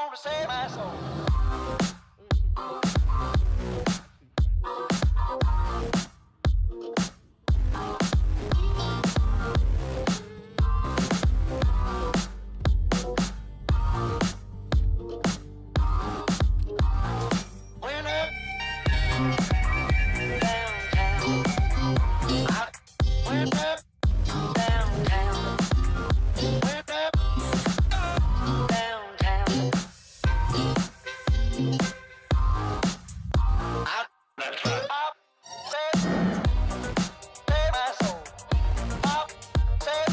want to save my soul. Went up downtown. I went up downtown. Went up downtown. Pop said, save my soul. Pop said,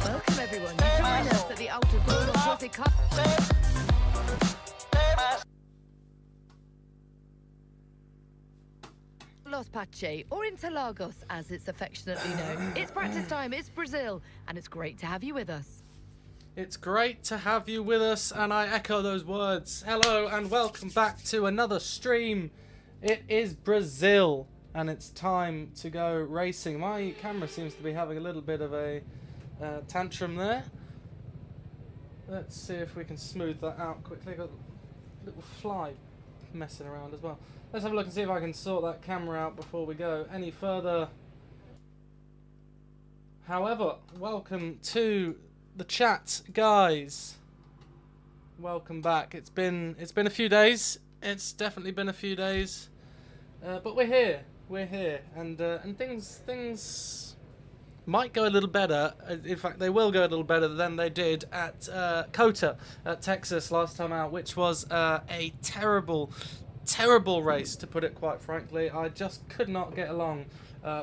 Welcome everyone. Join us at the Outer Golden Pussy Cup. save my soul. Los Pache, or Interlagos as it's affectionately known. It's practice time, it's Brazil, and it's great to have you with us. It's great to have you with us, and I echo those words. Hello and welcome back to another stream. It is Brazil, and it's time to go racing. My camera seems to be having a little bit of a tantrum there. Let's see if we can smooth that out quickly. Got a little fly messing around as well. Let's have a look and see if I can sort that camera out before we go any further. However, welcome to the chat, guys. Welcome back. It's been a few days. It's definitely been a few days, but we're here. We're here, and things might go a little better. In fact, they will go a little better than they did at COTA at Texas last time out, which was a terrible race, to put it quite frankly. I just could not get along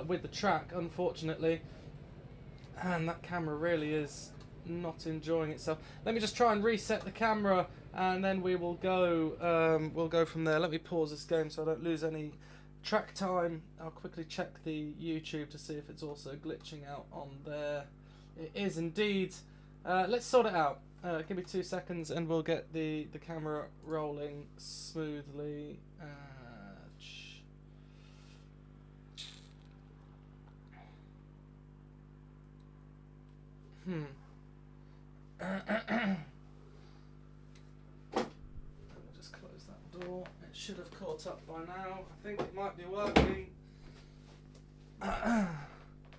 with the track, unfortunately, and that camera really is not enjoying itself. Let me just try and reset the camera, and then we will go. We'll go from there. Let me pause this game so I don't lose any track time. I'll quickly check the YouTube to see if it's also glitching out on there. It is indeed. Let's sort it out. Give me 2 seconds and we'll get the camera rolling smoothly. Let me just close that door. It should have caught up by now. I think it might be working.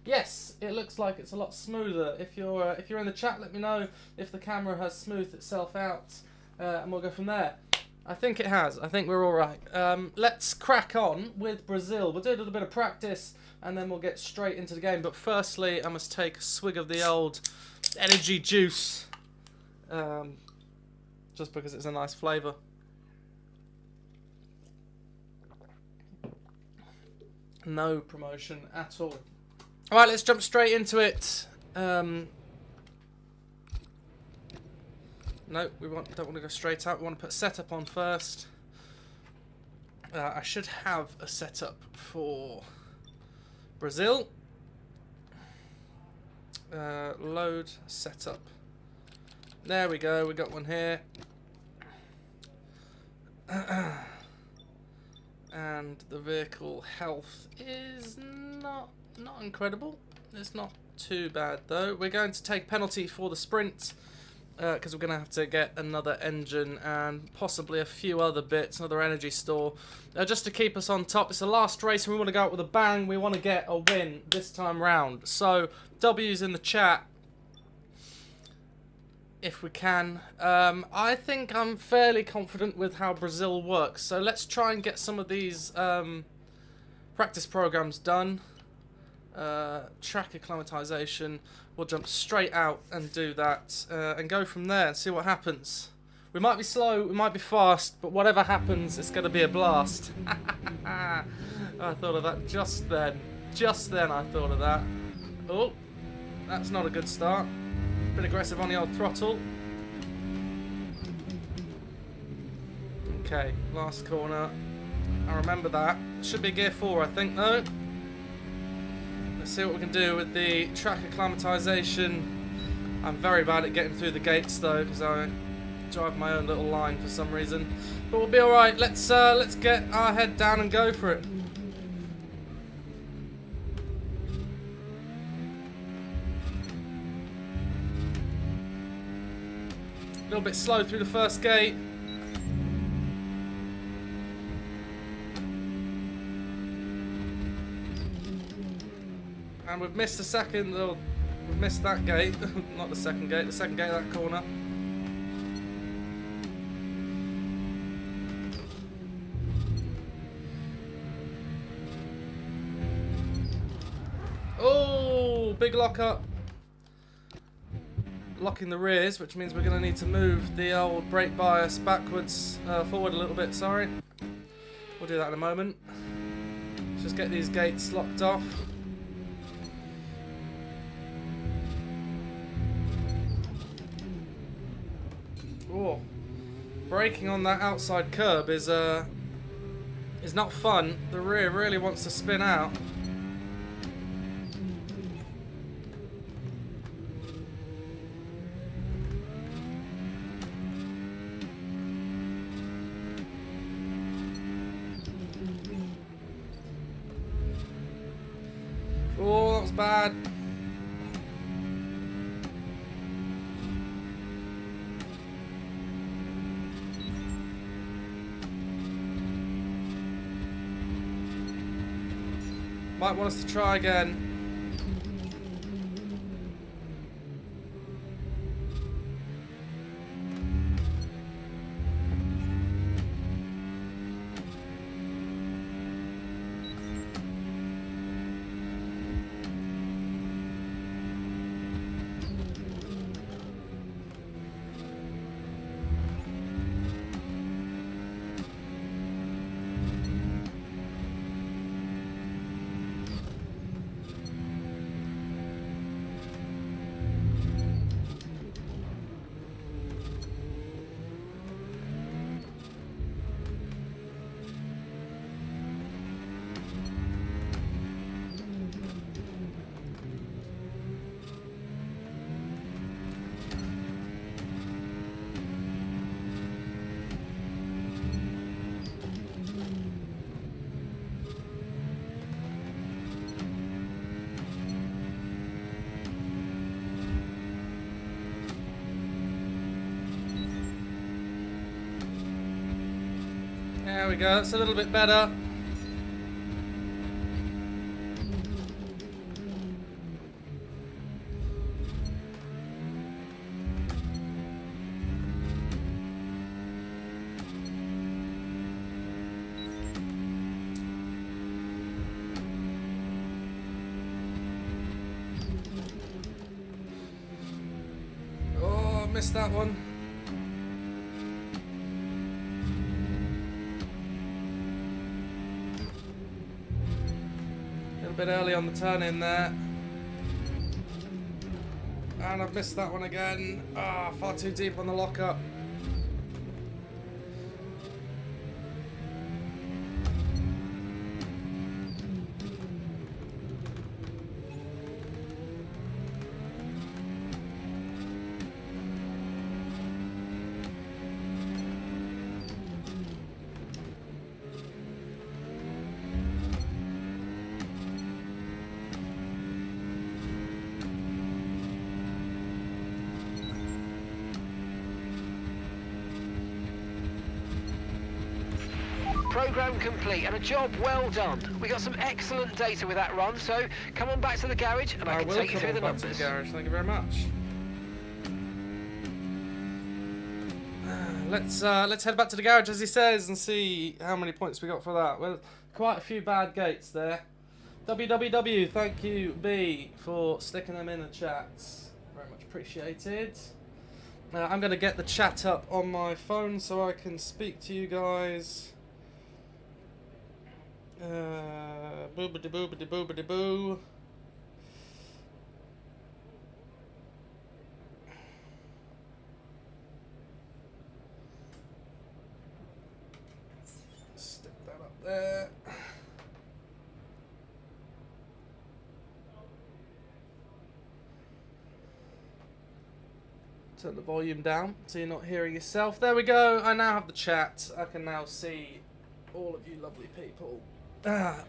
Yes, it looks like it's a lot smoother. If you're in the chat, let me know if the camera has smoothed itself out, and we'll go from there. I think it has. I think we're all right. Let's crack on with Brazil. We'll do a little bit of practice, and then we'll get straight into the game. But firstly, I must take a swig of the old energy juice, just because it's a nice flavour. No promotion at all. Alright, let's jump straight into it. No, we don't want to go straight out. We want to put setup on first. I should have a setup for Brazil. Load setup. There we go. We got one here. And the vehicle health is not incredible. It's not too bad though. We're going to take penalty for the sprint because we're going to have to get another engine and possibly a few other bits, another energy store, just to keep us on top. It's the last race and we want to go out with a bang. We want to get a win this time round. So W's in the chat if we can. I think I'm fairly confident with how Brazil works. So let's try and get some of these practice programs done. Track acclimatization. We'll jump straight out and do that and go from there and see what happens. We might be slow, we might be fast, but whatever happens, it's going to be a blast. I thought of that just then. Just then I thought of that. Oh, that's not a good start. Bit aggressive on the old throttle. Okay, last corner. I remember that. Should be gear 4, I think, though. Let's see what we can do with the track acclimatization. I'm very bad at getting through the gates, though, because I drive my own little line for some reason. But we'll be all right. Let's get our head down and go for it. little bit slow through the first gate. And we've missed the second, or we've missed that gate. Not the second gate of that corner. Oh, big lock up. Locking the rears, which means we're going to need to move the old brake bias backwards, forward a little bit, sorry. We'll do that in a moment. Let's just get these gates locked off. Oh, braking on that outside curb is not fun. The rear really wants to spin out. Oh, that was bad. Might want us to try again. There we go, it's a little bit better. Oh, missed that one. Bit early on the turn in there, and I've missed that one again. Ah, far too deep on the lockup. Program complete and a job well done. We got some excellent data with that run, so come on back to the garage and I can take you through the numbers. To the garage. Thank you very much. Let's head back to the garage as he says and see how many points we got for that. Well, quite a few bad gates there. www, thank you B for sticking them in the chat. Very much appreciated. I'm going to get the chat up on my phone so I can speak to you guys. Boobity boobity boobity boo. Stick that up there. Turn the volume down so you're not hearing yourself. There we go. I now have the chat. I can now see all of you lovely people.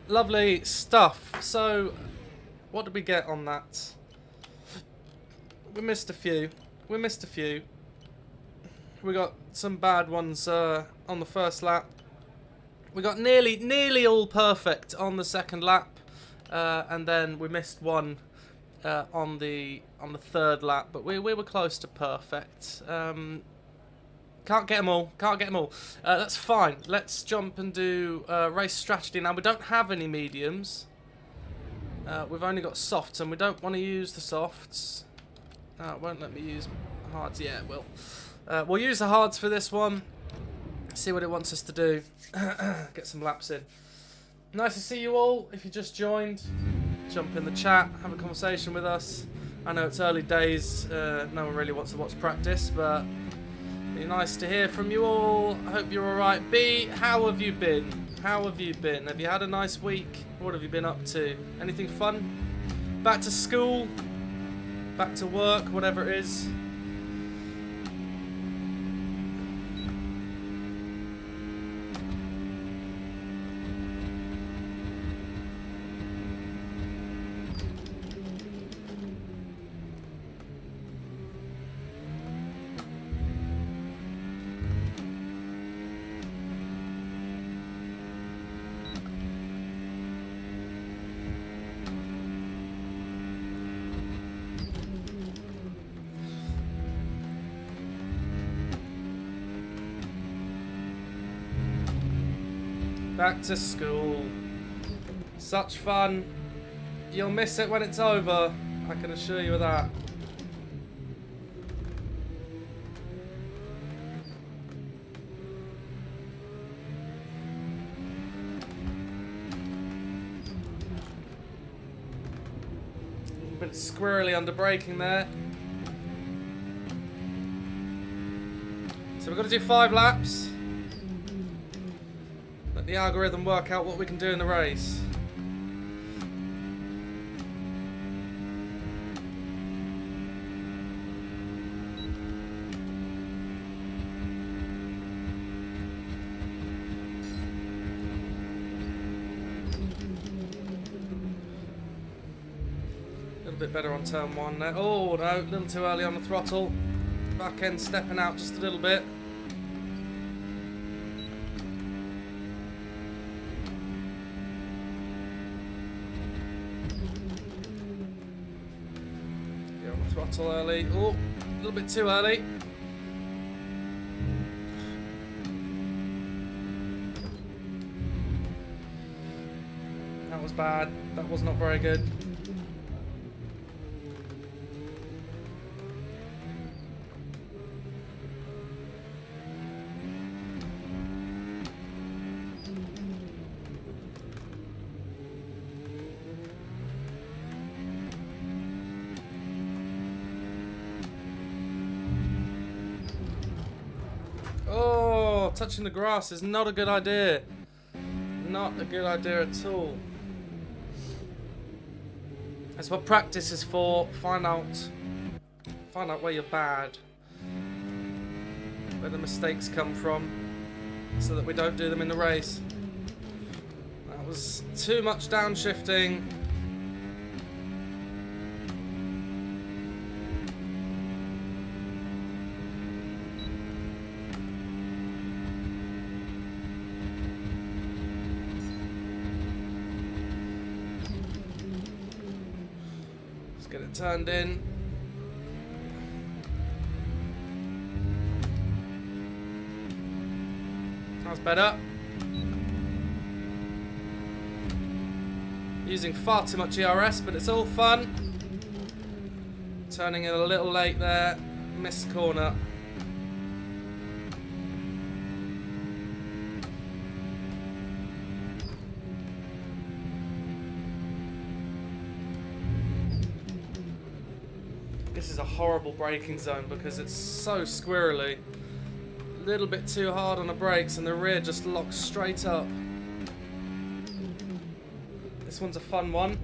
Lovely stuff. So, what did we get on that? We missed a few. We got some bad ones on the first lap. We got nearly all perfect on the second lap, and then we missed one on the third lap. But we were close to perfect. Can't get them all. Can't get them all. That's fine. Let's jump and do race strategy now. We don't have any mediums. We've only got softs, and we don't want to use the softs. It won't let me use hards. Yeah, it will. We'll use the hards for this one. See what it wants us to do. Get some laps in. Nice to see you all. If you just joined, jump in the chat, have a conversation with us. I know it's early days. No one really wants to watch practice, but it'd be nice to hear from you all. I hope you're all right. B, how have you been? How have you been? Have you had a nice week? What have you been up to? Anything fun? Back to school? Back to work? Whatever it is. Back to school. Such fun. You'll miss it when it's over. I can assure you of that. A little bit squirrely under braking there. So we've got to do 5 laps. Let the algorithm work out what we can do in the race. A little bit better on turn 1 there. Oh no, a little too early on the throttle. Back end stepping out just a little bit. Throttle early. Oh, a little bit too early. That was bad. That was not very good. Touching the grass is not a good idea. Not a good idea at all. That's what practice is for. Find out where you're bad, where the mistakes come from, so that we don't do them in the race. That was too much downshifting. Get it turned in. That's better. Using far too much ERS, but it's all fun. Turning it a little late there. Missed corner. This is a horrible braking zone because it's so squirrely. A little bit too hard on the brakes and the rear just locks straight up. This one's a fun one.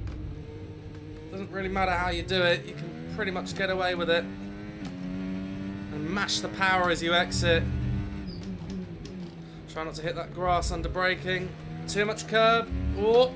Doesn't really matter how you do it, you can pretty much get away with it. And mash the power as you exit. Try not to hit that grass under braking. Too much curb. Oh.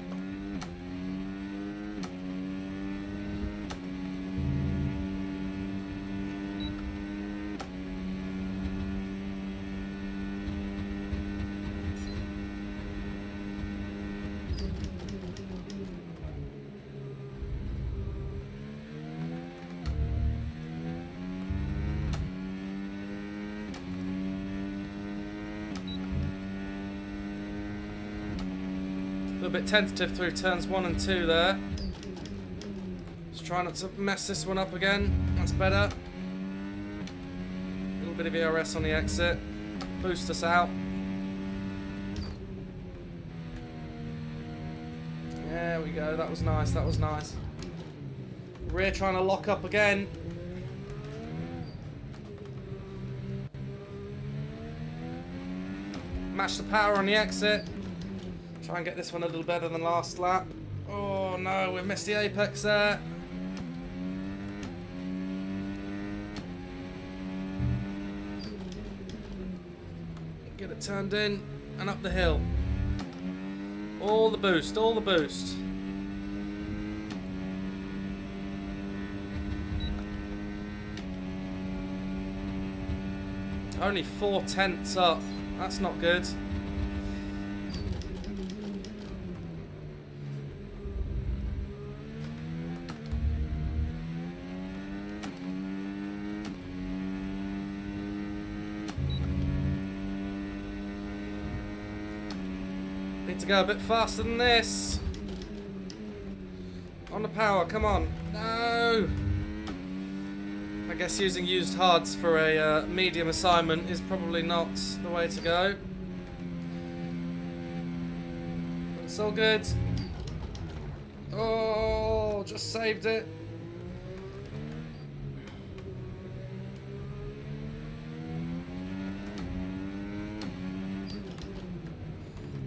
little bit tentative through turns 1 and 2 there. Just try not to mess this one up again. That's better. A little bit of ERS on the exit. Boost us out. There we go. That was nice. That was nice. Rear trying to lock up again. Mash the power on the exit. Try and get this one a little better than last lap. Oh no, we've missed the apex there. Get it turned in and up the hill. All the boost, all the boost. Only 4/10 up. That's not good. Need to go a bit faster than this. On the power, come on. No! I guess using used hards for a medium assignment is probably not the way to go. It's all good. Oh, just saved it.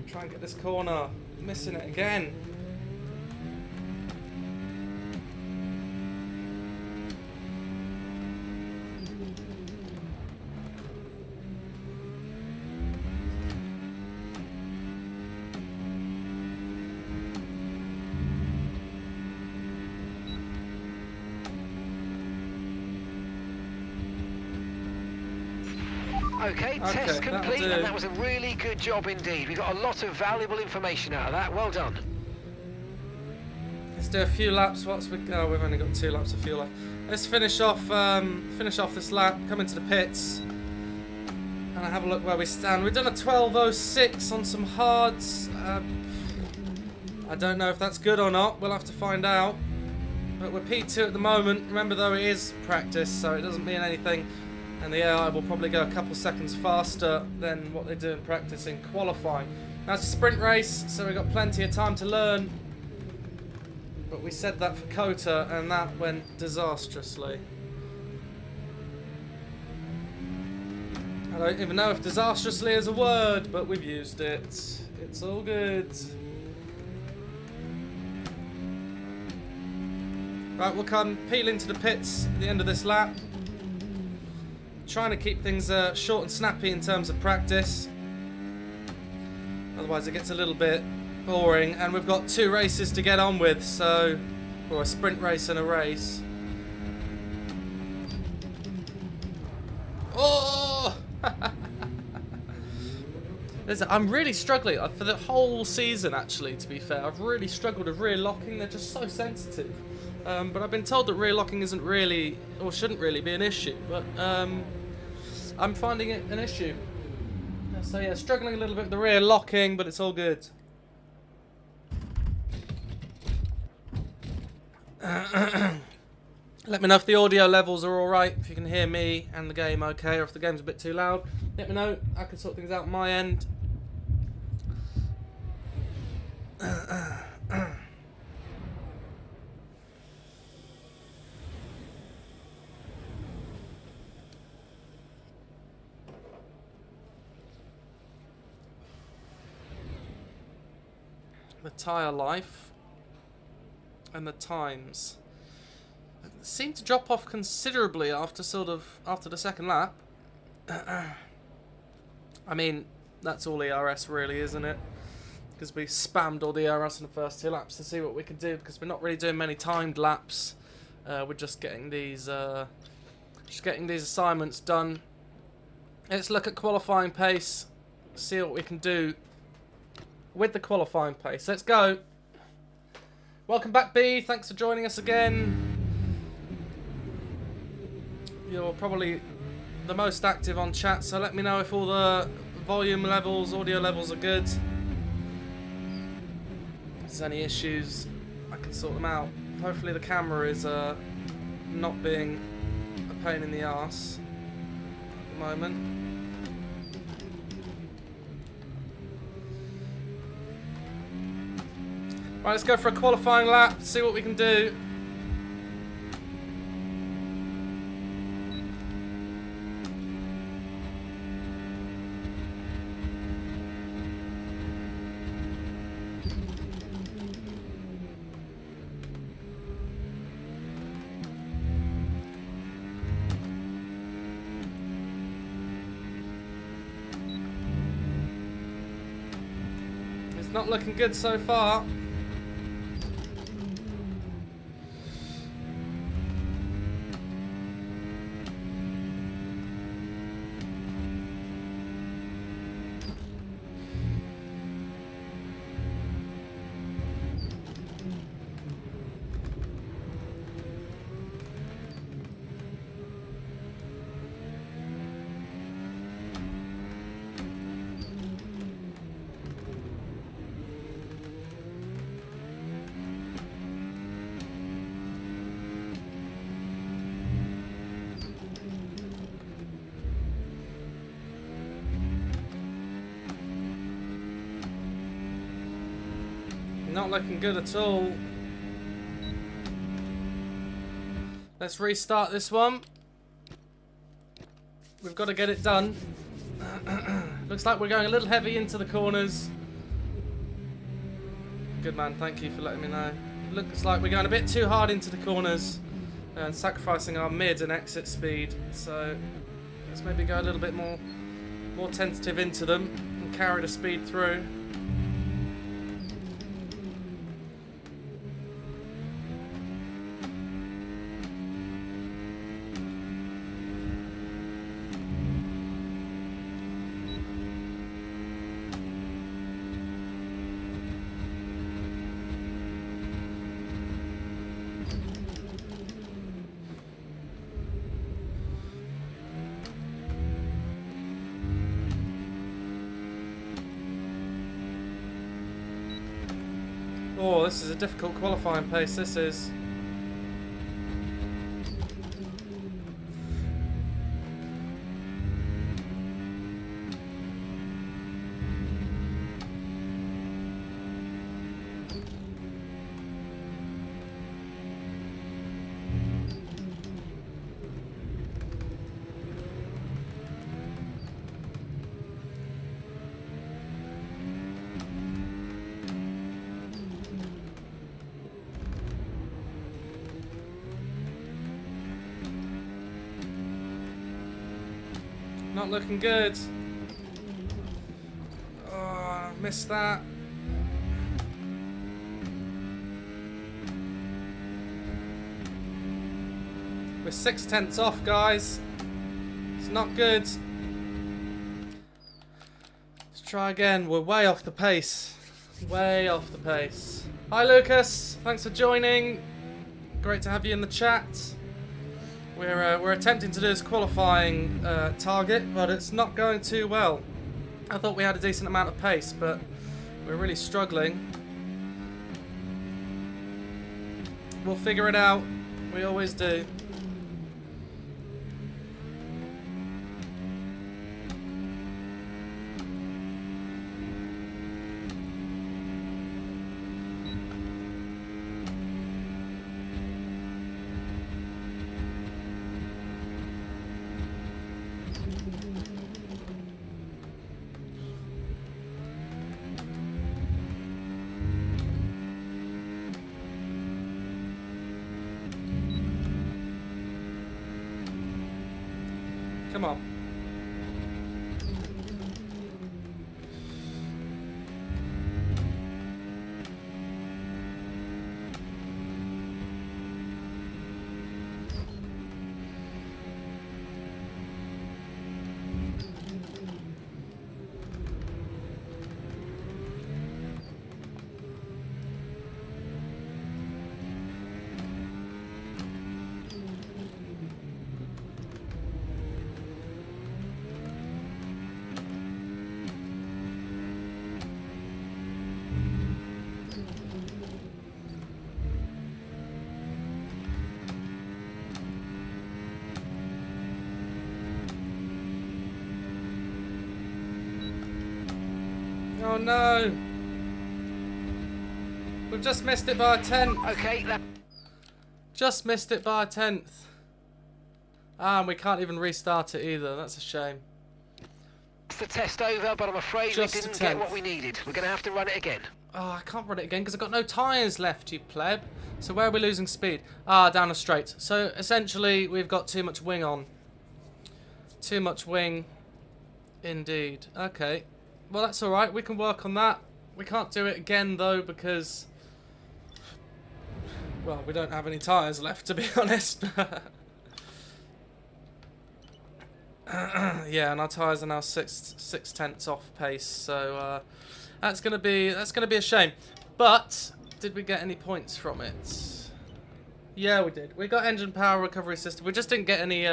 Try and get this corner. Missing it again. Okay, test complete, and that was a really good job indeed. We got a lot of valuable information out of that. Well done. Let's do a few laps. We've only got 2 laps of fuel left. Let's finish off this lap. Come into the pits, and have a look where we stand. We've done a 12:06 on some hards. I don't know if that's good or not. We'll have to find out. But we're P2 at the moment. Remember though, it is practice, so it doesn't mean anything. And the AI will probably go a couple seconds faster than what they do in practice in qualifying. Now it's a sprint race, so we've got plenty of time to learn. But we said that for Kota, and that went disastrously. I don't even know if disastrously is a word, but we've used it. It's all good. Right, we'll come peel into the pits at the end of this lap. Trying to keep things short and snappy in terms of practice. Otherwise it gets a little bit boring, and we've got 2 races to get on with, so, or a sprint race and a race. Oh! Listen, I'm really struggling for the whole season, actually, to be fair. I've really struggled with rear locking. They're just so sensitive. But I've been told that rear locking isn't really, or shouldn't really be an issue, but I'm finding it an issue. So yeah, struggling a little bit with the rear locking, but it's all good. Let me know if the audio levels are alright, if you can hear me and the game okay, or if the game's a bit too loud. Let me know, I can sort things out on my end. The tyre life and the times seem to drop off considerably after the second lap. I mean, that's all ERS really, isn't it? Because we spammed all the ERS in the first 2 laps to see what we could do, because we're not really doing many timed laps. We're just getting these assignments done. Let's look at qualifying pace, see what we can do with the qualifying pace. Let's go. Welcome back, B. Thanks for joining us again. You're probably the most active on chat, so let me know if all the volume levels, audio levels are good. there's any issues, I can sort them out. Hopefully the camera is not being a pain in the arse at the moment. Right, let's go for a qualifying lap, see what we can do. It's not looking good so far. Not looking good at all. Let's restart this one. We've got to get it done. Looks like we're going a little heavy into the corners. Good man, thank you for letting me know. Looks like we're going a bit too hard into the corners and sacrificing our mid and exit speed. So let's maybe go a little bit more tentative into them and carry the speed through. Oh, this is a difficult qualifying pace, this is. Not looking good. Oh, I missed that. We're 6/10 off, guys. It's not good. Let's try again. We're way off the pace. Way off the pace. Hi, Lucas. Thanks for joining. Great to have you in the chat. We're attempting to do this qualifying target, but it's not going too well. I thought we had a decent amount of pace, but we're really struggling. We'll figure it out. We always do. Come on. Oh no! We've just missed it by a tenth. Okay, Just missed it by a tenth. Ah, and we can't even restart it either. That's a shame. that's the test over, but I'm afraid Just we a didn't get what tenth. we needed. We're going to have to run it again. Oh, I can't run it again because I've got no tyres left, you pleb. So where are we losing speed? Ah, down a straight. So essentially, we've got too much wing on. Too much wing, indeed. Okay. Well, that's alright. We can work on that. We can't do it again, though, because... well, we don't have any tyres left, to be honest. Yeah, and our tyres are now six tenths off pace, so that's gonna be a shame. But did we get any points from it? Yeah, we did. We got engine power recovery system. We just didn't get any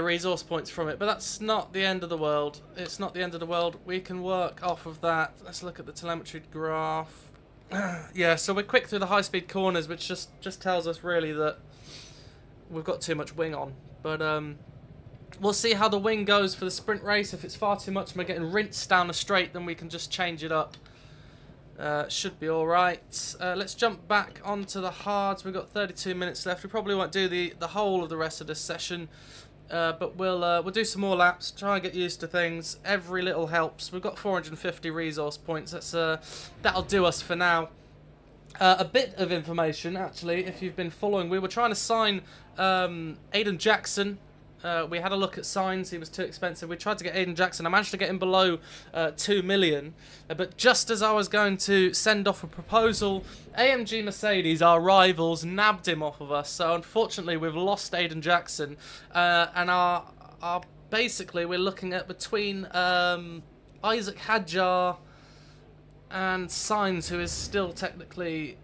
resource points from it, but that's not the end of the world. It's not the end of the world. We can work off of that. Let's look at the telemetry graph. Yeah, so we're quick through the high-speed corners, which just tells us really that we've got too much wing on. But we'll see how the wing goes for the sprint race. If it's far too much and we're getting rinsed down the straight, then we can just change it up. Should be alright. Let's jump back onto the hards. We've got 32 minutes left. We probably won't do the whole of the rest of this session. But we'll do some more laps, try and get used to things. Every little helps. We've got 450 resource points. That'll do us for now. A bit of information, actually, if you've been following. We were trying to sign Aiden Jackson. We had a look at signs. He was too expensive. We tried to get Aiden Jackson. I managed to get him below 2 million. But just as I was going to send off a proposal, AMG Mercedes, our rivals, nabbed him off of us. So unfortunately, we've lost Aiden Jackson. And our basically, we're looking at between Isaac Hadjar and Sainz, who is still technically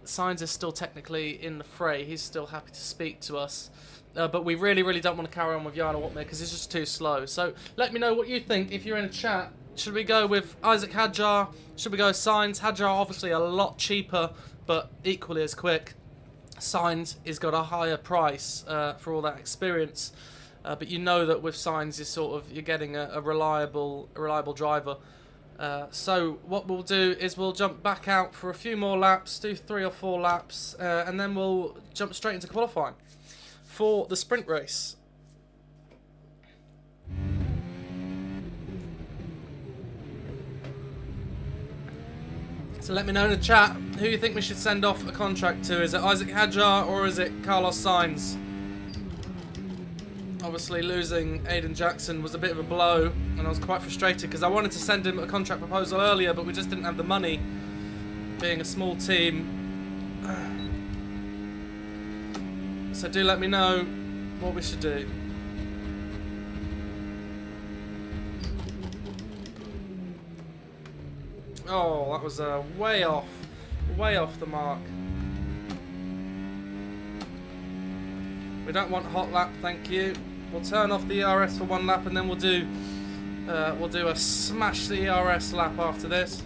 in the fray. He's still happy to speak to us. But we really don't want to carry on with Jana Watmir because he's just too slow. So let me know what you think if you're in a chat. Should we go with Isaac Hadjar? Should we go with Sainz? Hadjar obviously a lot cheaper, but equally as quick. Sainz has got a higher price for all that experience. But you know that with Sainz, you're getting a reliable driver. So what we'll do is we'll jump back out for a few more laps, do 3 or 4 laps, and then we'll jump straight into qualifying for the sprint race. So let me know in the chat who you think we should send off a contract to. Is it Isaac Hadjar or is it Carlos Sainz? Obviously losing Aiden Jackson was a bit of a blow, and I was quite frustrated because I wanted to send him a contract proposal earlier, but we just didn't have the money, being a small team. So do let me know what we should do. Oh, that was way off the mark. We don't want hot lap, thank you. We'll turn off the ERS for 1 lap, and then we'll do a smash the ERS lap after this,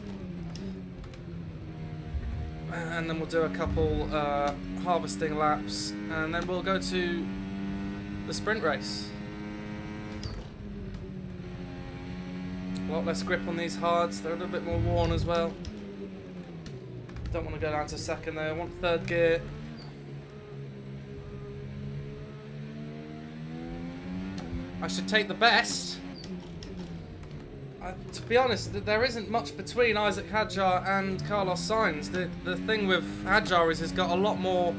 and then we'll do a couple harvesting laps, and then we'll go to the sprint race. A lot less grip on these hards. They're a little bit more worn as well. Don't want to go down to second there. I want 3rd gear. I should take the best. To be honest, there isn't much between Isaac Hadjar and Carlos Sainz. The thing with Hadjar is he's got a lot more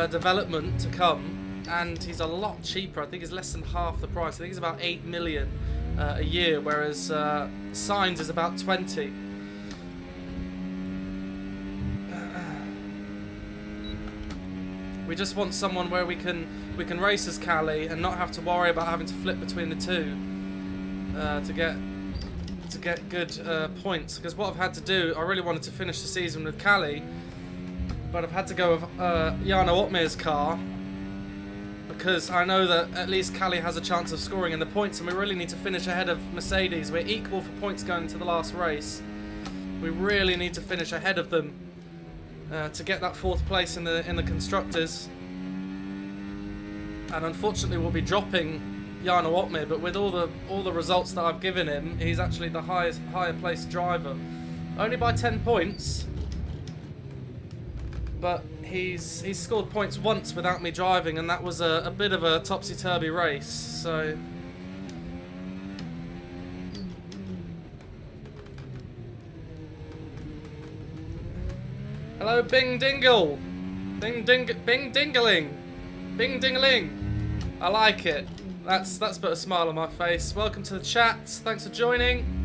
development to come, and he's a lot cheaper. I think he's less than half the price. I think he's about 8 million a year, whereas Sainz is about 20. We just want someone where we can race as Cali and not have to worry about having to flip between the two to get good points. Because what I've had to do, I really wanted to finish the season with Cali, but I've had to go with Jana Watmir's car because I know that at least Cali has a chance of scoring in the points, and we really need to finish ahead of Mercedes. We're equal for points going into the last race. We really need to finish ahead of them to get that 4th place in the constructors. And unfortunately, we'll be dropping Jarno off me, but with all the results that I've given him, he's actually the higher placed driver, only by 10 points. But he's scored points once without me driving, and that was a bit of a topsy-turvy race. So hello, Bing Dingle, Bing Dingling, Bing Dingling. I like it. That's put a smile on my face. Welcome to the chat. Thanks for joining.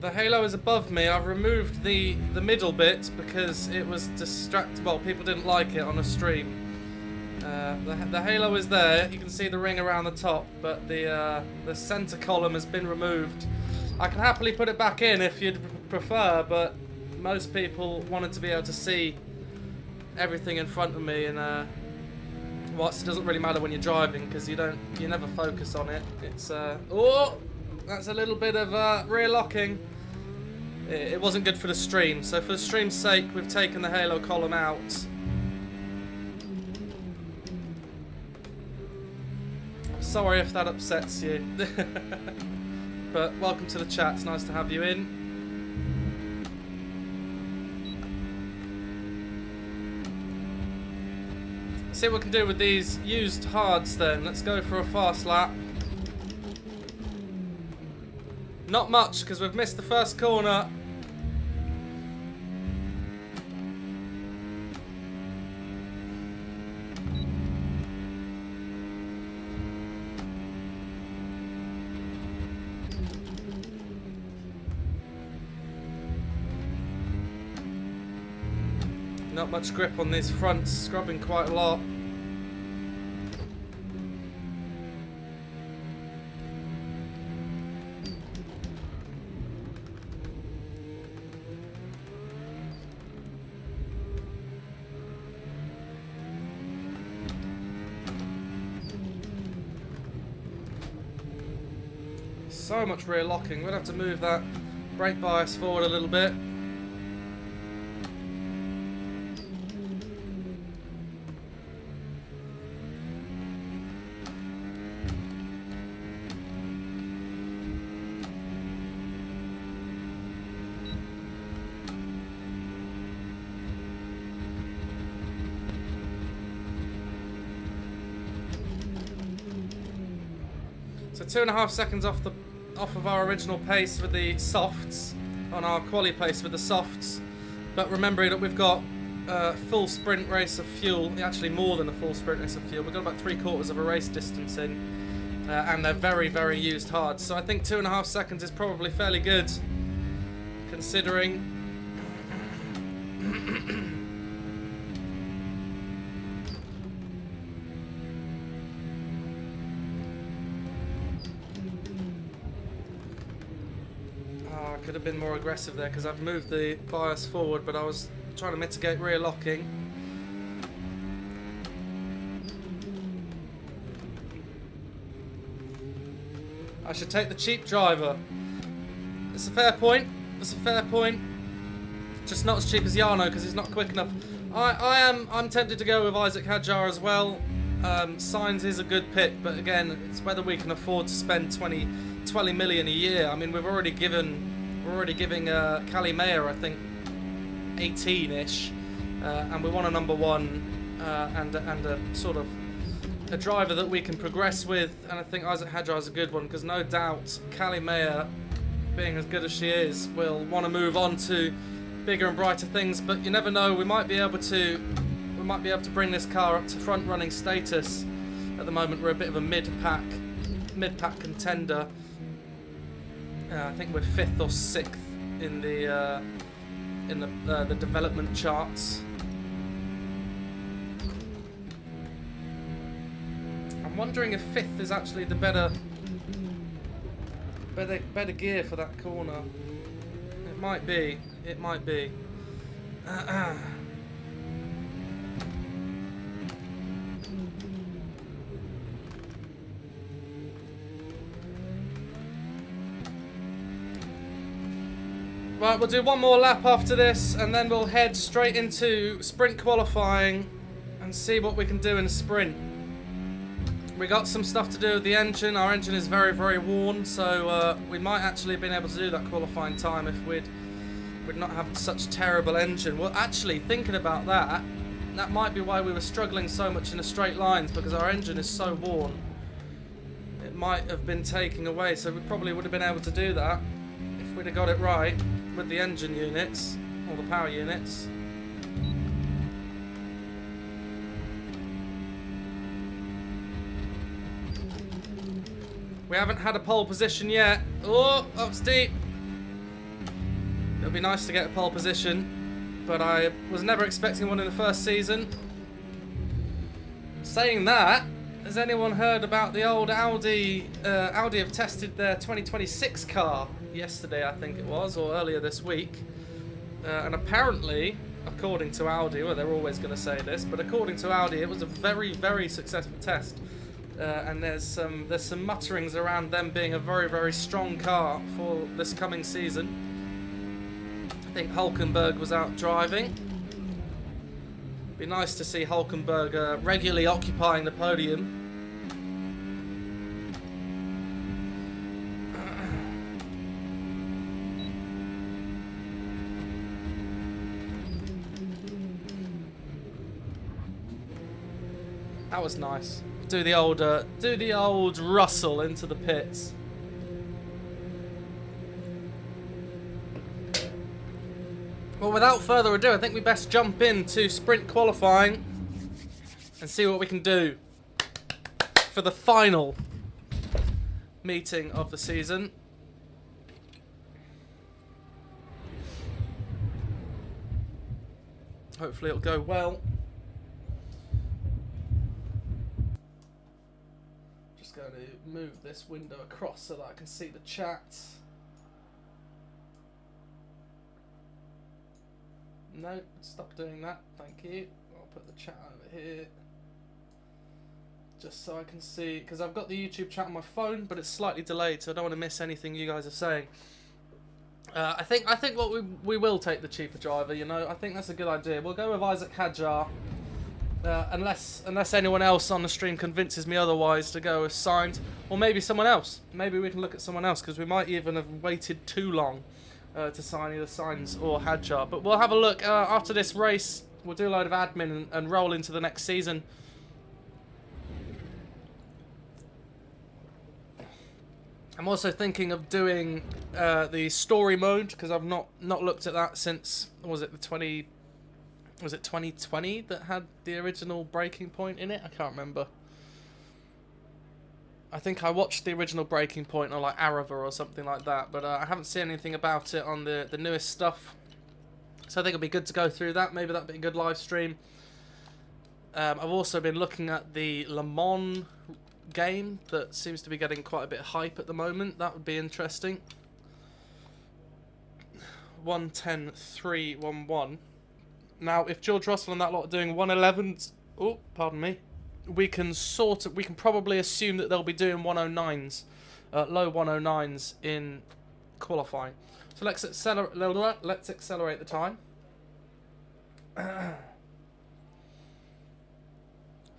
The halo is above me. I've removed the middle bit because it was well, people didn't like it on a stream. The halo is there. You can see the ring around the top, but the center column has been removed. I can happily put it back in if you'd prefer, but most people wanted to be able to see everything in front of me, and whilst it doesn't really matter when you're driving because you never focus on it. It's oh, that's a little bit of rear locking. It wasn't good for the stream, so for the stream's sake, we've taken the halo column out. Sorry if that upsets you. But welcome to the chat, it's nice to have you in. See what we can do with these used hards then. Let's go for a fast lap. Not much, because we've missed the first corner. Not much grip on these fronts, scrubbing quite a lot. So much rear locking. We're going to have to move that brake bias forward a little bit. So 2.5 seconds off of our original pace with the softs, on our quali pace with the softs, but remembering that we've got a full sprint race of fuel, actually more than a full sprint race of fuel. We've got about 3/4 of a race distance in, and they're very, very used hard. So I think 2.5 seconds is probably fairly good, considering. Could have been more aggressive there because I've moved the bias forward, but I was trying to mitigate rear locking. I should take the cheap driver. It's a fair point. It's a fair point. Just not as cheap as Jarno because he's not quick enough. I'm tempted to go with Isaac Hadjar as well. Sainz is a good pick, but again, it's whether we can afford to spend 20 million a year. I mean, we're already giving Cali Mayer, I think, 18-ish, and we want a number one and a sort of a driver that we can progress with, and I think Isaac Hadjar is a good one because no doubt Cali Mayer, being as good as she is, will want to move on to bigger and brighter things. But you never know, we might be able to bring this car up to front running status. At the moment, we're a bit of a mid-pack contender. I think we're 5th or 6th in the development charts. wondering if 5th is actually the better gear for that corner. It might be. It might be. Right, we'll do one more lap after this, and then we'll head straight into sprint qualifying and see what we can do in a sprint. We got some stuff to do with the engine. Our engine is very, very worn, so we might actually have been able to do that qualifying time if we'd not have such terrible engine. Well, actually, thinking about that, that might be why we were struggling so much in the straight lines, because our engine is so worn. It might have been taking away, so we probably would have been able to do that if we'd have got it right with the engine units, or the power units. We haven't had a pole position yet. Oh, up steep. It would be nice to get a pole position, but I was never expecting one in the first season. Saying that, has anyone heard about the old Audi? Audi have tested their 2026 car yesterday, I think it was, or earlier this week. And apparently, according to Audi, well, they're always going to say this, but according to Audi, it was a very, very successful test. And there's some mutterings around them being a very, very strong car for this coming season. I think Hulkenberg was out driving. Be nice to see Hulkenberg regularly occupying the podium. That was nice. Do the old Russell into the pits. Well, without further ado, I think we best jump into sprint qualifying and see what we can do for the final meeting of the season. Hopefully it'll go well. Just going to move this window across so that I can see the chat. No, stop doing that, thank you. I'll put the chat over here. Just so I can see, because I've got the YouTube chat on my phone, but it's slightly delayed, so I don't want to miss anything you guys are saying. I think what we will take the cheaper driver, you know. I think that's a good idea. We'll go with Isaac Hadjar. Unless anyone else on the stream convinces me otherwise to go with Sainz, or maybe someone else. Maybe we can look at someone else, because we might even have waited too long to sign either Sainz or Hadjar. But we'll have a look after this race. We'll do a load of admin and roll into the next season. I'm also thinking of doing the story mode, because I've not looked at that since, was it 2020 that had the original Breaking Point in it? I can't remember. I think I watched the original Breaking Point on like Arava or something like that, but I haven't seen anything about it on the newest stuff. So I think it'll be good to go through that. Maybe that'd be a good live stream. I've also been looking at the Le Mans game that seems to be getting quite a bit of hype at the moment. That would be interesting. 1:10.3.11. Now, if George Russell and that lot are doing 1:11s, oh, pardon me, we can probably assume that they'll be doing 1:09s, low 1:09s in qualifying. So let's accelerate the time.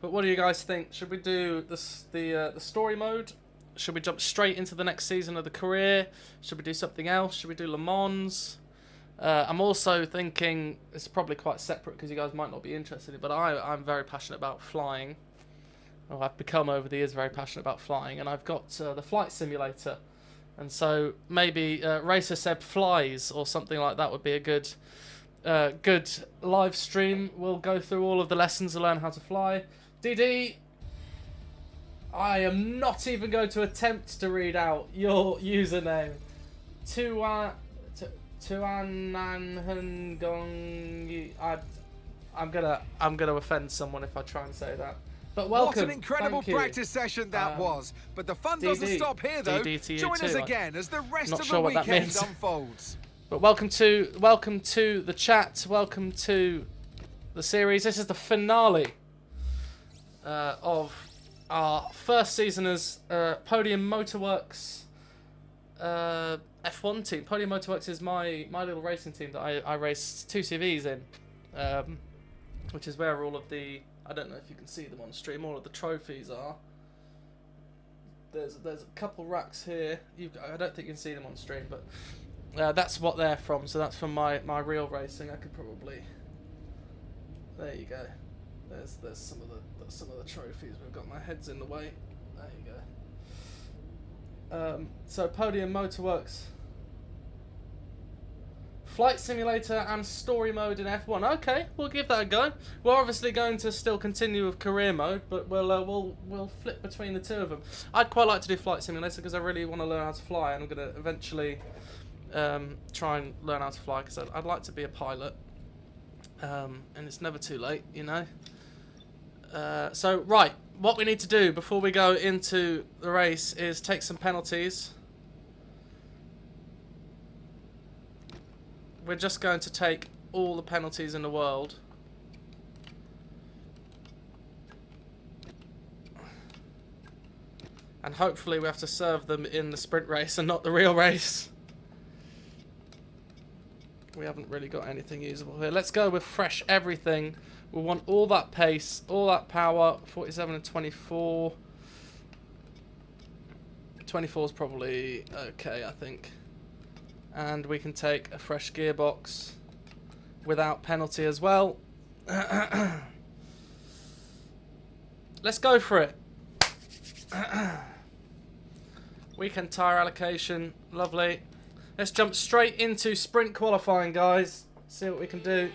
But what do you guys think? Should we do the story mode? Should we jump straight into the next season of the career? Should we do something else? Should we do Le Mans? I'm also thinking, it's probably quite separate because you guys might not be interested in it, but I'm very passionate about flying. Or I've become over the years very passionate about flying, and I've got the flight simulator. And so maybe RacerSeb Flies or something like that would be a good live stream. We'll go through all of the lessons to learn how to fly. DD, I am not even going to attempt to read out your username. Tuananhungongi. I'm gonna offend someone if I try and say that. But welcome. What an incredible Thank you. practice session that was. But the fun doesn't DD. stop here, though. DD to you Join us too. again as the rest Not of sure the what that weekend means. unfolds. But welcome to the chat. Welcome to the series. This is the finale of our first season as Podium Motorworks F1 team. Podium Motorworks is my little racing team that I race 2 CVs in, which is where all of the, I don't know if you can see them on stream, all of the trophies are. There's a couple racks here. I don't think you can see them on stream, but that's what they're from. So that's from my real racing. I could probably. There you go. There's some of the trophies. We've got my head's in the way. There you go. So Podium Motorworks, Flight Simulator and Story Mode in F1. Okay, we'll give that a go. We're obviously going to still continue with Career Mode, but we'll flip between the two of them. I'd quite like to do Flight Simulator because I really want to learn how to fly, and I'm going to eventually try and learn how to fly because I'd like to be a pilot. And it's never too late, you know. So right, what we need to do before we go into the race is take some penalties. We're just going to take all the penalties in the world. And hopefully we have to serve them in the sprint race and not the real race. We haven't really got anything usable here. Let's go with fresh everything. We want all that pace, all that power. 47 and 24. 24 is probably okay, I think. And we can take a fresh gearbox without penalty as well. Let's go for it. Weekend tyre allocation, lovely. Let's jump straight into sprint qualifying, guys. See what we can do.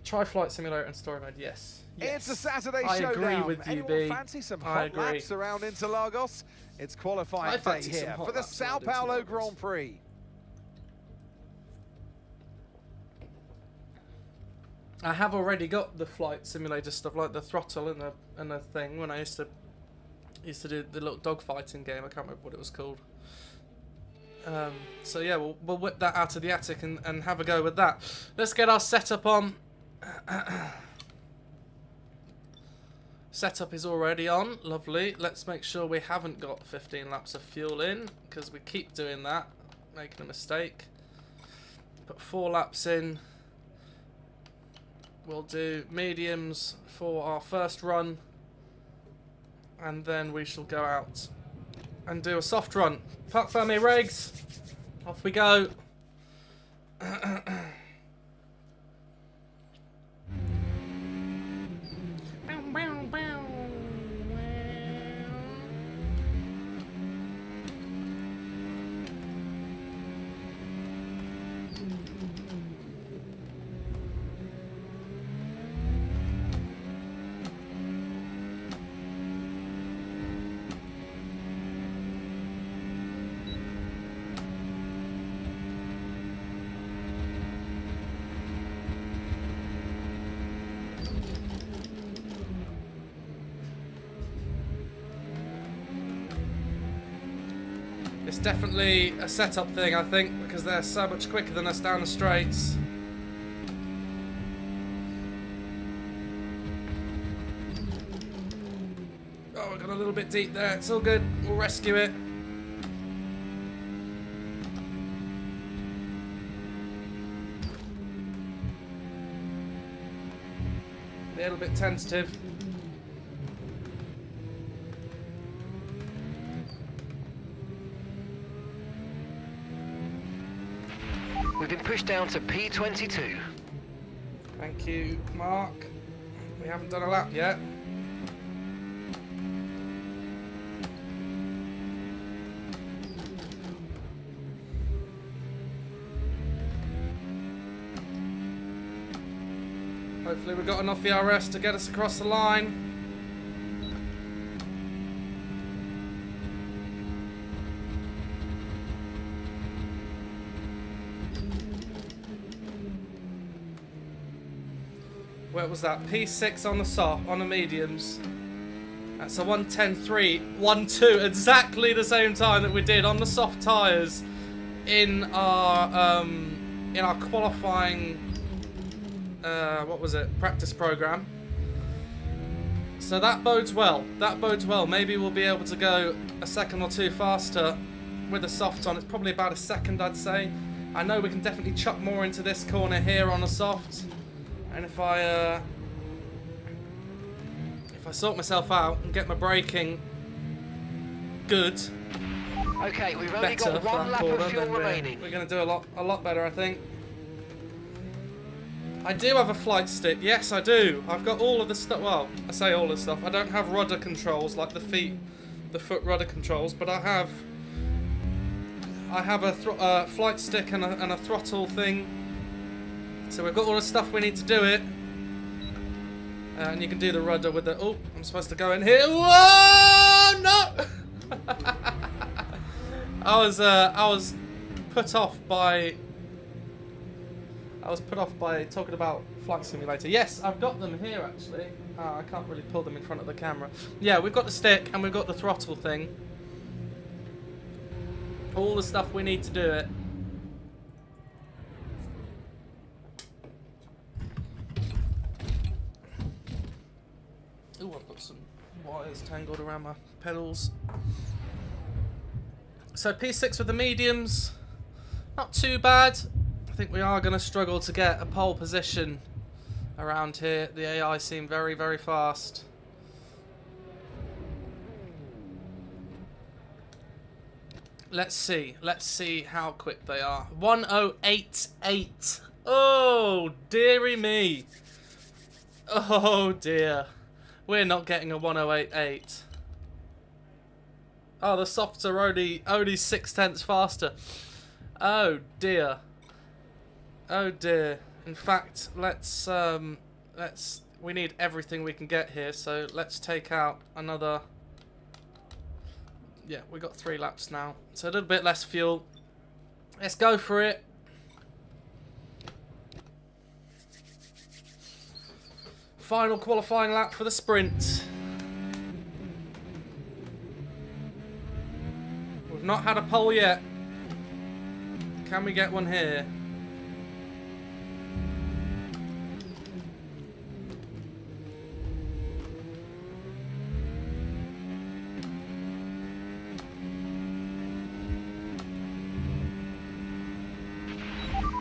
Try Flight Simulator and Story Mode, yes. It's a Saturday I showdown. agree with you, Anyone B. fancy some I hot agree. laps around Interlagos? It's qualifying I day fancy some here hot for the laps Sao around Paulo Interlagos. Grand Prix. I have already got the Flight Simulator stuff, like the throttle and the thing, when I used to do the little dogfighting game. I can't remember what it was called. So yeah, we'll whip that out of the attic and have a go with that. Let's get our setup on. Setup is already on, lovely. Let's make sure we haven't got 15 laps of fuel in, because we keep doing that, making a mistake. Put 4 laps in. We'll do mediums for our first run, and then we shall go out and do a soft run. Park Fermi regs. Off we go. It's definitely a setup thing, I think, because they're so much quicker than us down the straights. Oh, we got a little bit deep there. It's all good. We'll rescue it. A little bit tentative. We've been pushed down to P22. Thank you, Mark. We haven't done a lap yet. Hopefully we've got enough ERS to get us across the line. Where was that? P6 on the soft, on the mediums. That's a 1:10.3, 1:2, exactly the same time that we did on the soft tyres in our qualifying. What was it? Practice program. So that bodes well. That bodes well. Maybe we'll be able to go a second or two faster with the soft on. It's probably about a second, I'd say. I know we can definitely chuck more into this corner here on the soft. And if I sort myself out and get my braking good, Okay, we've only better got for one that lap corner, of fuel then remaining. we're going to do a lot better, I think. I do have a flight stick. Yes, I do. I've got all of the stuff. Well, I say all the stuff. I don't have rudder controls like the foot rudder controls, but I have a flight stick and a throttle thing. So we've got all the stuff we need to do it. And you can do the rudder with the... Oh, I'm supposed to go in here. Whoa! No! I was put off by talking about Flight Simulator. Yes, I've got them here actually. I can't really pull them in front of the camera. Yeah, we've got the stick and we've got the throttle thing. All the stuff we need to do it. Ooh, I've got some wires tangled around my pedals. So P6 with the mediums, not too bad. I think we are going to struggle to get a pole position around here. The AI seem very, very fast. Let's see how quick they are. 1088. Oh, dearie me. Oh dear. We're not getting a 1088. Oh, the softs are only 0.6 faster. Oh dear. Oh dear. In fact, we need everything we can get here, so let's take out another. Yeah, we got 3 laps now. So a little bit less fuel. Let's go for it. Final qualifying lap for the sprint. We've not had a pole yet. Can we get one here?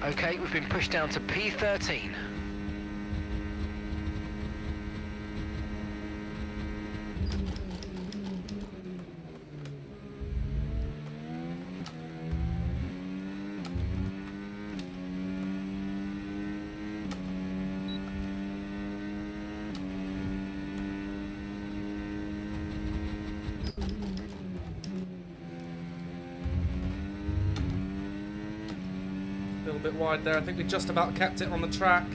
Okay, we've been pushed down to P13. A little bit wide there. I think we just about kept it on the track.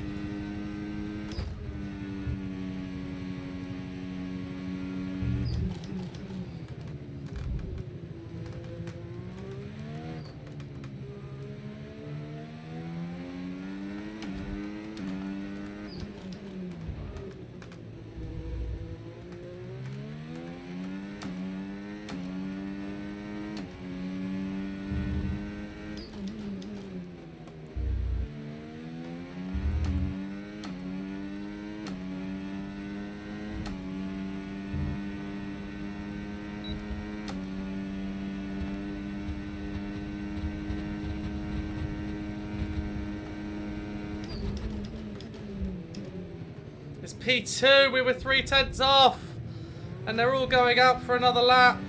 It's P2, we were 0.3 off, and they're all going out for another lap.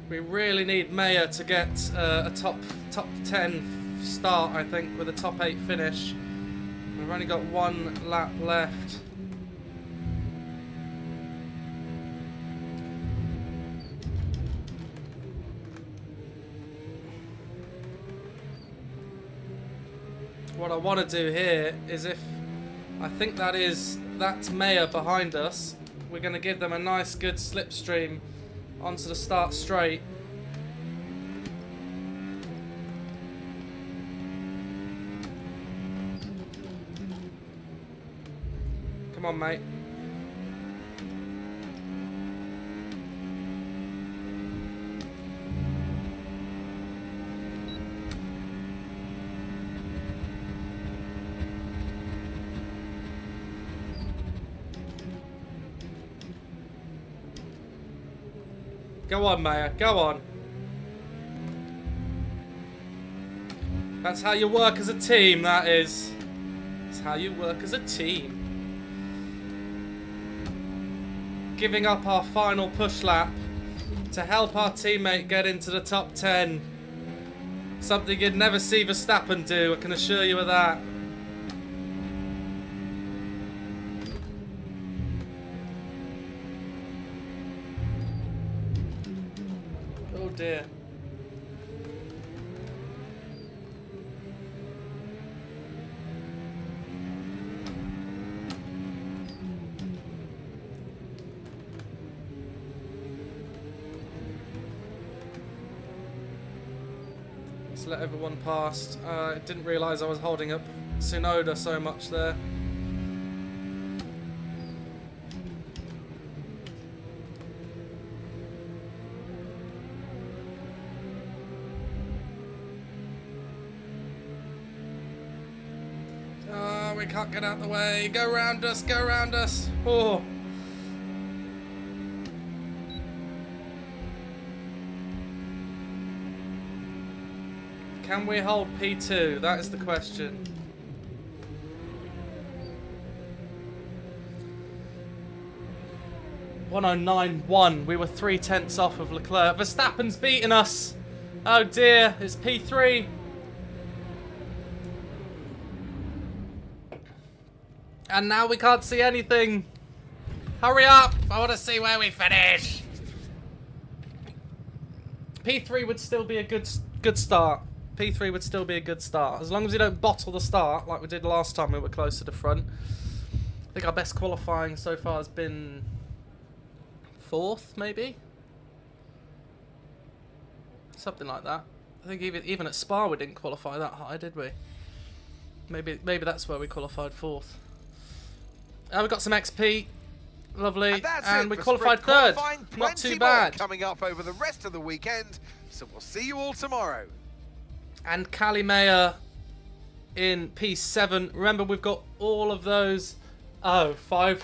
We really need Mayer to get a top 10 start, I think, with a top 8 finish. We've only got 1 lap left. What I want to do here is, if I think that's Mayer behind us, we're going to give them a nice good slipstream onto the start straight. Come on, mate. Go on, Maya. Go on. That's how you work as a team, that is. That's how you work as a team. Giving up our final push lap to help our teammate get into the top 10. Something you'd never see Verstappen do, I can assure you of that. Oh dear. Let's let everyone pass. I didn't realise I was holding up Tsunoda so much there. Oh, we can't get out the way. Go round us, go round us. Oh. Can we hold P2? That is the question. .109.1. We were 3/10 off of Leclerc. Verstappen's beaten us. Oh dear, it's P3. And now we can't see anything. Hurry up! I want to see where we finish. P3 would still be a good start. P3 would still be a good start. As long as we don't bottle the start like we did last time we were close to the front. I think our best qualifying so far has been 4th, maybe? Something like that. I think even at Spa we didn't qualify that high, did we? Maybe that's where we qualified 4th. We've got some XP. Lovely. And we qualified 3rd. Not too bad. Coming up over the rest of the weekend, so we'll see you all tomorrow. And Kalimea in P7. Remember, we've got all of those. Oh, five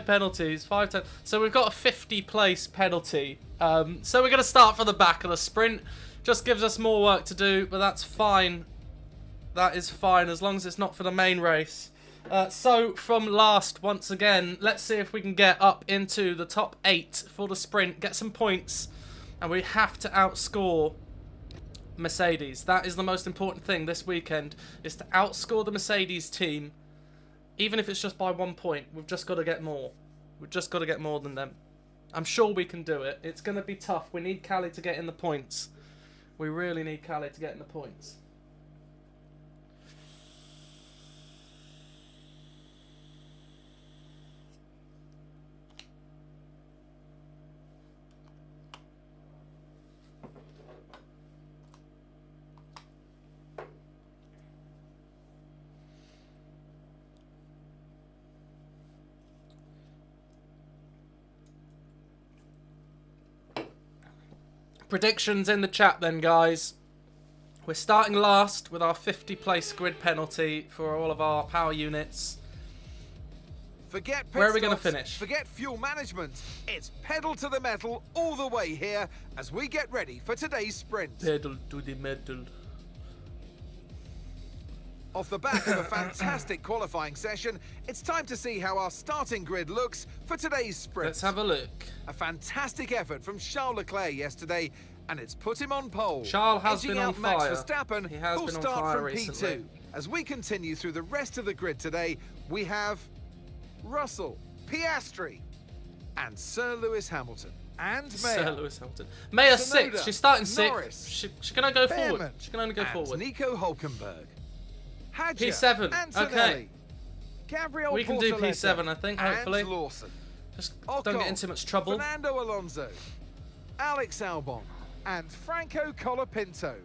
penalties. 5 times. So we've got a 50 place penalty. So we're going to start from the back of the sprint. Just gives us more work to do, but that's fine. That is fine as long as it's not for the main race. So from last, once again, let's see if we can get up into the top 8 for the sprint, get some points, and we have to outscore Mercedes. That is the most important thing this weekend, is to outscore the Mercedes team, even if it's just by 1 point. We've just got to get more. We've just got to get more than them. I'm sure we can do it. It's going to be tough. We need Cali to get in the points. We really need Cali to get in the points. Predictions in the chat then, guys. We're starting last with our 50 place grid penalty for all of our power units. Forget pit Where are we going to stops, finish? Forget fuel management. It's pedal to the metal all the way here as we get ready for today's sprint. Pedal to the metal. Off the back of a fantastic qualifying session, it's time to see how our starting grid looks for today's sprint. Let's have a look. A fantastic effort from Charles Leclerc yesterday, and it's put him on pole. Charles has edging been on out Max fire. Verstappen, He has who'll been on start fire from recently. P2. As we continue through the rest of the grid today, we have Russell, Piastri, and Sir Lewis Hamilton. And Sir Mayer. Lewis Hamilton. Mayer Tsunoda, 6th. She's starting 6th. Norris, She can only go Behrman, forward. She can only go and forward. Nico Hulkenberg. Hadjar, P7, Antonelli, okay. Gabriel We can do Portoletta P7, I think, hopefully. And Lawson. Just Ocon, don't get in too much trouble. Fernando Alonso, Alex Albon, and Franco Colapinto.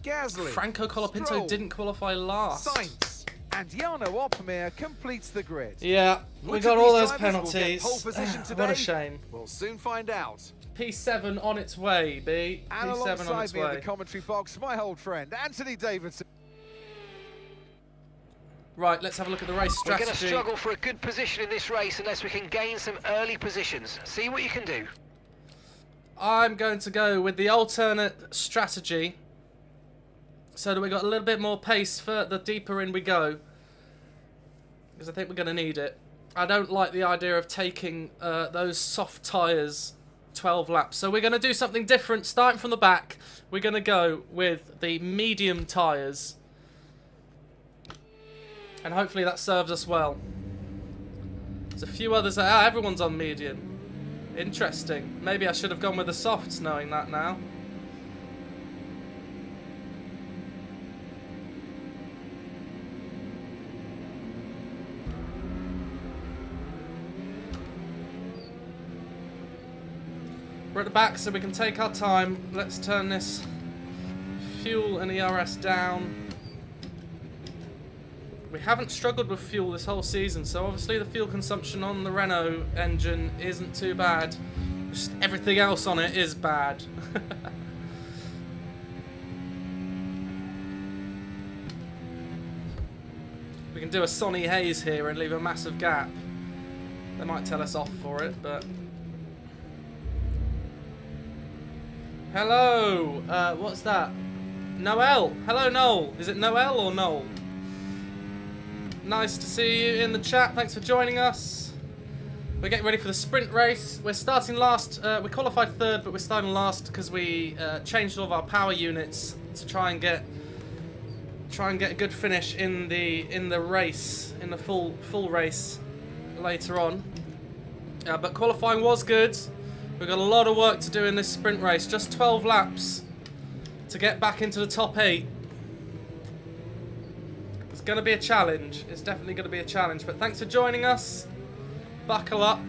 Gasly, Franco Colapinto Stroll, didn't qualify last. Sainz, and Jarno Opmeer completes the grid. Yeah, we Which got of all these those drivers will get penalties. pole position today? What a shame. We'll soon find out. P7 on its way, B. And P7 on alongside its me in way. the commentary box, my old friend Anthony Davidson. Right, let's have a look at the race We're strategy. going to struggle for a good position in this race unless we can gain some early positions. See what you can do. I'm going to go with the alternate strategy so that we got a little bit more pace for the deeper in we go, because I think we're going to need it. I don't like the idea of taking those soft tyres 12 laps, so we're going to do something different. Starting from the back, we're going to go with the medium tyres, and hopefully that serves us well. There's a few others that everyone's on medium. Interesting. Maybe I should have gone with the softs, knowing that now. We're at the back, so we can take our time. Let's turn this fuel and ERS down. We haven't struggled with fuel this whole season, so obviously the fuel consumption on the Renault engine isn't too bad. Just everything else on it is bad. We can do a Sonny Hayes here and leave a massive gap. They might tell us off for it, but... Hello! What's that? Noel! Hello, Noel! Is it Noel or Noel? Nice to see you in the chat. Thanks for joining us. We're getting ready for the sprint race. We're starting last. We qualified third, but we're starting last because we changed all of our power units to try and get a good finish in the race, in the full race later on. But qualifying was good. We've got a lot of work to do in this sprint race. Just 12 laps to get back into the top 8. It's going to be a challenge. It's definitely going to be a challenge. But thanks for joining us. Buckle up.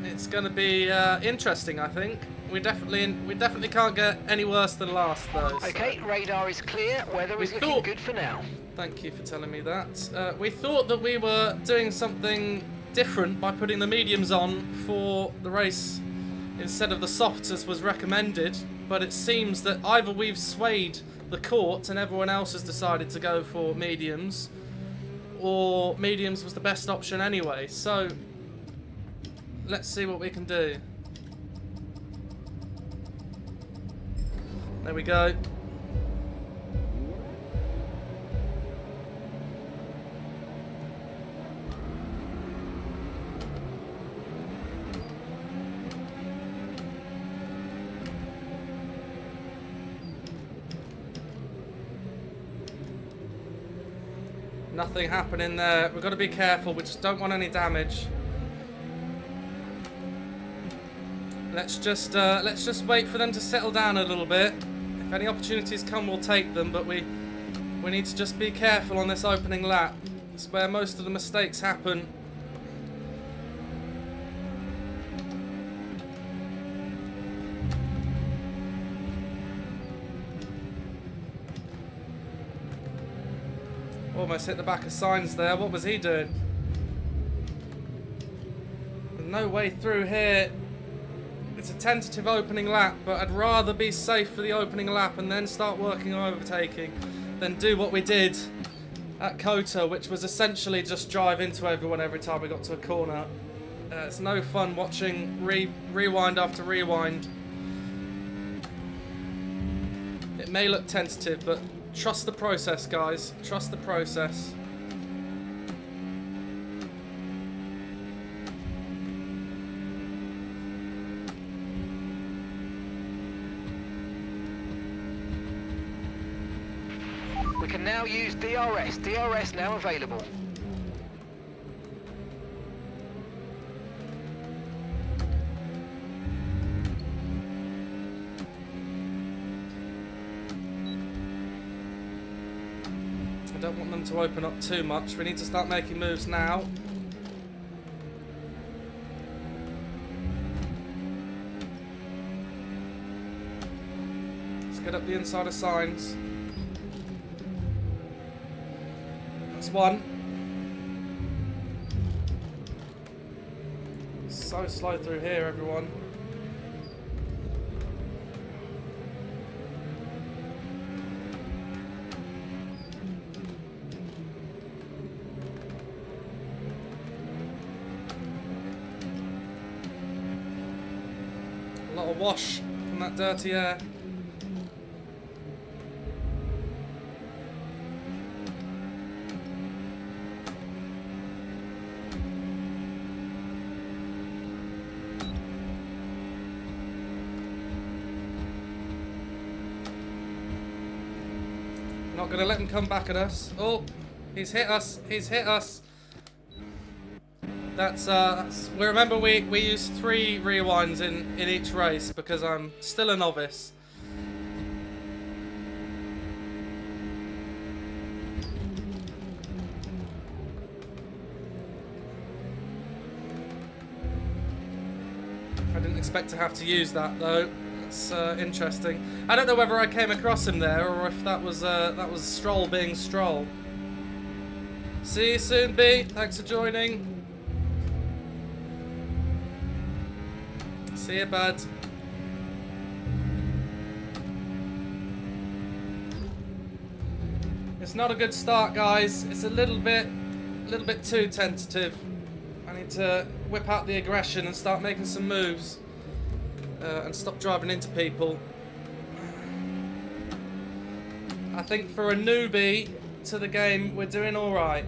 It's going to be interesting, I think. We definitely can't get any worse than last, though. So. Okay, radar is clear. Weather is looking good for now. Thank you for telling me that. We thought that we were doing something different by putting the mediums on for the race instead of the softs as was recommended, but it seems that either we've swayed the court and everyone else has decided to go for mediums, or mediums was the best option anyway. So let's see what we can do. There we go. Nothing happening there. We've got to be careful. We just don't want any damage. Let's just wait for them to settle down a little bit. If any opportunities come, we'll take them. But we need to just be careful on this opening lap. It's where most of the mistakes happen. Almost hit the back of Sainz there. What was he doing? There's no way through here. It's a tentative opening lap, but I'd rather be safe for the opening lap and then start working on overtaking than do what we did at Kota, which was essentially just drive into everyone every time we got to a corner. It's no fun watching rewind after rewind. It may look tentative, but trust the process, guys. Trust the process. We can now use DRS. DRS now available. I don't want them to open up too much. We need to start making moves now. Let's get up the inside of signs. That's one. So slow through here, everyone. A lot of wash from that dirty air. Not going to let him come back at us. Oh, he's hit us. He's hit us. That's we remember we use 3 rewinds in each race because I'm still a novice. I didn't expect to have to use that though. It's interesting. I don't know whether I came across him there or if that was Stroll being Stroll. See you soon, B. Thanks for joining. See you, bud. It's not a good start, guys. It's a little bit too tentative. I need to whip out the aggression and start making some moves. And stop driving into people. I think for a newbie to the game, we're doing alright.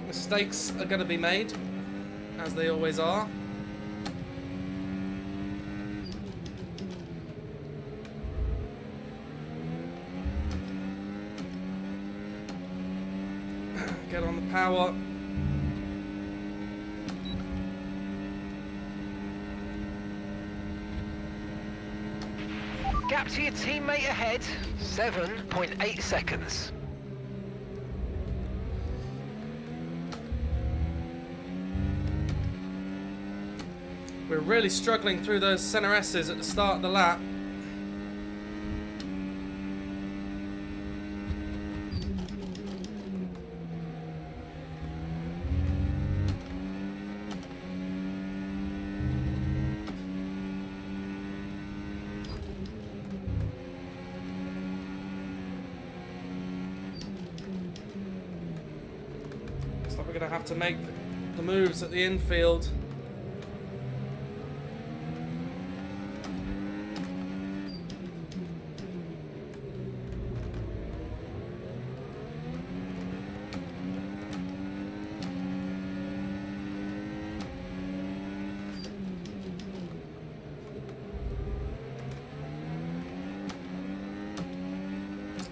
Mistakes are going to be made, as they always are. Get on the power. Gap to your teammate ahead, 7.8 seconds. We're really struggling through those center S's at the start of the lap. We're going to have to make the moves at the infield.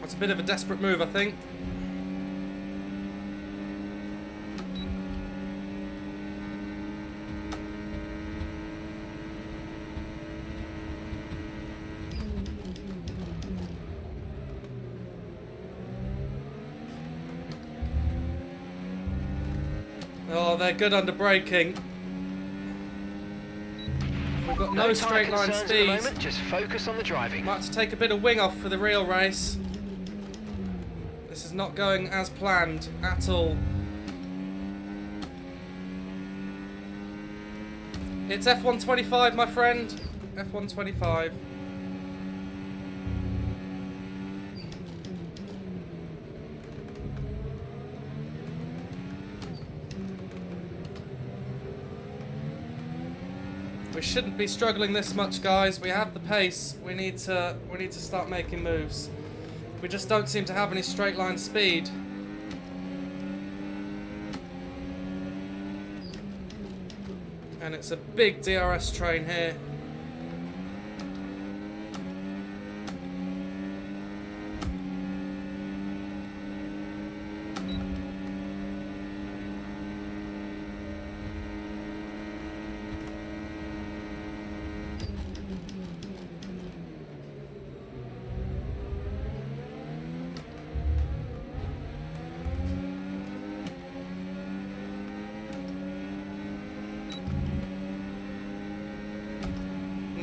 That's a bit of a desperate move, I think. Oh, they're good under braking. We've got no straight line speed. At the moment, just focus on the driving. Might have to take a bit of wing off for the real race. This is not going as planned at all. It's F125, my friend. F125. We shouldn't be struggling this much, guys. We have the pace. We need to start making moves. We just don't seem to have any straight line speed. And it's a big DRS train here.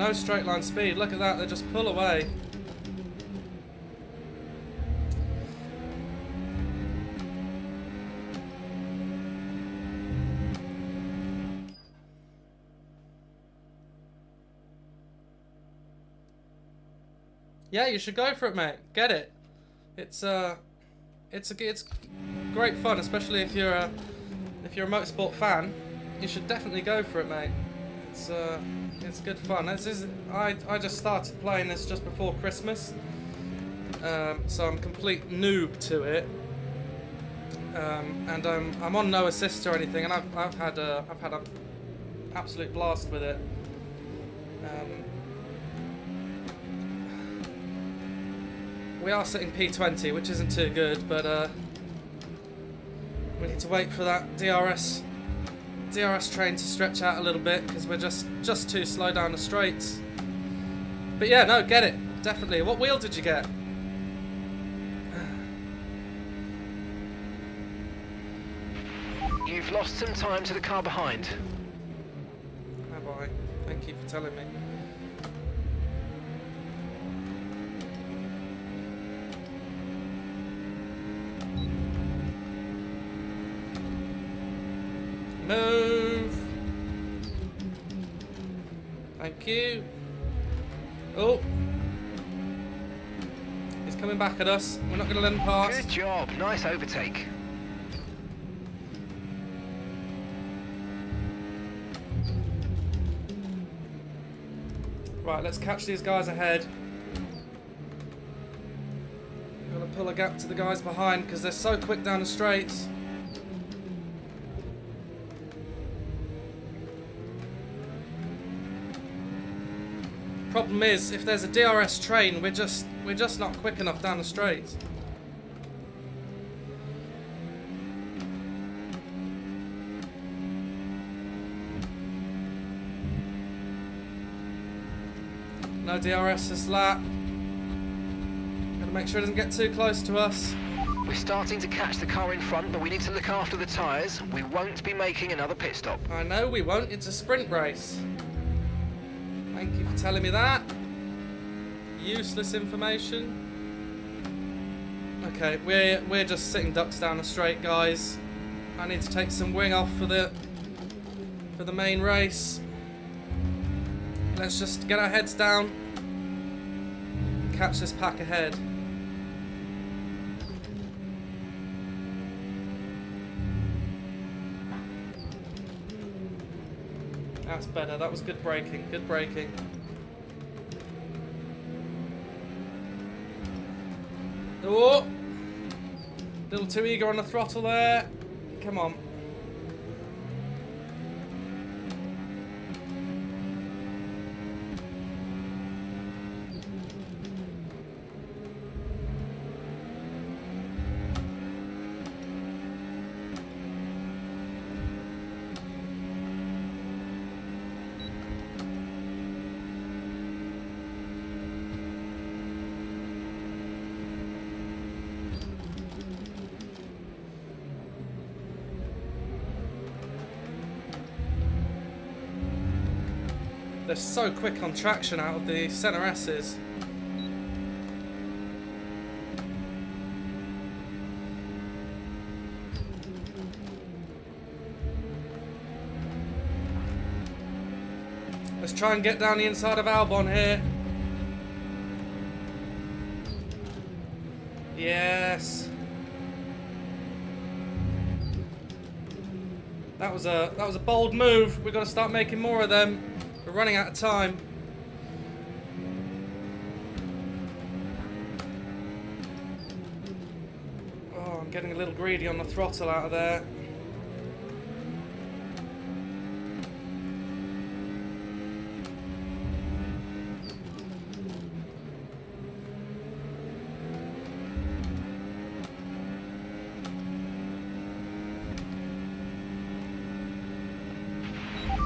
no straight line speed. Look at that, they just pull away. Yeah, you should go for it, mate. Get it. It's great fun, especially if you're a motorsport fan. You should definitely go for it, mate. It's good fun. I just started playing this just before Christmas, so I'm a complete noob to it. And I'm on no assist or anything, and I've had an absolute blast with it. We are sitting P20, which isn't too good, but we need to wait for that DRS train to stretch out a little bit because we're just too slow down the straights. But yeah, no, get it, definitely. What wheel did you get? You've lost some time to the car behind. Have I? Thank you for telling me. Move. Thank you. Oh. He's coming back at us. We're not going to let him pass. Good job. Nice overtake. Right, let's catch these guys ahead. Gotta pull a gap to the guys behind because they're so quick down the straights. Problem is, if there's a DRS train, we're just not quick enough down the straights. No DRS this lap. Gotta make sure it doesn't get too close to us. We're starting to catch the car in front, but we need to look after the tyres. We won't be making another pit stop. I know we won't. It's a sprint race. Thank you for telling me that. Useless information. Okay, we're just sitting ducks down the straight, guys. I need to take some wing off for the main race. Let's just get our heads down. Catch this pack ahead. That's better. That was good braking. Good braking. Oh! A little too eager on the throttle there. Come on. They're so quick on traction out of the centre S's. Let's try and get down the inside of Albon here. Yes. That was a bold move. We've got to start making more of them. We're running out of time. Oh, I'm getting a little greedy on the throttle out of there.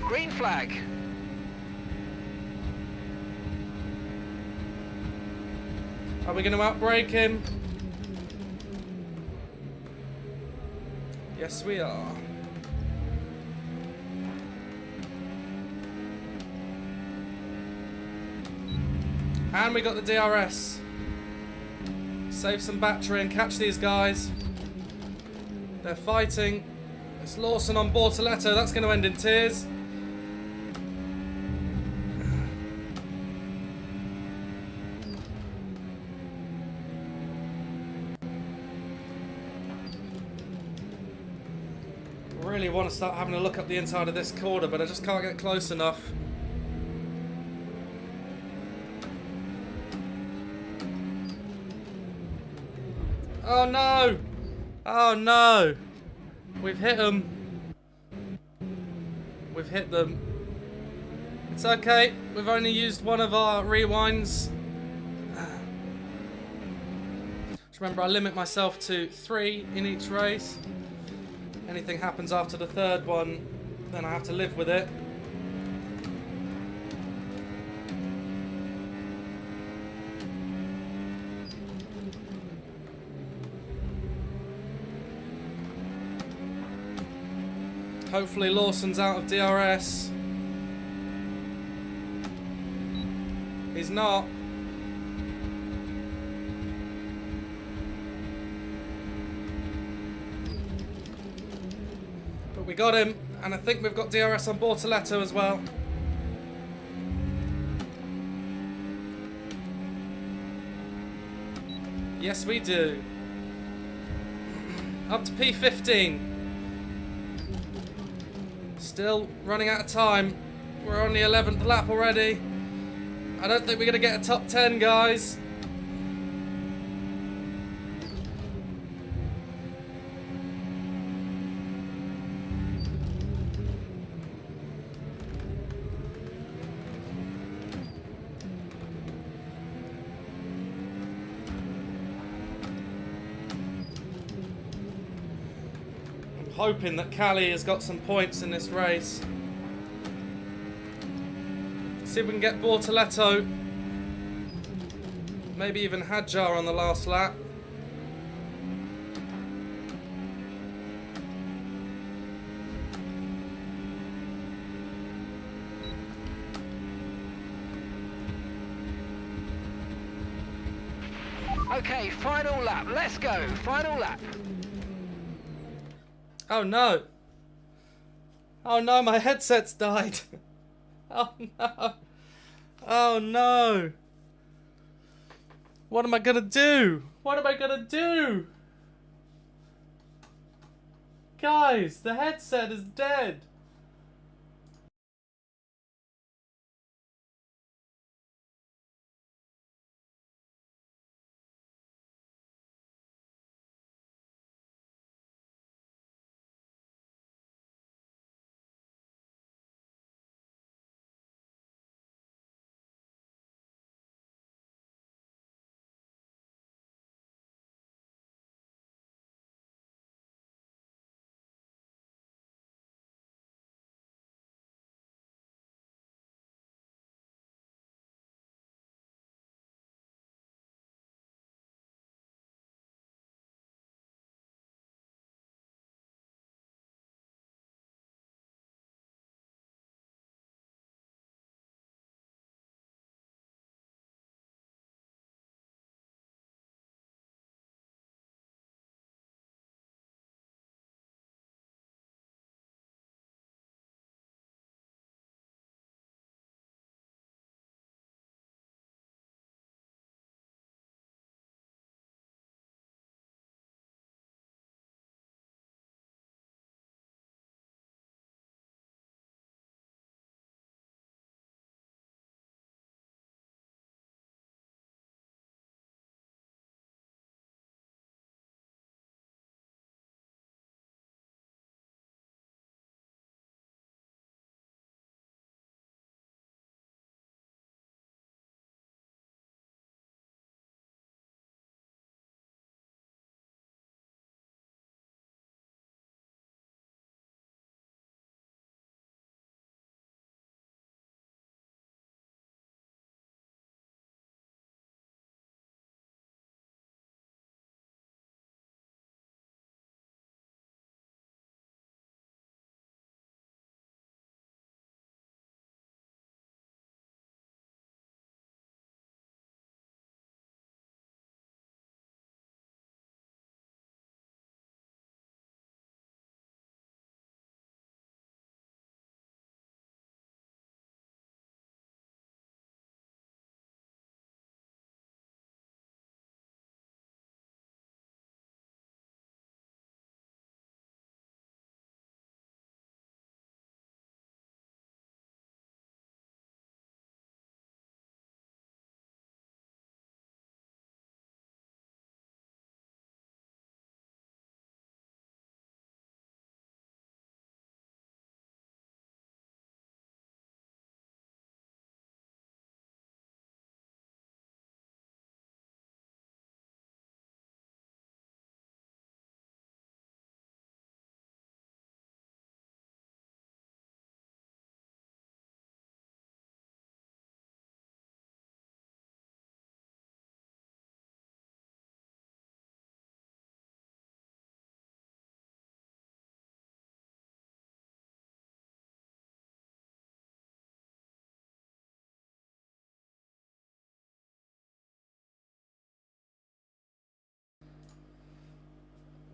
Green flag. Are we going to outbrake him? Yes, we are. And we got the DRS. Save some battery and catch these guys. They're fighting. It's Lawson on Bortoletto. That's going to end in tears. Really want to start having a look up the inside of this corner, but I just can't get close enough. Oh no! Oh no! We've hit them. We've hit them. It's okay. We've only used one of our rewinds. Just remember, I limit myself to 3 in each race. Anything happens after the third one, then I have to live with it. Hopefully Lawson's out of DRS. He's not. But we got him, and I think we've got DRS on Bortoletto as well. Yes, we do. Up to P15. Still running out of time. We're on the 11th lap already. I don't think we're going to get a top 10, guys. Hoping that Callie has got some points in this race. See if we can get Bortoletto, maybe even Hadjar on the last lap. Okay, final lap. Let's go. Final lap. Oh no. Oh no, my headset's died. Oh no. Oh no. What am I gonna do? What am I gonna do? Guys, the headset is dead.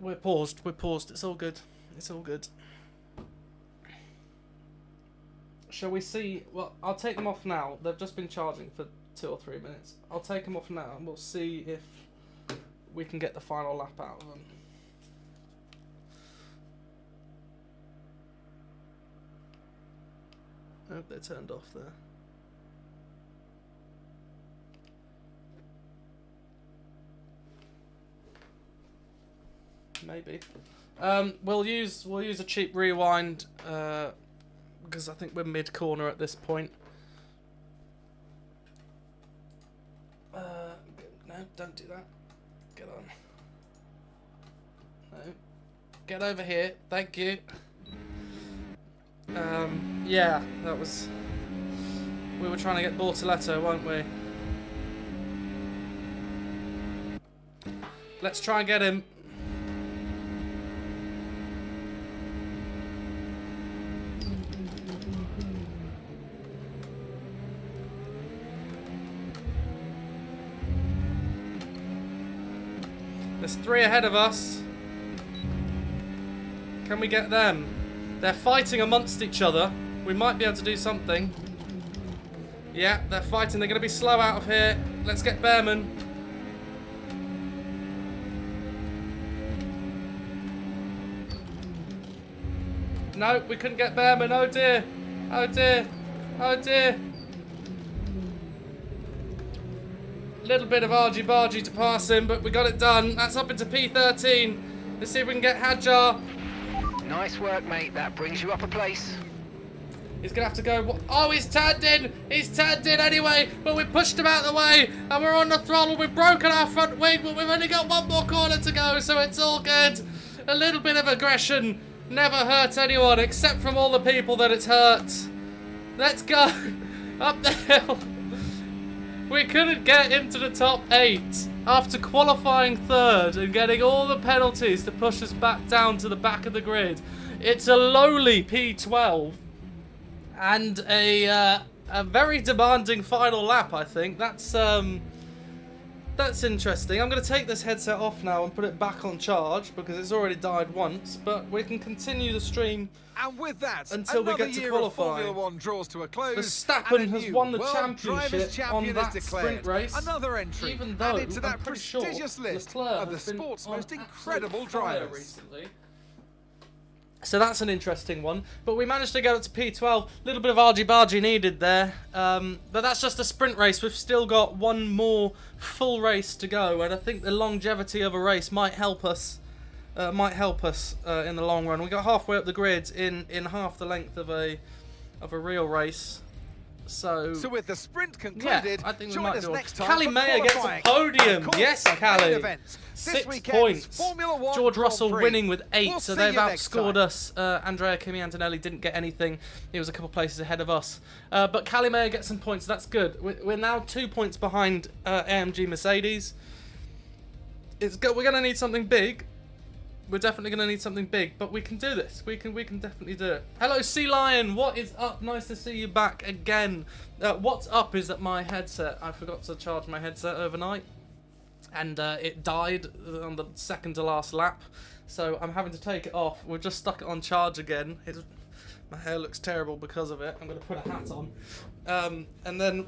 We're paused. We're paused. It's all good. It's all good. Shall we see? Well, I'll take them off now. They've just been charging for 2 or 3 minutes. I'll take them off now and we'll see if we can get the final lap out of them. I hope they're turned off there. Maybe. We'll use a cheap rewind because I think we're mid corner at this point. No, don't do that. Get on. No. Get over here. Thank you. Yeah, that was. We were trying to get Bortoletto, weren't we? Let's try and get him. There's 3 ahead of us. Can we get them? They're fighting amongst each other. We might be able to do something. Yeah, they're fighting. They're going to be slow out of here. Let's get Behrman. No, we couldn't get Behrman. Oh dear. Oh dear. Oh dear. Little bit of argy-bargy to pass him, but we got it done. That's up into P13. Let's see if we can get Hadjar. Nice work, mate. That brings you up a place. He's going to have to go... Oh, he's turned in! He's turned in anyway, but we pushed him out of the way, and we're on the throttle. We've broken our front wing, but we've only got 1 more corner to go, so it's all good. A little bit of aggression never hurt anyone, except from all the people that it's hurt. Let's go. Up the hill. We couldn't get into the top 8 after qualifying 3rd and getting all the penalties to push us back down to the back of the grid. It's a lowly P12 and a very demanding final lap, I think. That's interesting. I'm going to take this headset off now and put it back on charge because it's already died once, but we can continue the stream. And with that, until we get to qualify. Formula One draws to a close. Verstappen has won the World Drivers' championship on Champion that is declared. sprint race. Another entry Even though added to that I'm pretty sure prestigious list Leclerc of the has been sport's on most absolute incredible fire drivers. recently. So that's an interesting one. But we managed to get up to P12. A little bit of argy-bargy needed there. But that's just a sprint race. We've still got 1 more full race to go. And I think the longevity of a race might help us. In the long run. We got halfway up the grid in half the length of a real race. So with the sprint concluded, yeah, I think we join might us do next it. time Callie for Mayer gets a qualifying. podium. Of course, Yes, the main Callie. event. 6 This points. Formula One George Grand Russell Prix. winning with 8, We'll so see they've you next outscored time. us. Andrea Kimi Antonelli didn't get anything. He was a couple places ahead of us. But Callie Mayer gets some points. That's good. We're now 2 points behind AMG Mercedes. We're going to need something big. We're definitely going to need something big, but we can do this. We can definitely do it. Hello, Sea Lion. What is up? Nice to see you back again. What's up is that my headset, I forgot to charge my headset overnight, and it died on the second to last lap, so I'm having to take it off. We've just stuck it on charge again. My hair looks terrible because of it. I'm going to put a hat on. And then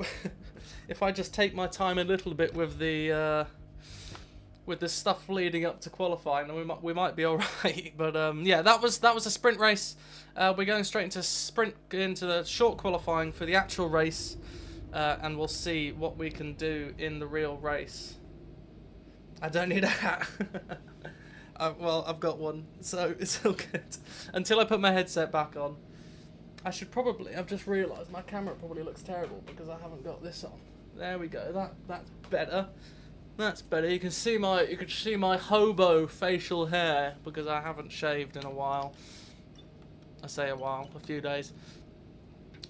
if I just take my time a little bit with the stuff leading up to qualifying, and we might be all right. But yeah, that was a sprint race. We're going straight into the short qualifying for the actual race, and we'll see what we can do in the real race. I don't need a hat. Well, I've got one, so it's all good. Until I put my headset back on. I've just realised my camera probably looks terrible because I haven't got this on. There we go. That's better. That's better. You can see my hobo facial hair because I haven't shaved in a while. I say a while, a few days.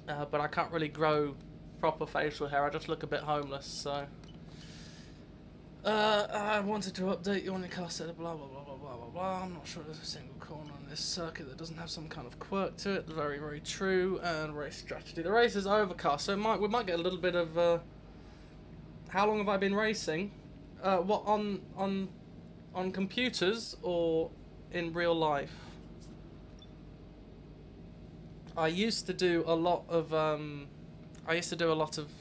But I can't really grow proper facial hair. I just look a bit homeless. So I wanted to update you on the car set. Blah blah blah blah blah blah blah. I'm not sure there's a single corner on this circuit that doesn't have some kind of quirk to it. Very very true. And race strategy. The race is overcast, so we might get a little bit of. How long have I been racing? What on on computers or in real life? I used to do a lot of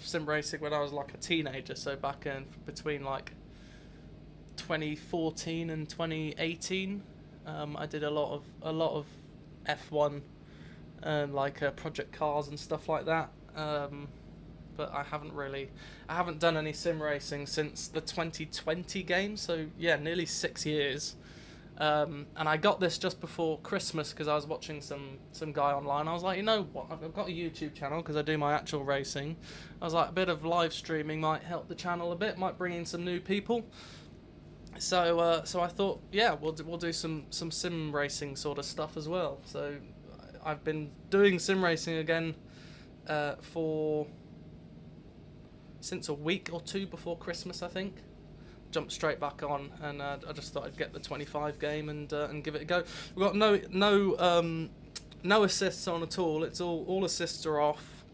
sim racing when I was like a teenager. So back in between like 2014 and 2018, I did a lot of F1 and like project cars and stuff like that. But I haven't done any sim racing since the 2020 game. So yeah, nearly 6 years. And I got this just before Christmas because I was watching some guy online. I was like, you know what, I've got a YouTube channel because I do my actual racing. I was like, a bit of live streaming might help the channel a bit, might bring in some new people. So I thought, yeah, we'll do some sim racing sort of stuff as well. So I've been doing sim racing again since a week or two before Christmas, I think. Jumped straight back on, and I just thought I'd get the 25 game and give it a go. We've got no assists on at all. It's all assists are off.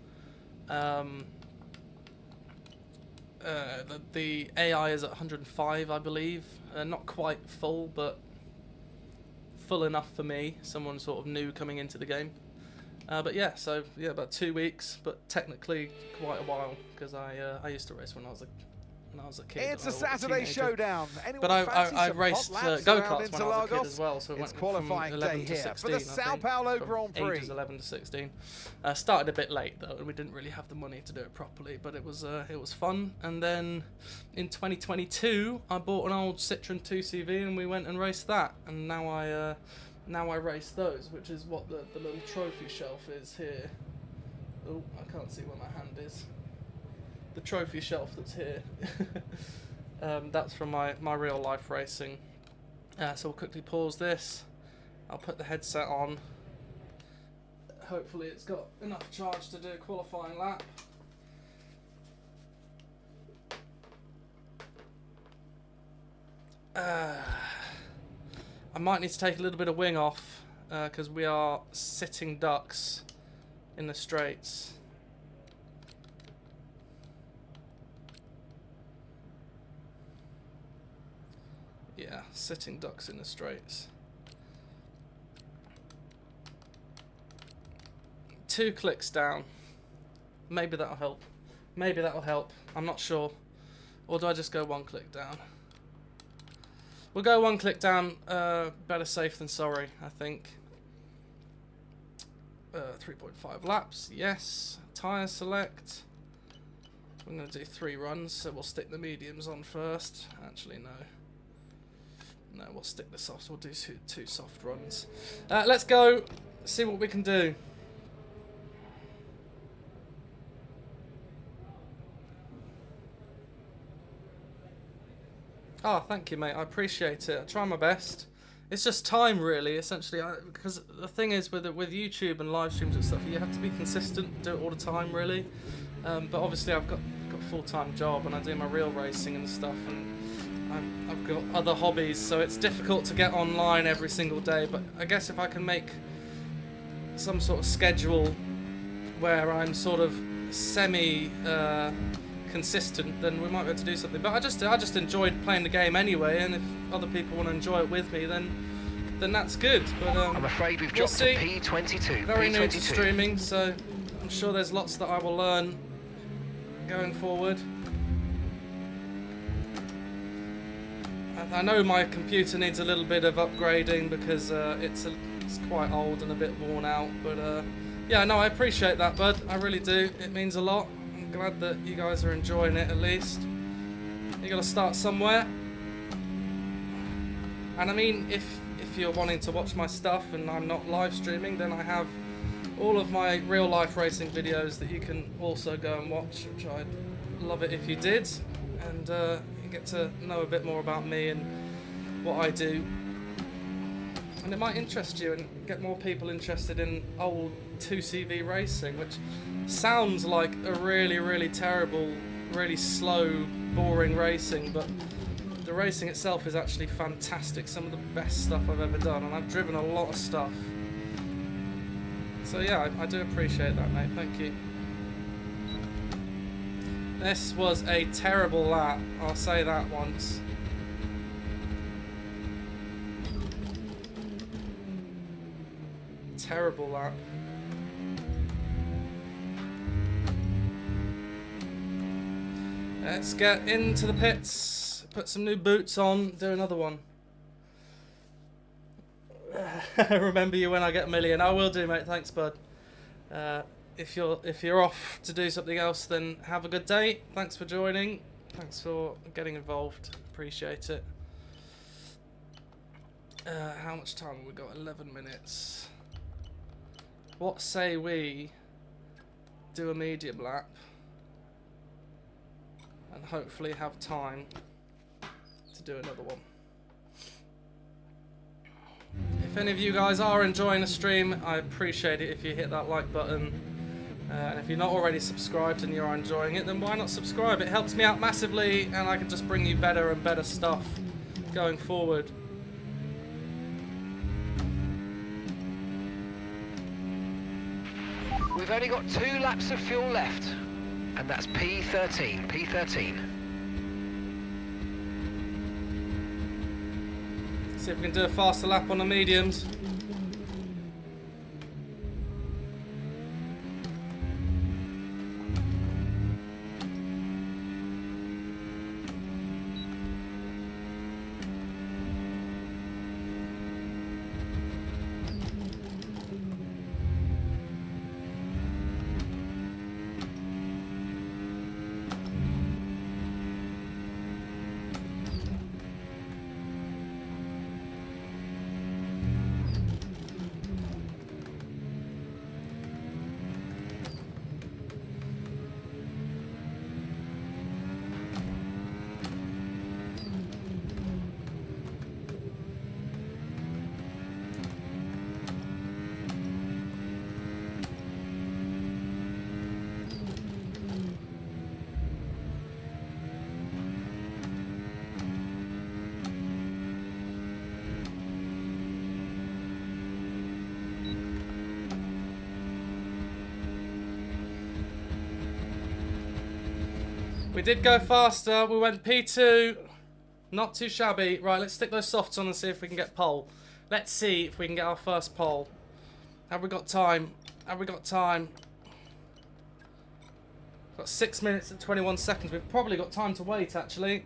The AI is at 105, I believe. Not quite full, but full enough for me. Someone sort of new coming into the game. But yeah, so yeah, about 2 weeks, but technically quite a while because I used to race when I was a kid. It's a Saturday showdown. Anyone but fancy I some raced hot laps go-karts around when I was a kid Interlagos? as well, so it It's went qualifying from day 11 to here 16, for the Sao Paulo from Grand Prix. ages 11 to 16. Started a bit late though, and we didn't really have the money to do it properly, but it was fun. And then in 2022, I bought an old Citroen 2CV, and we went and raced that. And now I race those, which is what the little trophy shelf is here. Oh, I can't see where my hand is. The trophy shelf that's here. That's from my real life racing. So we'll quickly pause this. I'll put the headset on. Hopefully it's got enough charge to do a qualifying lap. I might need to take a little bit of wing off because we are sitting ducks in the straights. Yeah, sitting ducks in the straights. 2 clicks down. Maybe that'll help. Maybe that'll help. I'm not sure. Or do I just go 1 click down? We'll go 1 click down. Better safe than sorry, I think. 3.5 laps, yes. Tyre select. I'm going to do 3 runs, so we'll stick the mediums on first. Actually, no. No, we'll stick the softs. We'll do 2 soft runs. Let's go see what we can do. Oh, thank you, mate. I appreciate it. I try my best. It's just time, really, essentially. Because the thing is, with YouTube and live streams and stuff, you have to be consistent, do it all the time, really. But obviously, I've got a full-time job, and I do my real racing and stuff, and I've got other hobbies, so it's difficult to get online every single day. But I guess if I can make some sort of schedule where I'm sort of semi consistent, then we might be able to do something. But I just enjoyed playing the game anyway, and if other people want to enjoy it with me, then that's good. But I'm afraid we've dropped to P22. Very P22. new to streaming, so I'm sure there's lots that I will learn going forward. I know my computer needs a little bit of upgrading because it's quite old and a bit worn out. But yeah, no, I appreciate that, bud. I really do. It means a lot. I'm glad that you guys are enjoying it at least. You got to start somewhere. And I mean, if you're wanting to watch my stuff and I'm not live streaming, then I have all of my real life racing videos that you can also go and watch, which I'd love it if you did. And you get to know a bit more about me and what I do. And it might interest you and get more people interested in old 2CV racing, which sounds like a really, really terrible, really slow, boring racing, but the racing itself is actually fantastic. Some of the best stuff I've ever done, and I've driven a lot of stuff. So yeah, I do appreciate that, mate. Thank you. This was a terrible lap, I'll say that once. terrible lap. Let's get into the pits, put some new boots on, do another one. Remember you when I get a million. I will do, mate. Thanks, bud. If you're off to do something else, then have a good day. Thanks for joining. Thanks for getting involved. Appreciate it. How much time have we got? 11 minutes. What say we do a medium lap and hopefully have time to do another one. If any of you guys are enjoying the stream, I appreciate it if you hit that like button. And if you're not already subscribed and you're enjoying it, then why not subscribe? It helps me out massively, and I can just bring you better and better stuff going forward. We've only got 2 laps of fuel left, and that's P13. P13. See if we can do a faster lap on the mediums. We did go faster. We went P2. Not too shabby. Right, let's stick those softs on and see if we can get pole. Let's see if we can get our first pole. Have we got time? Have we got time? Got 6 minutes and 21 seconds. We've probably got time to wait, actually.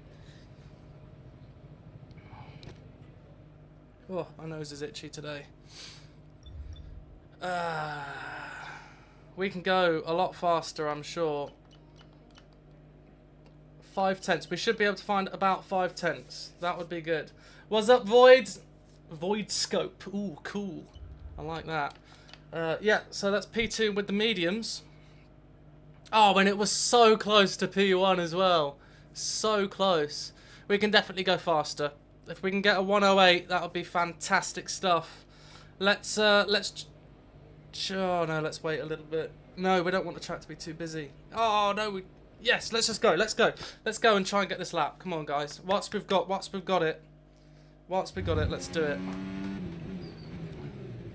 Oh, my nose is itchy today. We can go a lot faster, I'm sure. 5/10. We should be able to find about 5/10. That would be good. What's up, Void? Void scope. Ooh, cool. I like that. Yeah, so that's P2 with the mediums. Oh, and it was so close to P1 as well. So close. We can definitely go faster. If we can get a 108, that would be fantastic stuff. Let's oh no, let's wait a little bit. No, we don't want the track to be too busy. Oh no, yes, let's just go. Let's go. Let's go and try and get this lap. Come on, guys. Whilst we've got it, let's do it.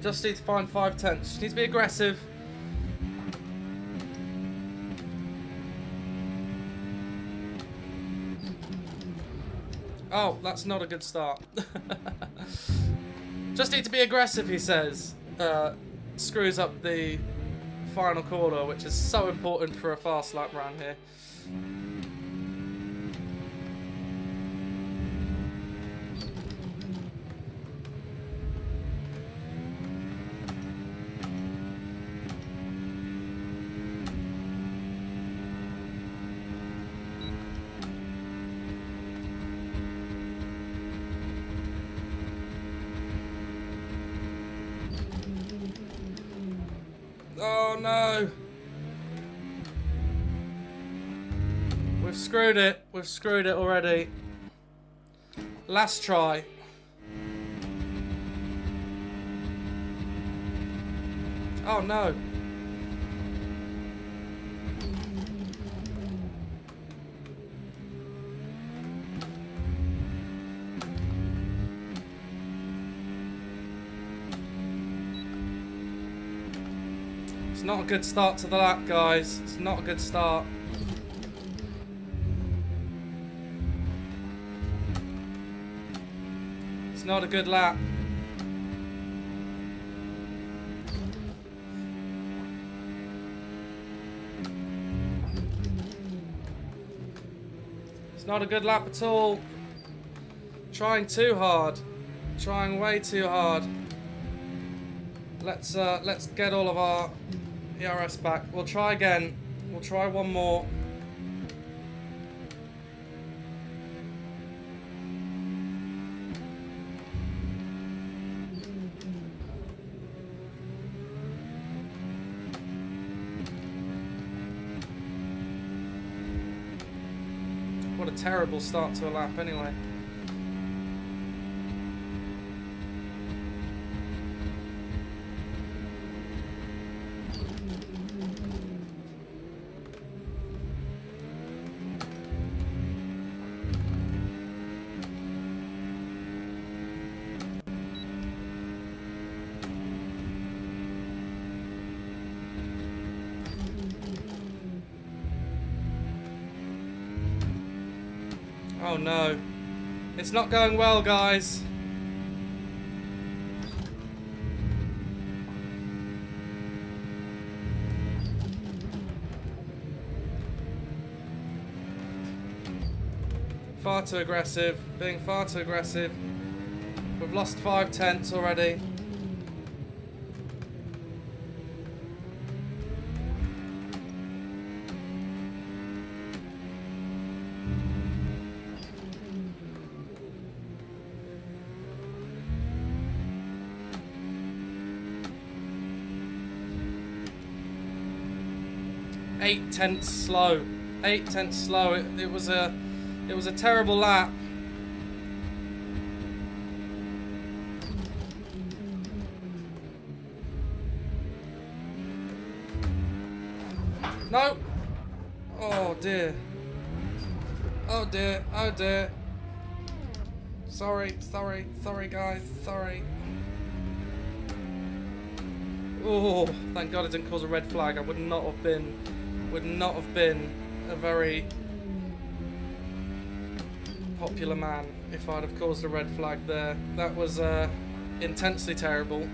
Just need to find 5/10. Just need to be aggressive. Oh, that's not a good start. Just need to be aggressive, he says. Screws up the final corner, which is so important for a fast lap round here. Oh no! We've screwed it. We've screwed it already. Last try. Oh no. It's not a good start to the lap, guys. It's not a good start. It's not a good lap. not a good lap at all. Trying too hard. Trying way too hard. Let's get all of our ERS back. We'll try again. We'll try one more. What a terrible start to a lap anyway. Oh no. It's not going well, guys. Far too aggressive. Being far too aggressive. We've lost 5 tenths already. Eight tenths slow. 8 tenths slow. It was a terrible lap. No. Oh dear. Oh dear. Oh dear. Sorry guys. Sorry. Oh, thank God it didn't cause a red flag. I would not have been a very popular man if I'd have caused a red flag there. That was intensely terrible.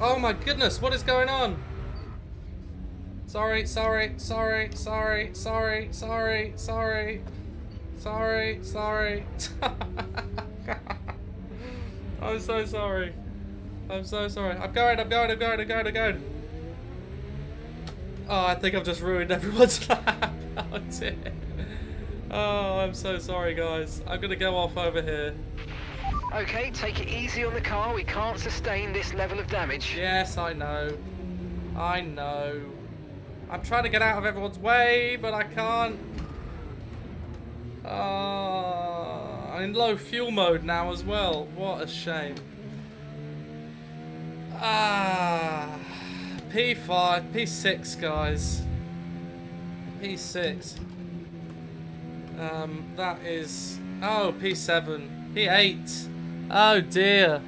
Oh my goodness, what is going on? Sorry. I'm so sorry. I'm so sorry. I'm going. Oh, I think I've just ruined everyone's lap. Oh dear. Oh, I'm so sorry, guys. I'm gonna go off over here. Okay, take it easy on the car. We can't sustain this level of damage. Yes, I know. I know. I'm trying to get out of everyone's way, but I can't. I'm in low fuel mode now as well. What a shame. P5, P6, guys. P6. That is... Oh, P7. P8. Oh dear.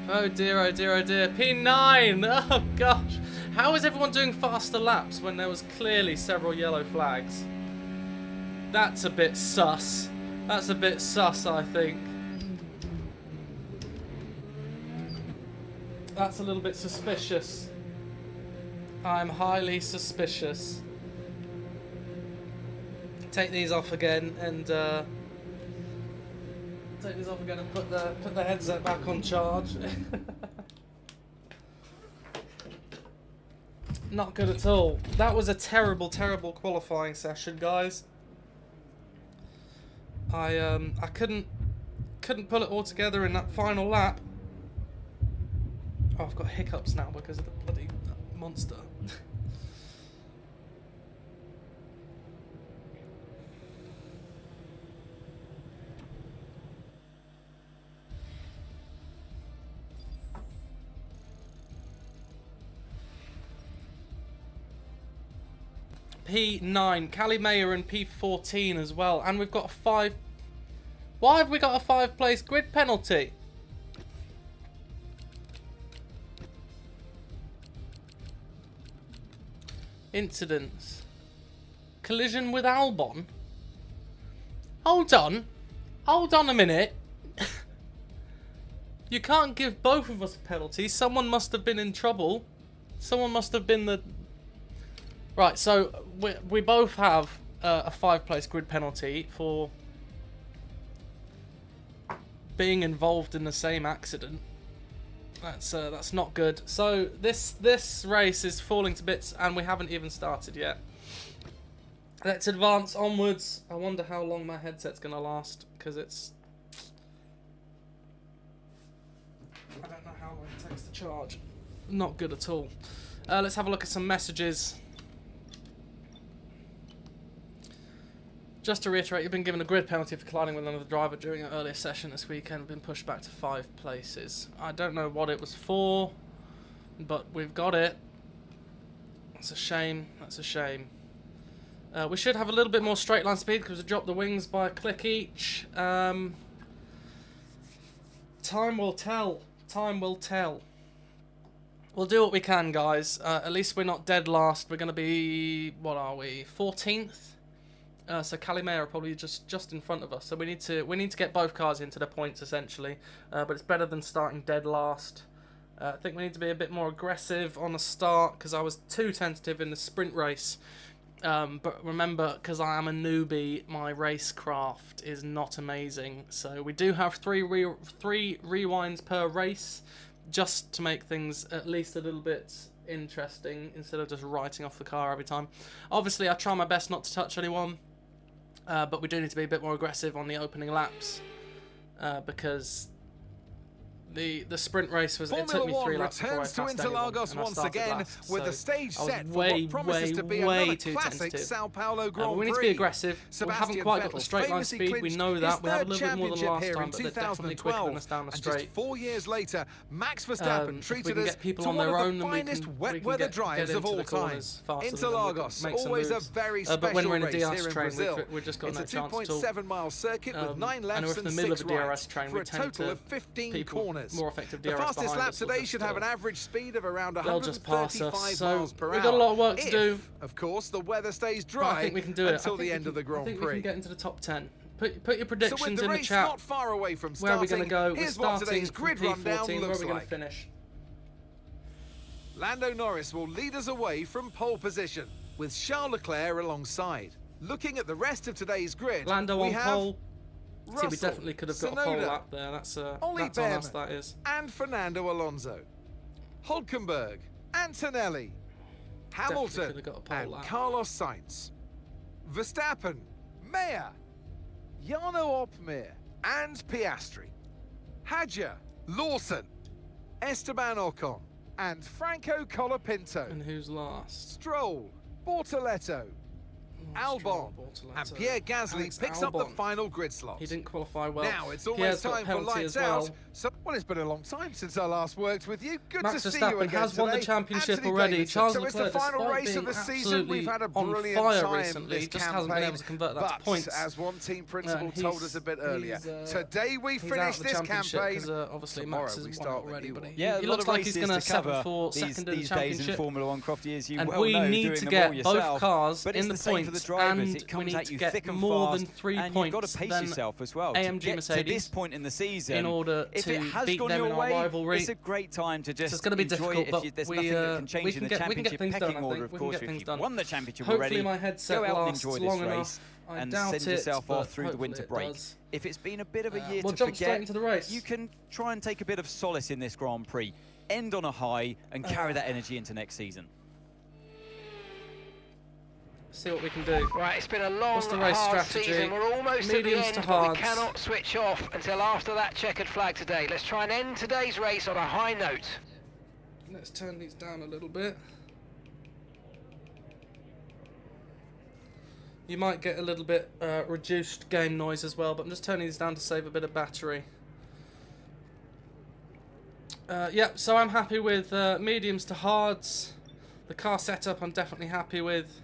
Oh dear, oh dear, oh dear. P9! Oh gosh. How is everyone doing faster laps when there was clearly several yellow flags? That's a bit sus. That's a bit sus, I think. That's a little bit suspicious. I'm highly suspicious. Take these off again and put the headset back on charge. Not good at all. That was a terrible qualifying session, guys. I couldn't pull it all together in that final lap. Oh, I've got hiccups now because of the bloody monster. P9, Callie Mayer and P14 as well, and we've got a 5. Why have we got a 5-place grid penalty? Incidents. Collision with Albon. Hold on a minute. You can't give both of us a penalty. Someone must have been in trouble. Someone must have been the... Right, so we both have a 5-place grid penalty for being involved in the same accident. That's not good. So this race is falling to bits, and we haven't even started yet. Let's advance onwards. I wonder how long my headset's gonna last, because it's... I don't know how long it takes to charge. Not good at all. Let's have a look at some messages. Just to reiterate, you've been given a grid penalty for colliding with another driver during an earlier session this weekend. Been pushed back to 5 places. I don't know what it was for, but we've got it. That's a shame. That's a shame. We should have a little bit more straight line speed because we dropped the wings by a click each. Time will tell. Time will tell. We'll do what we can, guys. At least we're not dead last. We're going to be, what are we, 14th? So Calimere are probably just in front of us. So we need to get both cars into the points essentially. But it's better than starting dead last. I think we need to be a bit more aggressive on the start because I was too tentative in the sprint race. But remember, because I am a newbie, my racecraft is not amazing. So we do have three rewinds per race, just to make things at least a little bit interesting instead of just writing off the car every time. Obviously, I try my best not to touch anyone, but we do need to be a bit more aggressive on the opening laps because the sprint race was. It took me 3 laps before I passed anyone, Interlagos and I once started again last, with so a stage I was set for way, what promises to be way another too classic tentative. Sao Paulo Grand We need to be aggressive. We haven't Sebastian quite got the Vettel's straight line famously speed. We know that. We have a little bit more than last here time, in but they're definitely quicker than us down the and just straight. 4 years later, Max Verstappen If we treated can us get people to on one their of own, the then we finest can wet weather drives of all time. Interlagos, always a very but when special we're in a race here DRS in train, Brazil. we've just got It's no a chance at all. 2.7-mile circuit with 9 And lefts if we're in and the middle 6 of a DRS rights train, for we a tend total to of 15 people corners. more effective The DRS fastest behind lap us will today just, should have an average speed of around they'll just pass 135 us. miles So per hour. we've got a lot of work to If, do. of course, the weather stays But dry I think we can do it. until the end of the Grand I think Prix. we can get into the top 10. Put your So with predictions the in the race chat. not far away from Where are we starting, going to go? We're here's what starting today's from grid rundown P14. Where are looks we going like. to finish? Lando Norris will lead us away from pole position, with Charles Leclerc alongside. Looking at the rest of today's grid, Lando we on have pole. Russell, See, we definitely could have got a pole Tsunoda, lap there. That's Ollie on us, Behrman, that is. and Fernando Alonso. Hulkenberg, Antonelli, Hamilton, could have got a pole and lap. Carlos Sainz. Verstappen, Mayer, Jarno Opmeer, and Piastri. Hadja, Lawson, Esteban Ocon, and Franco Colapinto. And who's last? Stroll, Bortoletto, Albon, and Pierre Gasly picks up the final grid slot. He didn't qualify well. Now it's Pierre's almost got time for penalty lights as well. out. So, well, it's been a long time since I last worked with you. Good Max to see you Verstappen again has won the today. championship Anthony already. Davidson. Charles So it's Leclerc, the final despite race being of the season. absolutely We've had a on brilliant fire time recently, this just campaign. hasn't been able to convert that to But points. as one team principal He's- told us a bit earlier, he's, today we He's finish out of the this championship campaign. because obviously Tomorrow Max has we won start the already, new but one. he looks like he's going to settle for these second in the days in championship. Formula One, Crofty, as you And well we know, need doing to them get all yourself. both cars But in it's the the same for points, the drivers. and It we comes need at to you get thick and more fast, than 3 and points you've got to pace than yourself as well. AMG to get Mercedes to this point in the season, in order if to it has beat gone them your in our way, rivalry. it's a great time to just So it's going to be enjoy difficult, it. but If there's we nothing that can change in the we can championship get things done. pecking I order, think of we can course. get If things you've done. won the championship Hopefully already, my headset go out and lasts enjoy long this race enough. I and doubt send it, yourself but off through the hopefully winter it break. does. If it's been a bit of a year we'll to jump straight forget, into the race. you can try and take a bit of solace in this Grand Prix, end on a high, and carry that energy into next season. See what we can do. Right, it's been a long, What's the race hard strategy? season. We're almost at the Mediums end, to but we hards. cannot switch off until after that checkered flag today. Let's try and end today's race on a high note. Let's turn these down a little bit. You might get a little bit reduced game noise as well, but I'm just turning these down to save a bit of battery. Yep, so I'm happy with mediums to hards. The car setup I'm definitely happy with.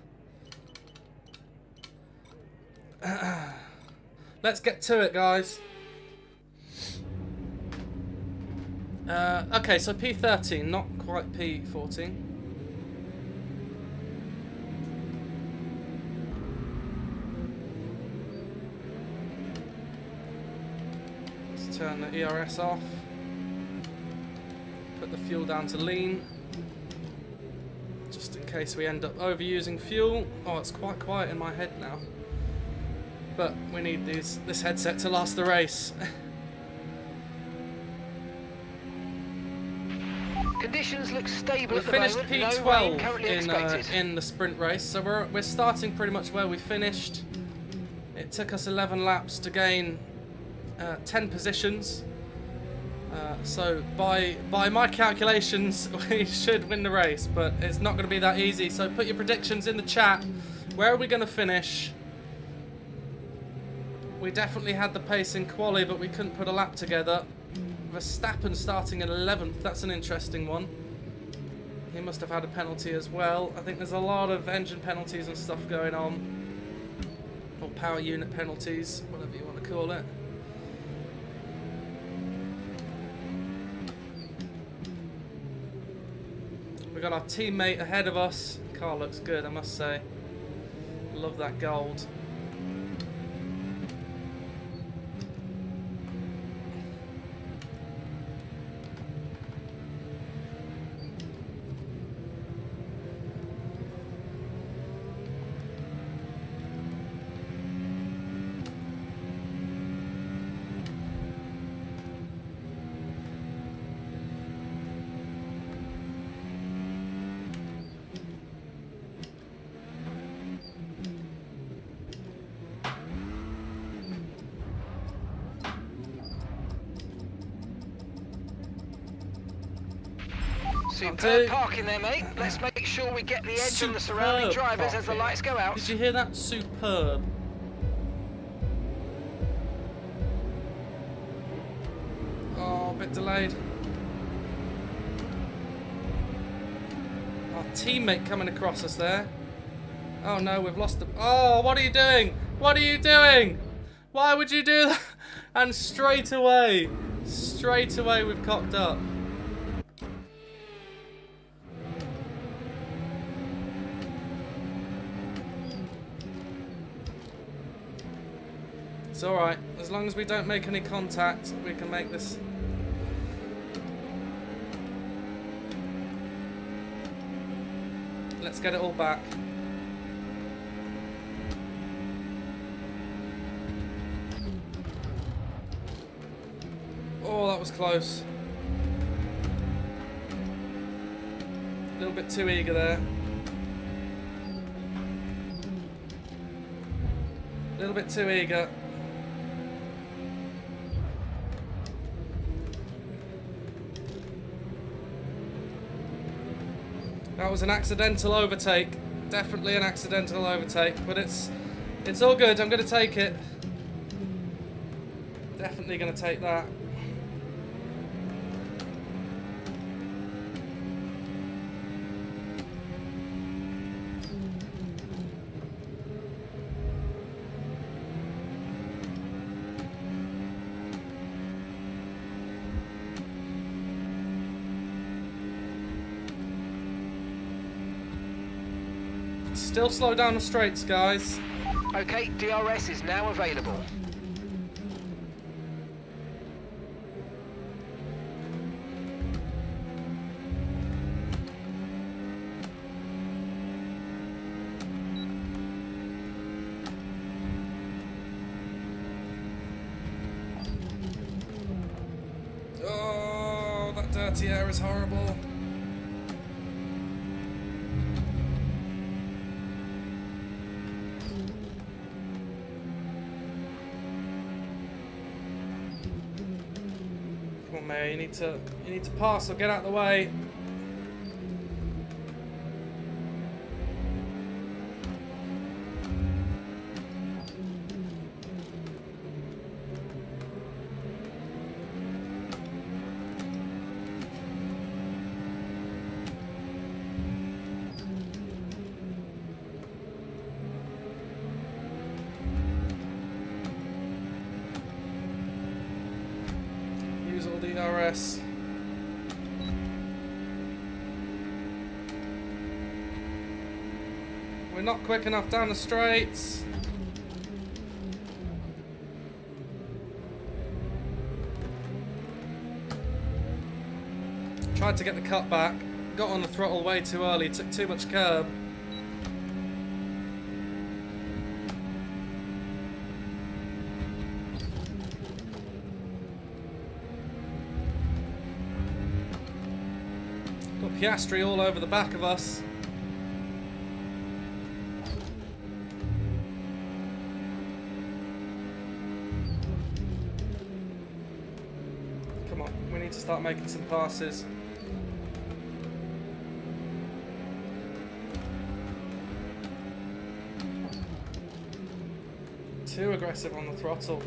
Let's get to it, guys. Okay, so P13, not quite P14. Let's turn the ERS off. the fuel down to lean, just in case we end up overusing fuel. Oh, it's quite quiet in my head now. But we need this headset to last the race. Conditions look stable We at the finished moment. No rain currently P12 expected. in the sprint race, so we're starting pretty much where we finished. It took us 11 laps to gain 10 positions. So by my calculations, we should win the race, but it's not going to be that easy. So put your predictions in the chat. Where are we going to finish? We definitely had the pace in quali, but we couldn't put a lap together. Verstappen starting in 11th. That's an interesting one. He must have had a penalty as well. I think there's a lot of engine penalties and stuff going on. Or power unit penalties, whatever you want to call it. We got our teammate ahead of us. Car looks good, I must say. Love that gold. Superb parking there, mate. Let's make sure we get the edge on the surrounding drivers as the lights go out. Did you hear that? Superb. Oh, a bit delayed. Our teammate coming across us there. Oh no, we've lost him. Oh, what are you doing? What are you doing? Why would you do that? And straight away we've cocked up. It's alright, as long as we don't make any contact, we can make this. Let's get it all back. Oh, that was close. A little bit too eager there. A little bit too eager. That was an accidental overtake. Definitely an accidental overtake, but it's all good. I'm going to take it. Definitely going to take that. Still slow down the straights, guys. Okay, DRS is now available. Oh, that dirty air is horrible. Come on, Mary, you need to pass or get out of the way. Use all DRS. We're not quick enough down the straights. Tried to get the cut back. Got on the throttle way too early. Took too much curb. Got Piastri all over the back of us. Come on, we need to start making some passes. Too aggressive on the throttle.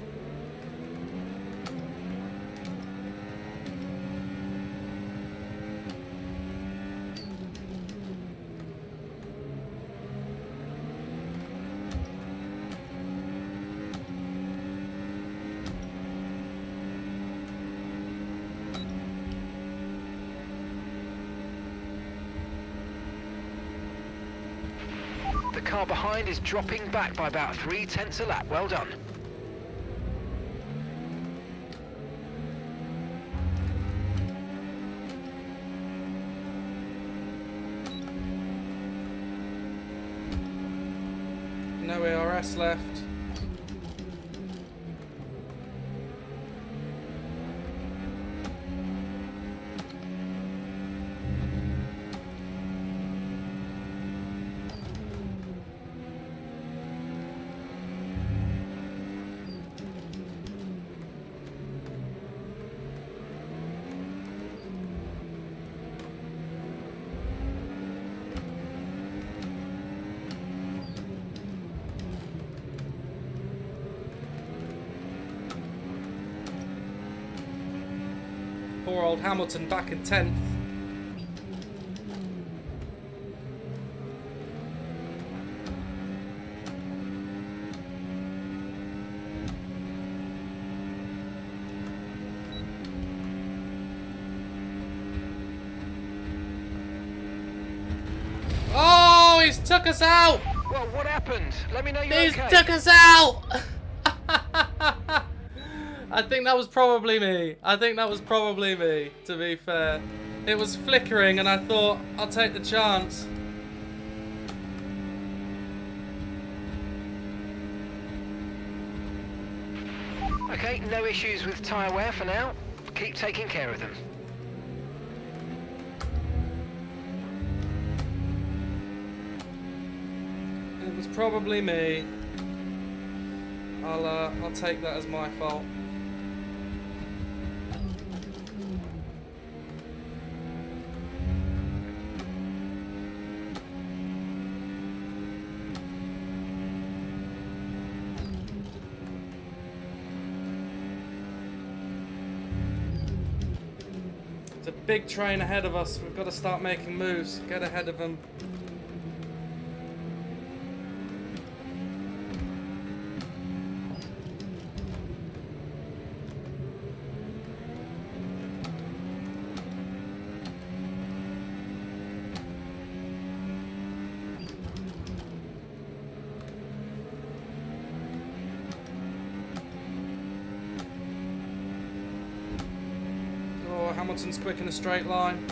The car behind is dropping back by about 0.3 a lap. Well done. No ARS left. Poor old Hamilton back in 10th. Oh, he's took us out! Well, what happened? Let me know you're He's okay. took us out! I think that was probably me. I think that was probably me, to be fair. It was flickering and I thought, I'll take the chance. Okay, no issues with tyre wear for now. Keep taking care of them. It was probably me. I'll take that as my fault. It's a big train ahead of us. We've got to start making moves. Get ahead of them. Hamilton's quick in a straight line.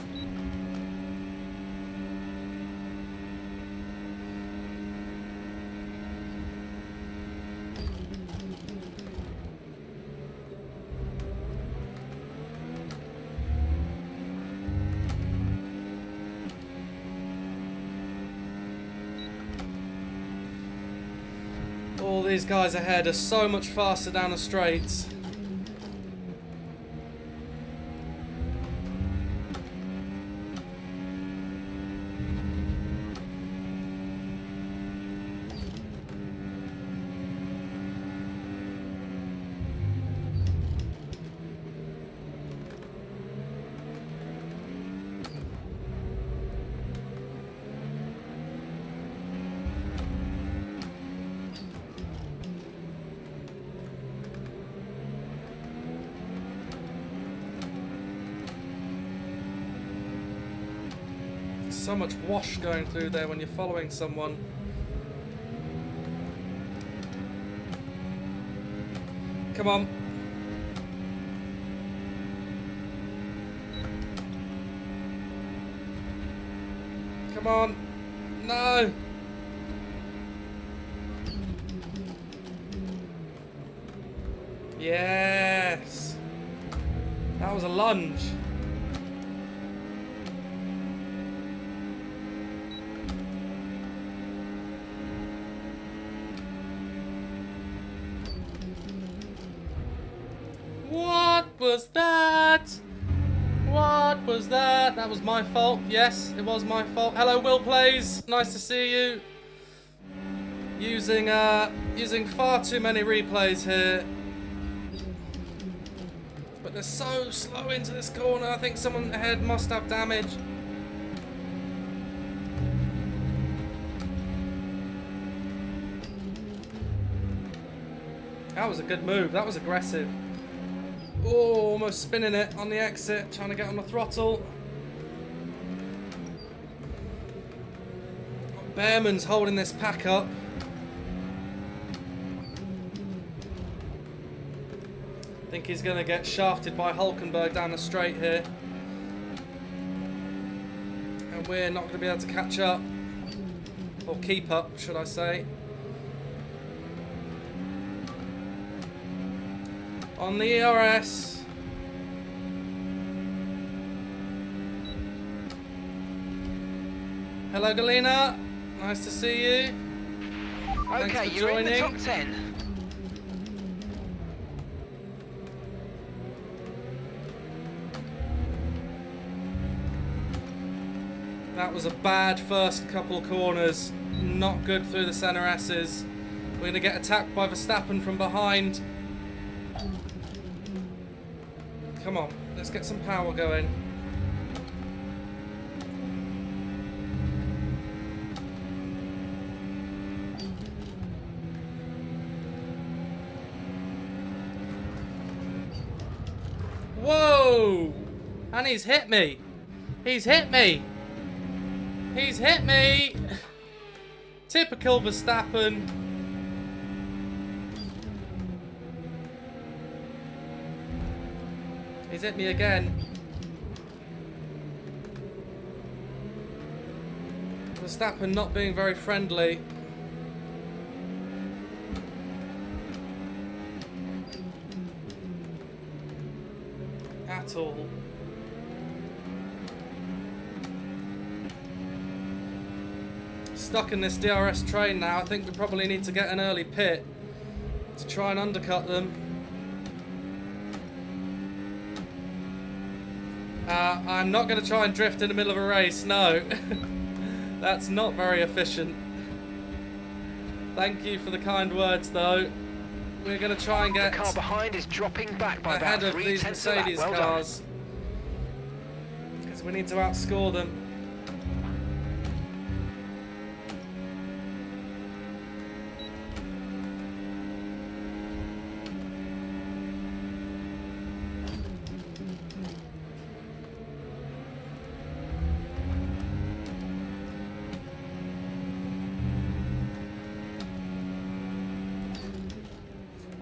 All these guys ahead are so much faster down the straights. So much wash going through there when you're following someone. Come on. Come on. No. Yes. That was a lunge. What was that? What was that? That was my fault. Yes, it was my fault. Hello, Will Plays. Nice to see you. Using far too many replays here. But they're so slow into this corner. I think someone ahead must have damage. That was a good move. That was aggressive. Oh, almost spinning it on the exit, trying to get on the throttle. Behrman's holding this pack up. I think he's going to get shafted by Hulkenberg down the straight here. And we're not going to be able to catch up. Or keep up, should I say. On the ERS. Hello, Galena. Nice to see you. Thanks Okay, for you're in the joining. top 10. That was a bad first couple corners. Not good through the centre S's. We're going to get attacked by Verstappen from behind. Come on, let's get some power going. Whoa! And he's hit me. He's hit me. He's hit me. Typical Verstappen. He's hit me again. Verstappen not being very friendly. At all. Stuck in this DRS train now. I think we probably need to get an early pit to try and undercut them. I'm not going to try and drift in the middle of a race, no. That's not very efficient. Thank you for the kind words, though. We're going to try and get The car behind is dropping back by ahead about of these 3/10 of that. Mercedes Well done. cars. Because we need to outscore them.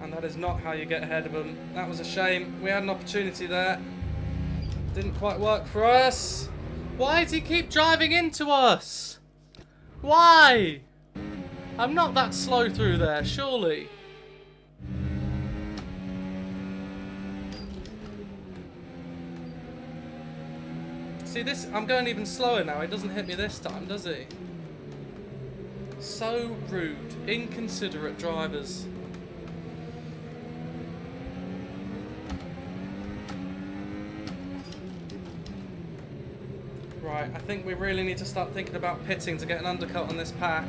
And that is not how you get ahead of them. That was a shame. We had an opportunity there. Didn't quite work for us. Why does he keep driving into us? Why? I'm not that slow through there, surely. See this? I'm going even slower now. He doesn't hit me this time, does he? So rude. Inconsiderate drivers. Right, I think we really need to start thinking about pitting to get an undercut on this pack.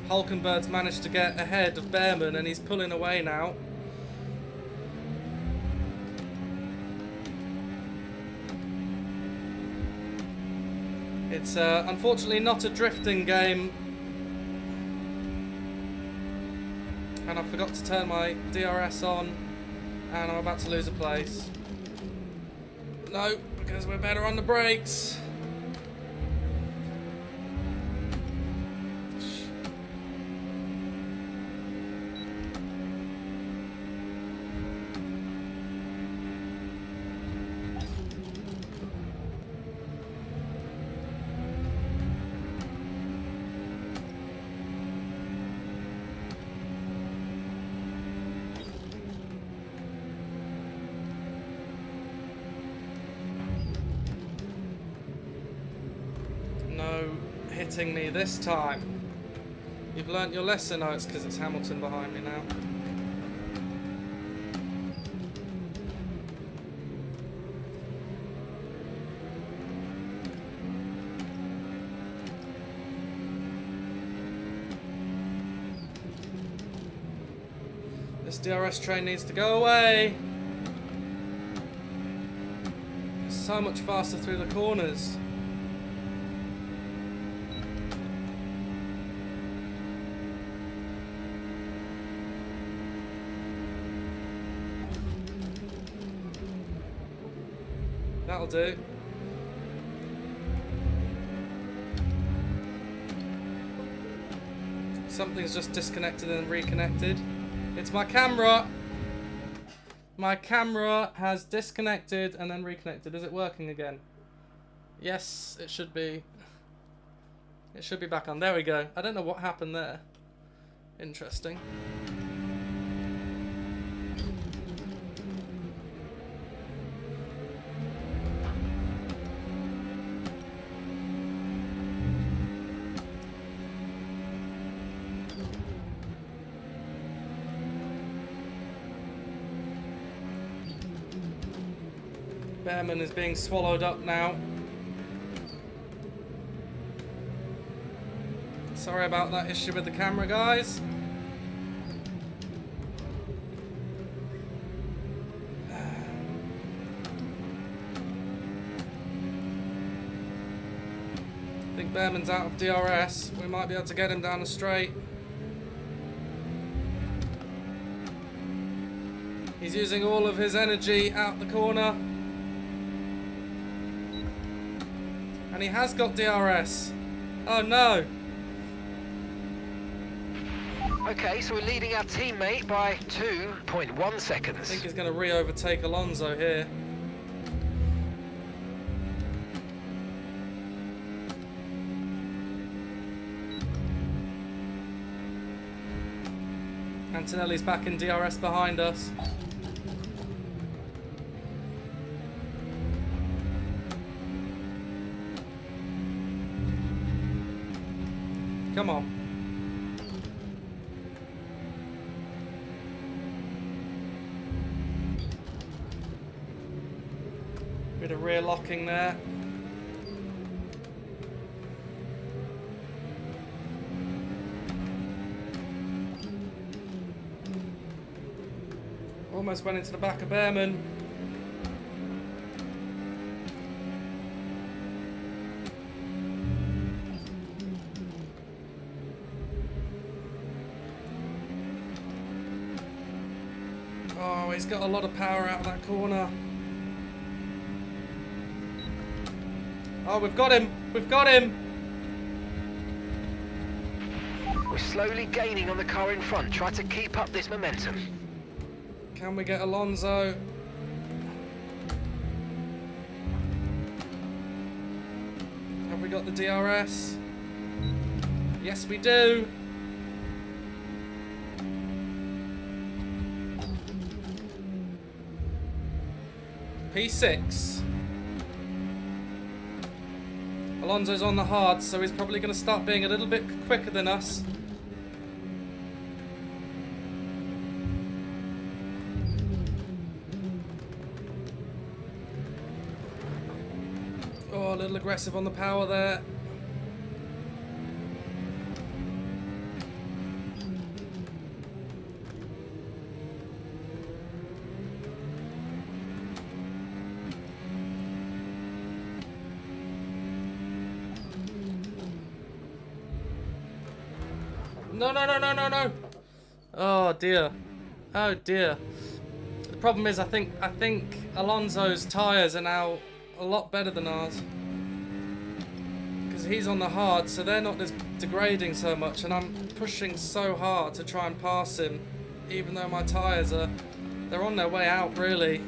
Hulkenberg's managed to get ahead of Behrman and he's pulling away now. It's unfortunately not a drifting game. And I forgot to turn my DRS on and I'm about to lose a place. No, because we're better on the brakes. hitting me this time. You've learnt your lesson. Oh, it's because it's Hamilton behind me now. This DRS train needs to go away. It's so much faster through the corners. That'll do. Something's just disconnected and reconnected. It's my camera. My camera has disconnected and then reconnected. Is it working again? Yes, it should be. It should be back on. There we go. I don't know what happened there. Interesting. Behrman is being swallowed up now. Sorry about that issue with the camera, guys. I think Behrman's out of DRS. We might be able to get him down the straight. He's using all of his energy out the corner. And he has got DRS. Oh no! Okay, so we're leading our teammate by 2.1 I seconds. think he's going to re-overtake Alonso here. Antonelli's back in DRS behind us. Come on. Bit of rear locking there. Almost went into the back of Behrman. Oh, he's got a lot of power out of that corner. Oh, we've got him! We've got him! We're slowly gaining on the car in front. Try to keep up this momentum. Can we get Alonso? Have we got the DRS? Yes, we do! P6. Alonso's on the hard, so he's probably going to start being a little bit quicker than us. Oh, a little aggressive on the power there. No, no, no, no, no, no. Oh dear. Oh dear. The problem is I think Alonso's tyres are now a lot better than ours. Because he's on the hard, so they're not as degrading so much, and I'm pushing so hard to try and pass him, even though my tyres they're on their way out really.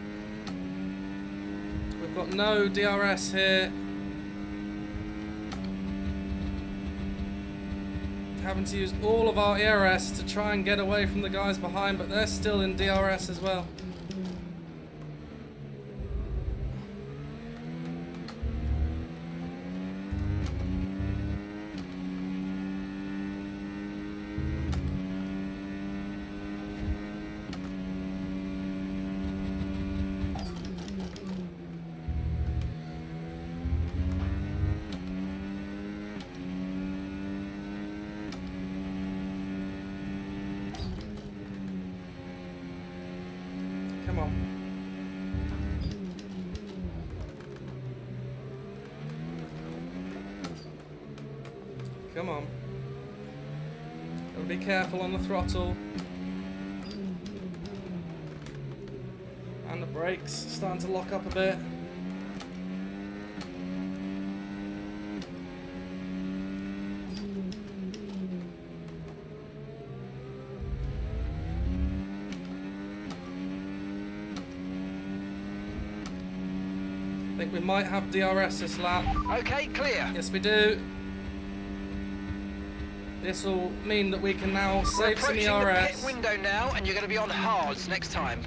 We've got no DRS here. Having to use all of our ERS to try and get away from the guys behind, but they're still in DRS as well. Come on. Gotta be careful on the throttle. And the brakes starting to lock up a bit. I think we might have DRS this lap. Okay, clear. Yes, we do. This will mean that we can now We're save some approaching the pit ERS. window now, and you're going to be on hards next time.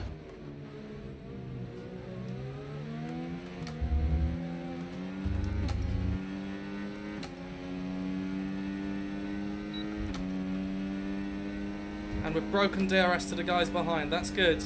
And we've broken DRS to the guys behind. That's good.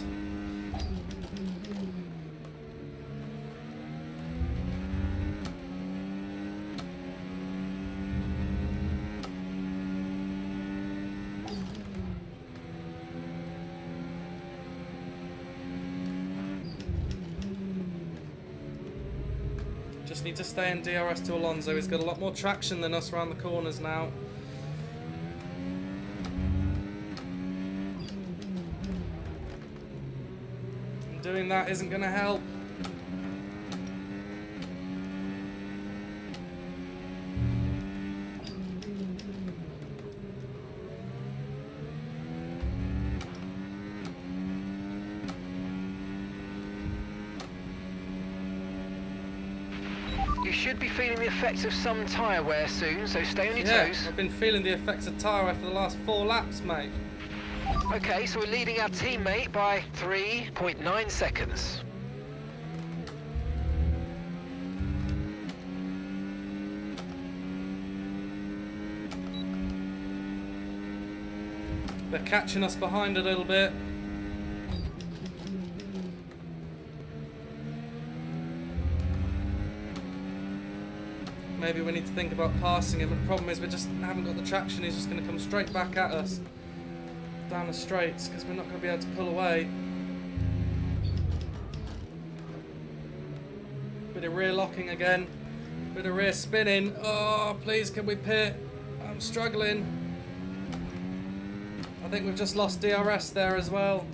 Just need to stay in DRS to Alonso. He's got a lot more traction than us around the corners now. And doing that isn't going to help. You should be feeling the effects of some tyre wear soon, so stay on your Yeah, toes. I've been feeling the effects of tyre wear for the last 4 laps, mate. Okay, so we're leading our teammate by 3.9 seconds. They're catching us behind a little bit. Maybe we need to think about passing him, but the problem is we just haven't got the traction. He's just going to come straight back at us down the straights because we're not going to be able to pull away. Bit of rear locking again. Bit of rear spinning. Oh, please can we pit? I'm struggling. I think we've just lost DRS there as well.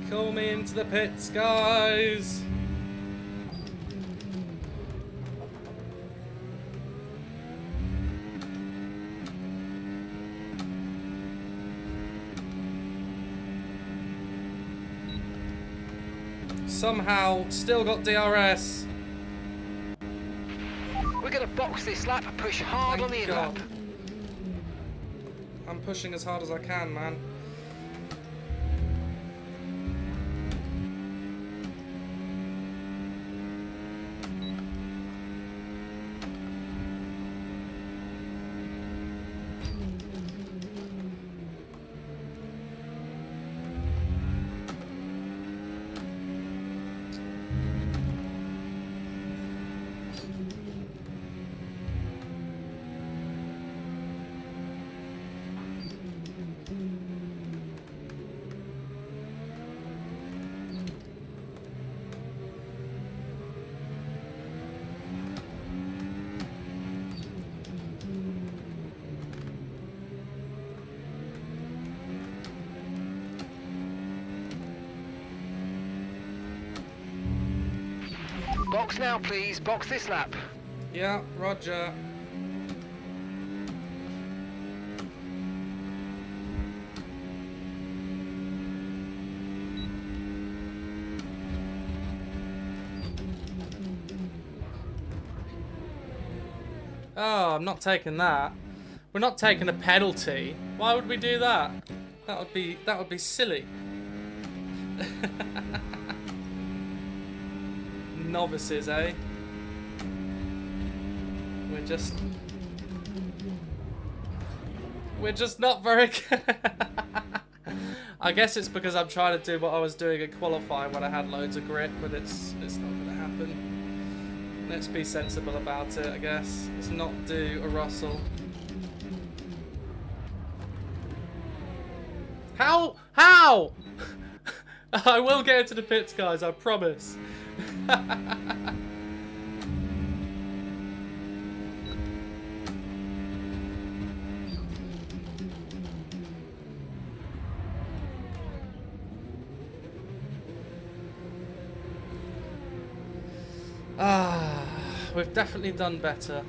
Call me into the pits, guys. Somehow, still got DRS. We're going to box this lap and push hard on the Thank in-lap. God. I'm pushing as hard as I can, man. Box now, please. Box this lap. Yeah, Roger. Oh, I'm not taking that. We're not taking a penalty. Why would we do that? That would be silly. Novices, eh? We're just not very good. I guess it's because I'm trying to do what I was doing at qualifying when I had loads of grip, but it's not going to happen. Let's be sensible about it, I guess. Let's not do a Russell. How? I will get into the pits, guys, I promise. We've definitely done better.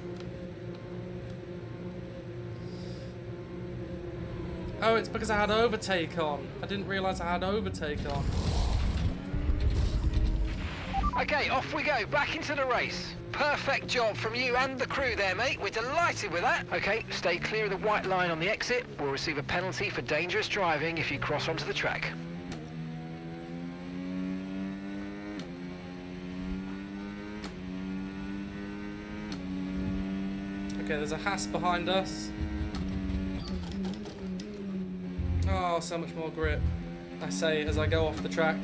Oh, it's because I had overtake on. I didn't realise I had overtake on. Okay, off we go, back into the race. Perfect job from you and the crew there, mate. We're delighted with that. Okay, stay clear of the white line on the exit. We'll receive a penalty for dangerous driving if you cross onto the track. Okay, there's a Haas behind us. Oh, so much more grip. I say as I go off the track.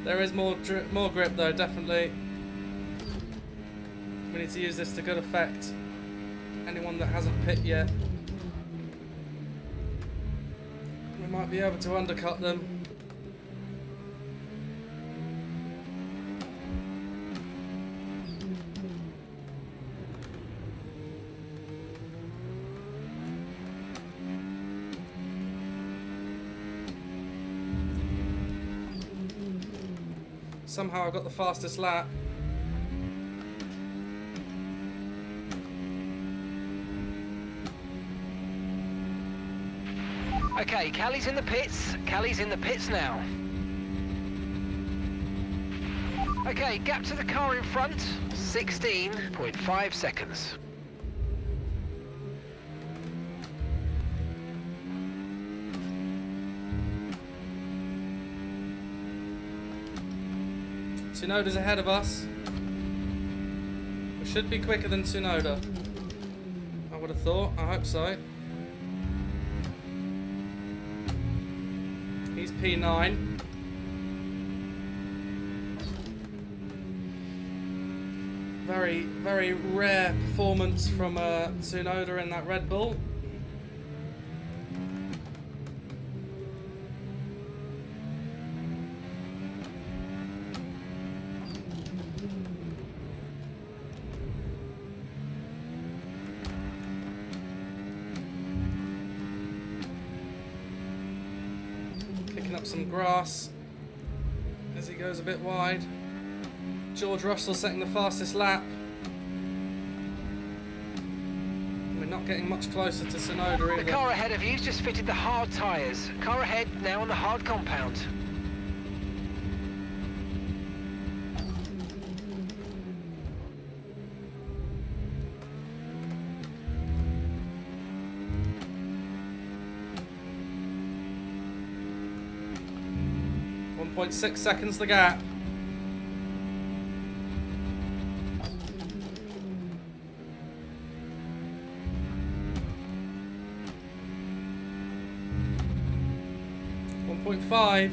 There is more grip though, definitely. We need to use this to good effect. Anyone that hasn't pit yet, we might be able to undercut them. Somehow I got the fastest lap. Okay, Callie's in the pits. Callie's in the pits now. Okay, gap to the car in front, 16.5 seconds. Tsunoda's ahead of us. We should be quicker than Tsunoda. I would have thought. I hope so. He's P9. Very, very rare performance from Tsunoda in that Red Bull. Up some grass as he goes a bit wide. George Russell setting the fastest lap. We're not getting much closer to Tsunoda either. The car ahead of you's just fitted the hard tyres. Car ahead now on the hard compound. .6 seconds the gap. .5.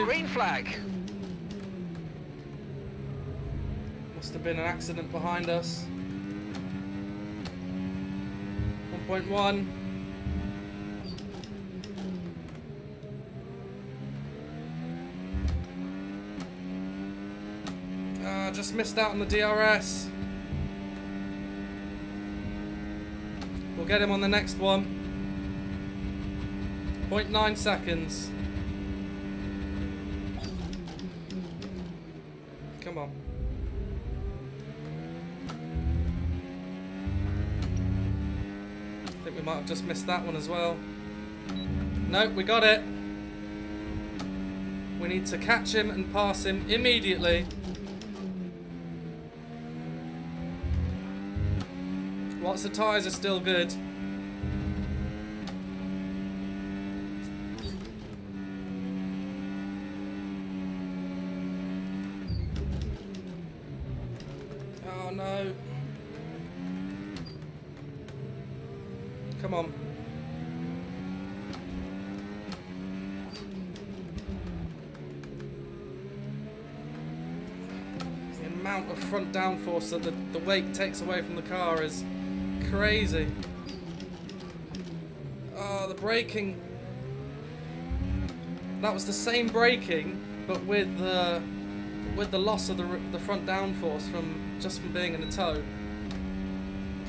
Green flag. Must have been an accident behind us. 1.1. Just missed out on the DRS. We'll get him on the next one. 0.9 seconds. Come on. I think we might have just missed that one as well. Nope, we got it. We need to catch him and pass him immediately. Whilst the tyres are still good. Oh no. Come on. The amount of front downforce that the weight takes away from the car is crazy. Oh, the braking. That was the same braking, but with with the loss of the front downforce from being in the tow,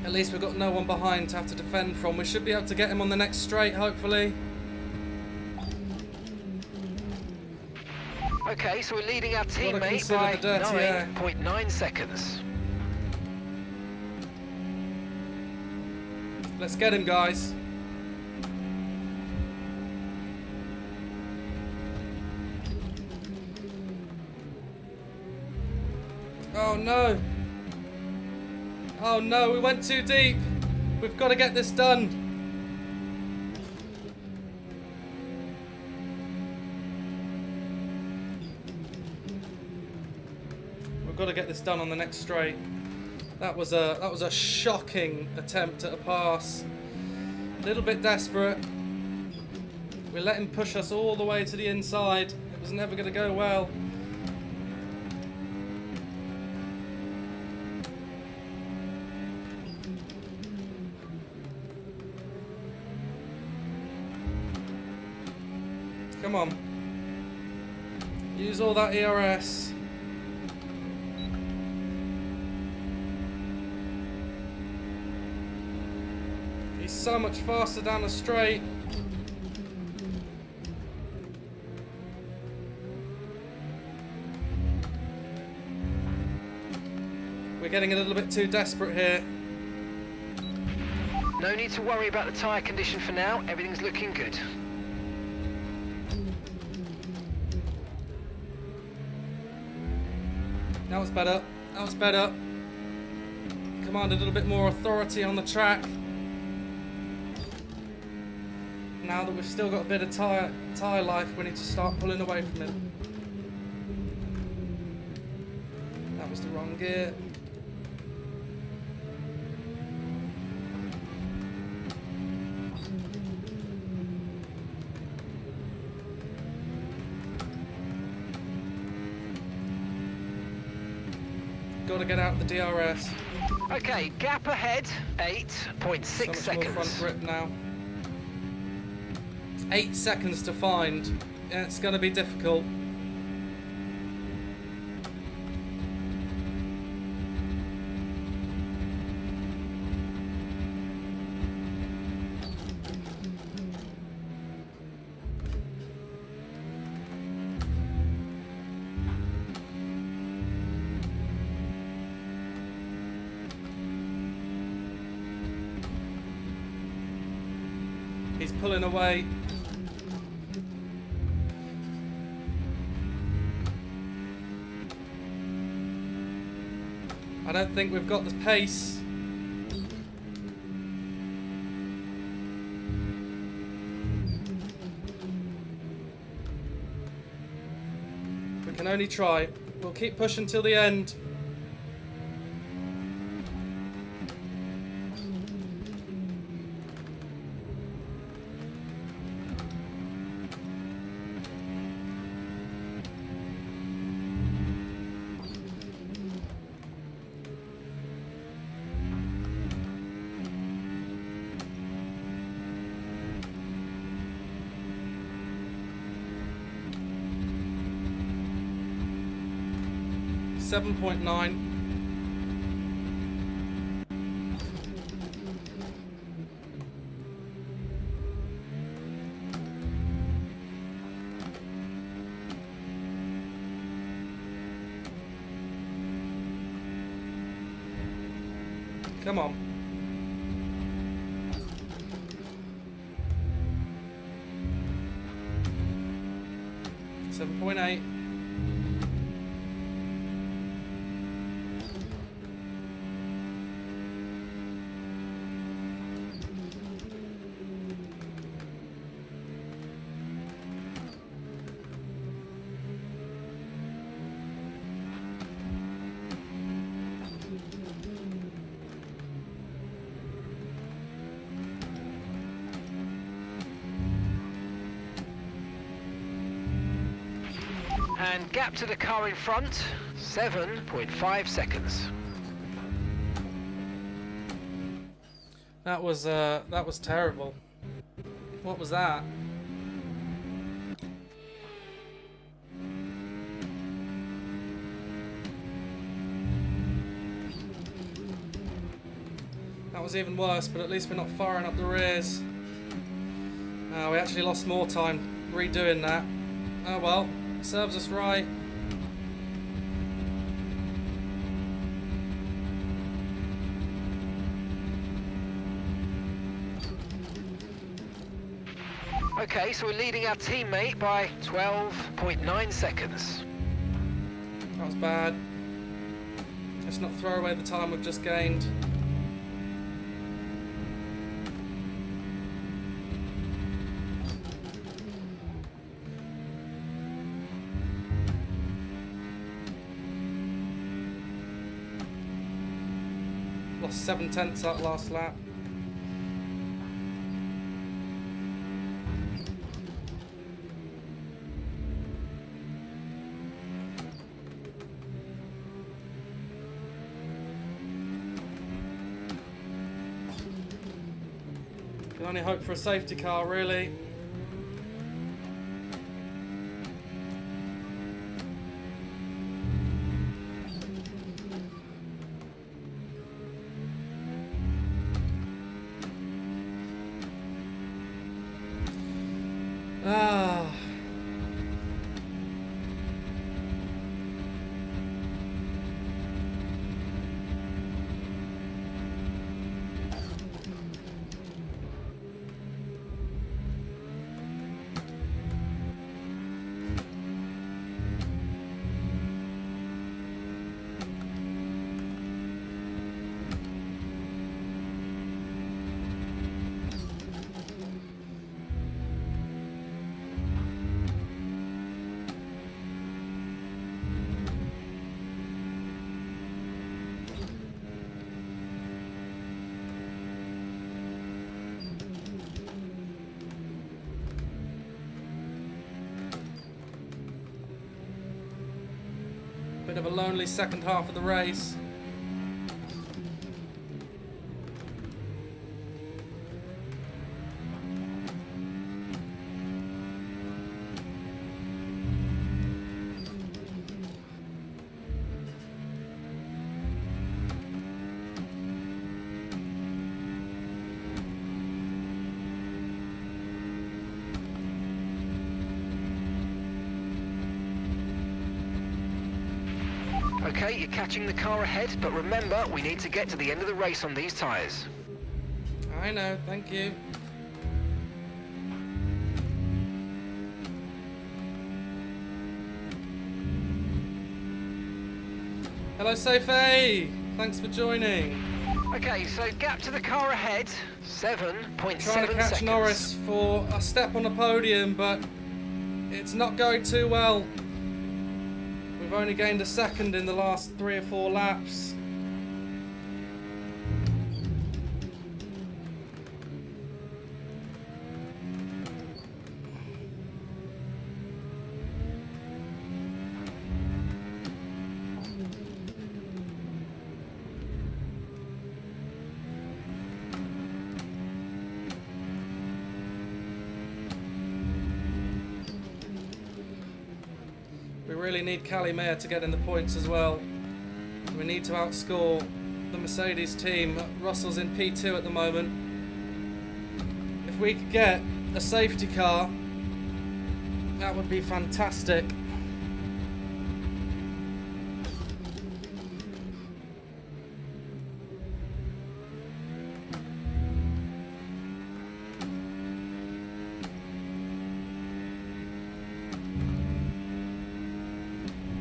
at least we've got no one behind to have to defend from. We should be able to get him on the next straight, hopefully. Okay, so we're leading our teammate consider by the dirty air. 9.9 seconds. Let's get him, guys. Oh no! Oh no, we went too deep! We've got to get this done! We've got to get this done on the next straight. That was a shocking attempt at a pass. A little bit desperate. We let him push us all the way to the inside. It was never going to go well. Come on. Use all that ERS. He's so much faster down the straight. We're getting a little bit too desperate here. No need to worry about the tyre condition for now. Everything's looking good. That was better. That was better. Command a little bit more authority on the track. Now that we've still got a bit of tyre life, we need to start pulling away from him. That was the wrong gear. Got to get out the DRS. Okay, gap ahead, 8.6 So much seconds. more front grip now. 8 seconds to find. Yeah, it's going to be difficult. He's pulling away. I don't think we've got the pace. We can only try. We'll keep pushing till the end. .9. Come on. 7.8. And gap to the car in front, 7.5 seconds. That was terrible. What was that? was even worse, but at least we're not firing up the rears. We actually lost more time redoing that. Oh well, serves us right. Okay, so we're leading our teammate by 12.9 seconds. That was bad. Let's not throw away the time we've just gained. Lost 7/10 that last lap. Can only hope for a safety car, really. Ah. Bit of a lonely second half of the race. Okay, you're catching the car ahead, but remember, we need to get to the end of the race on these tyres. I know, thank you. Hello, Sophie! Thanks for joining. Okay, so gap to the car ahead, 7.7 Trying to catch seconds. Norris for a step on the podium, but it's not going too well. We've only gained a second in the last 3 or 4 laps. We really need Cali Mayer to get in the points as well. We need to outscore the Mercedes team. Russell's in P2 at the moment. If we could get a safety car, that would be fantastic.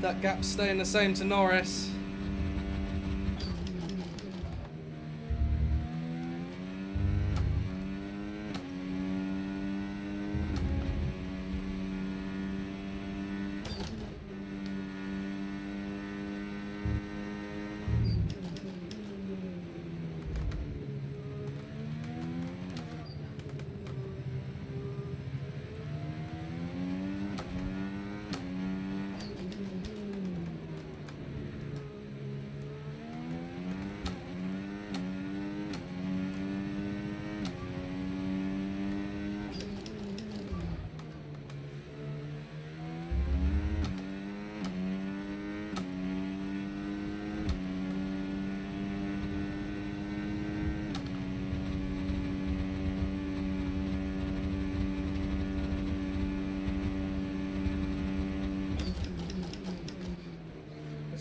That gap's staying the same to Norris.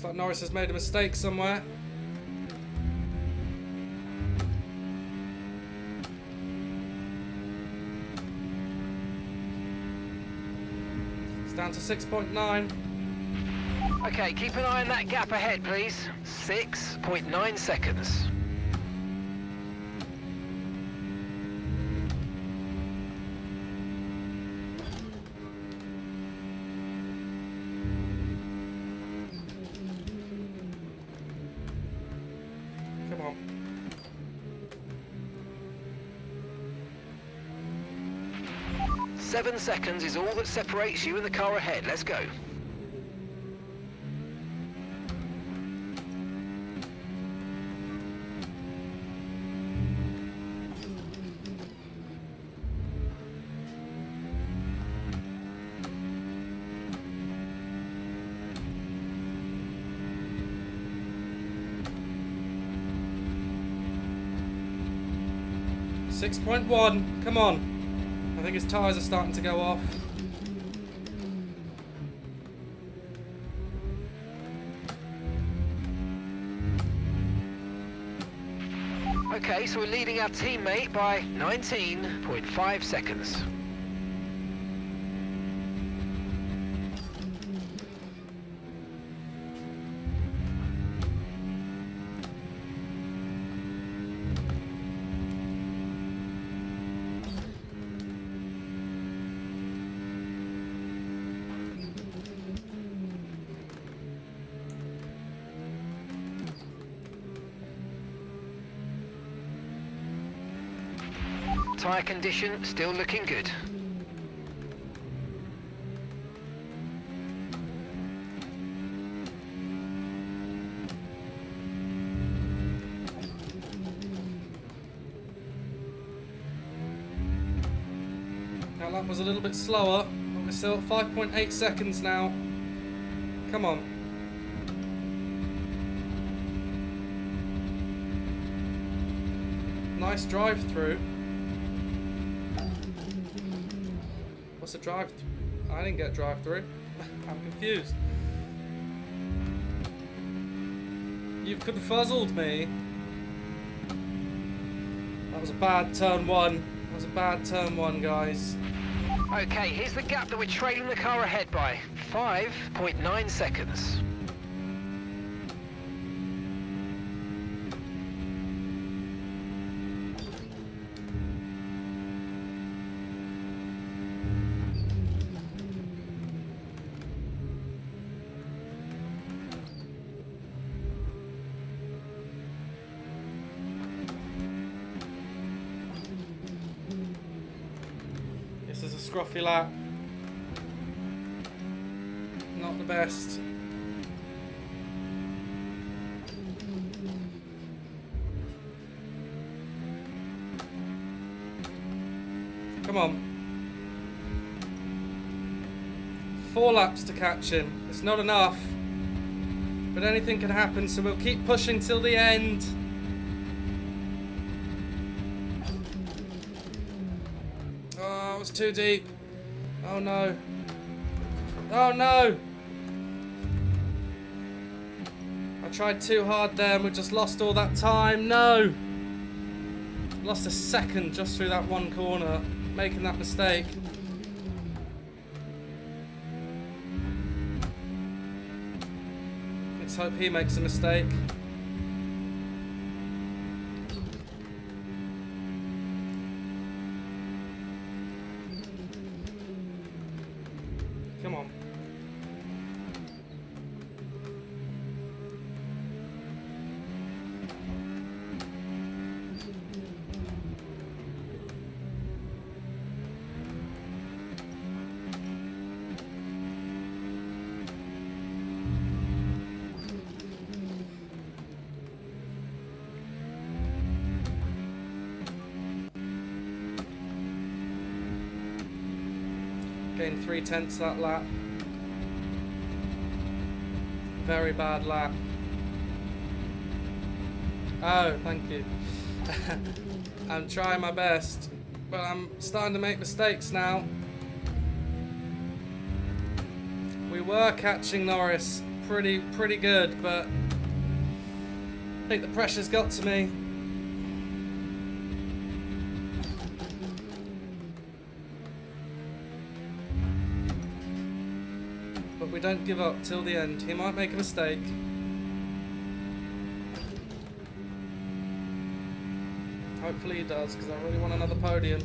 Looks like Norris has made a mistake somewhere. It's down to 6.9. Okay, keep an eye on that gap ahead, please. 6.9 seconds. Come on. Seven seconds is all that separates you and the car ahead. Let's go. Six 6.1, come on. I think his tyres are starting to go off. Okay, so we're leading our teammate by 19.5 seconds. Tyre condition still looking good. Now that was a little bit slower, but we're still at 5.8 seconds now. Come on. Nice drive through. What's a drive? I didn't get drive through. I'm confused. You've confuzzled me. That was a bad turn one. That was a bad turn one, guys. Okay, here's the gap that we're trailing the car ahead by. 5.9 seconds. This is a scruffy lap. Not the best. Come on. 4 laps to catch him. It's not enough. But anything can happen, so we'll keep pushing till the end. Oh, it was too deep. Oh no. Oh no! I tried too hard there and we just lost all that time. No! Lost a second just through that one corner, making that mistake. Let's hope he makes a mistake. Come on. Gained 3/10 that lap. Very bad lap. Oh, thank you. I'm trying my best, but I'm starting to make mistakes now. We were catching Norris pretty good, but I think the pressure's got to me. But we don't give up till the end. He might make a mistake. Hopefully he does, because I really want another podium.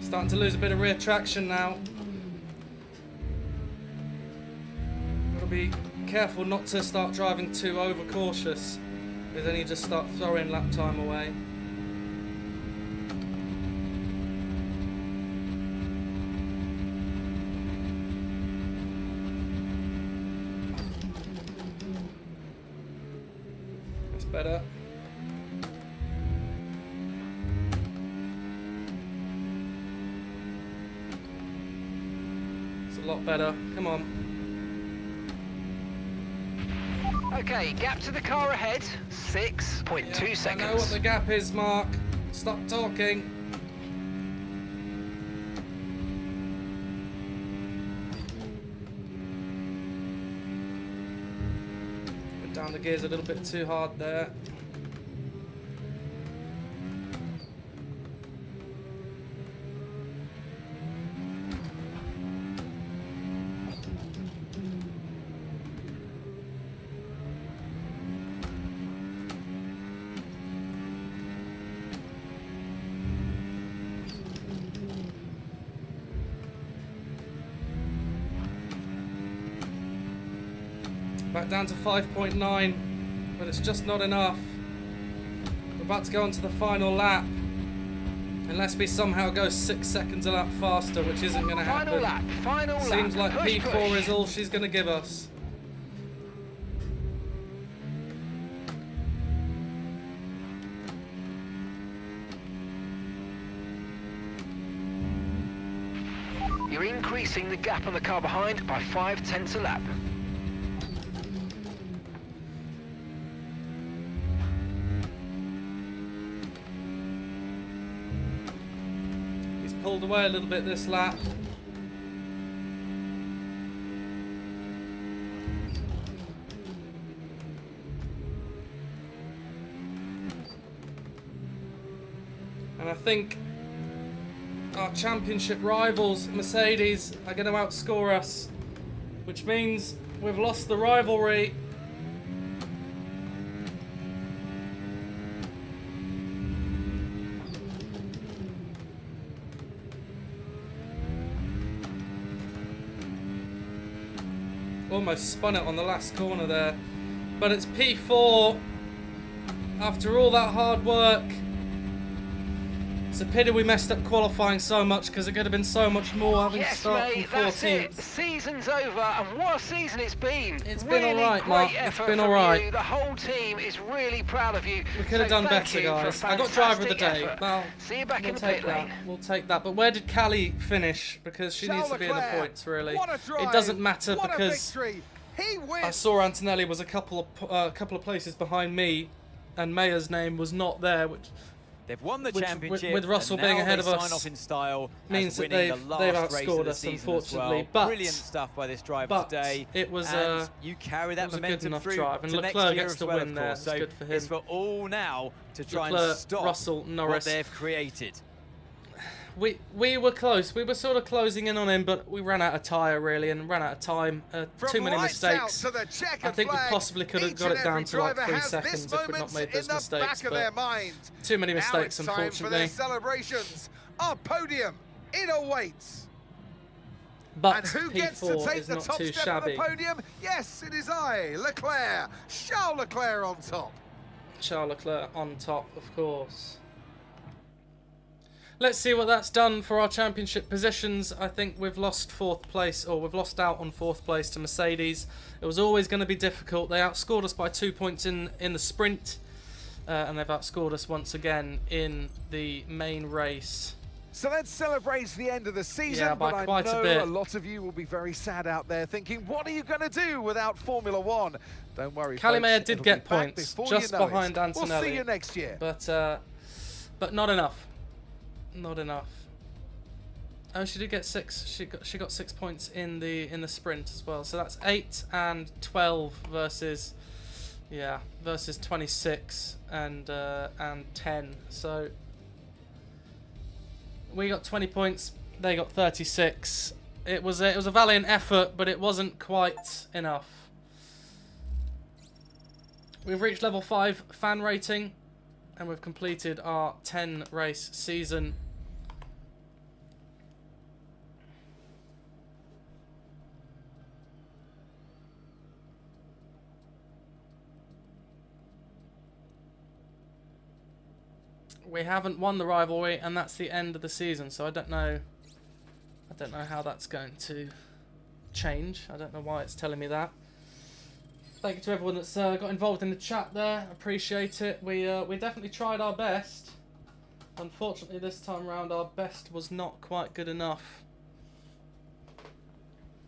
Starting to lose a bit of rear traction now. Gotta be careful not to start driving too overcautious, because then you just start throwing lap time away. That's better. A lot better. Come on. Okay, gap to the car ahead, 6.2 seconds. I know what the gap is, Mark. Stop talking. Went down the gears a little bit too hard there. Back down to 5.9, but it's just not enough. We're about to go on to the final lap. Unless we somehow go 6 seconds a lap faster, which isn't going to happen. Final lap. Seems like Push, P4 push. is all she's going to give us. You're increasing the gap on the car behind by 0.5 a lap. He's pulled away a little bit this lap. And I think our championship rivals, Mercedes, are going to outscore us, which means we've lost the rivalry. Almost spun it on the last corner there. But it's P4 after all that hard work. It's a pity we messed up qualifying so much, because it could have been so much more having to Yes, start mate, from that's it. 14th. The season's over, and what a season it's been. It's really been alright, great Mark. It's effort been from alright. you. The whole team is really proud of you. We could have done thank better, you for a guys. I got driver of the fantastic day. effort. Well, See you back we'll in the take pit that. lane. We'll take that. But where did Callie finish? Because she needs to be in the Leclerc, points, really. what a drive, It doesn't matter what a because victory. He wins. I saw Antonelli was a couple of places behind me, and Maya's name was not there, which They've won the Which, championship, with Russell and being now ahead they of us, sign off in style means as that winning they've the last race outscored of the us, season unfortunately. as well. But- Brilliant stuff by this driver but today. it was, and you carry that was a good momentum enough through drive, and to next Leclerc year gets as the well, win of there. course. It's So good for him. it's for all now to try Leclerc, and stop Russell, Norris. what they've created. We were close. We were sort of closing in on him, but we ran out of tyre, really, and ran out of time. Too many Lights out mistakes. to the checkered I think we flag. possibly could have Each got it and down every to like driver 3 has seconds this if we'd not moment made those in the mistakes. back of their But minds. too many Now mistakes, it's time for their unfortunately. celebrations. Our podium, it awaits. But And who gets to P4 take is the not top too step shabby. of the podium? Yes, it is I, Leclerc. Charles Leclerc on top. Charles Leclerc on top, of course. Let's see what that's done for our championship positions. I think we've lost 4th place, or we've lost out on 4th place to Mercedes. It was always going to be difficult. They outscored us by 2 points in the sprint, and they've outscored us once again in the main race. So let's celebrate the end of the season, Yeah, by but quite I a know bit. a lot of you will be very sad out there thinking, what are you going to do without Formula One? Don't worry, Calimere folks, did it'll get be back points, before just you know behind it. Antonelli. We'll see you next year. But not enough. Not enough. Oh, she did get 6. She got 6 points in the sprint as well. So that's 8 and 12 versus 26 and 10. So we got 20 points. They got 36. It was a valiant effort, but it wasn't quite enough. We've reached level 5 fan rating, and we've completed our 10 race season. We haven't won the rivalry, and that's the end of the season. So I don't know how that's going to change. I don't know why it's telling me that. Thank you to everyone that's got involved in the chat there. Appreciate it. We definitely tried our best. Unfortunately, this time around, our best was not quite good enough.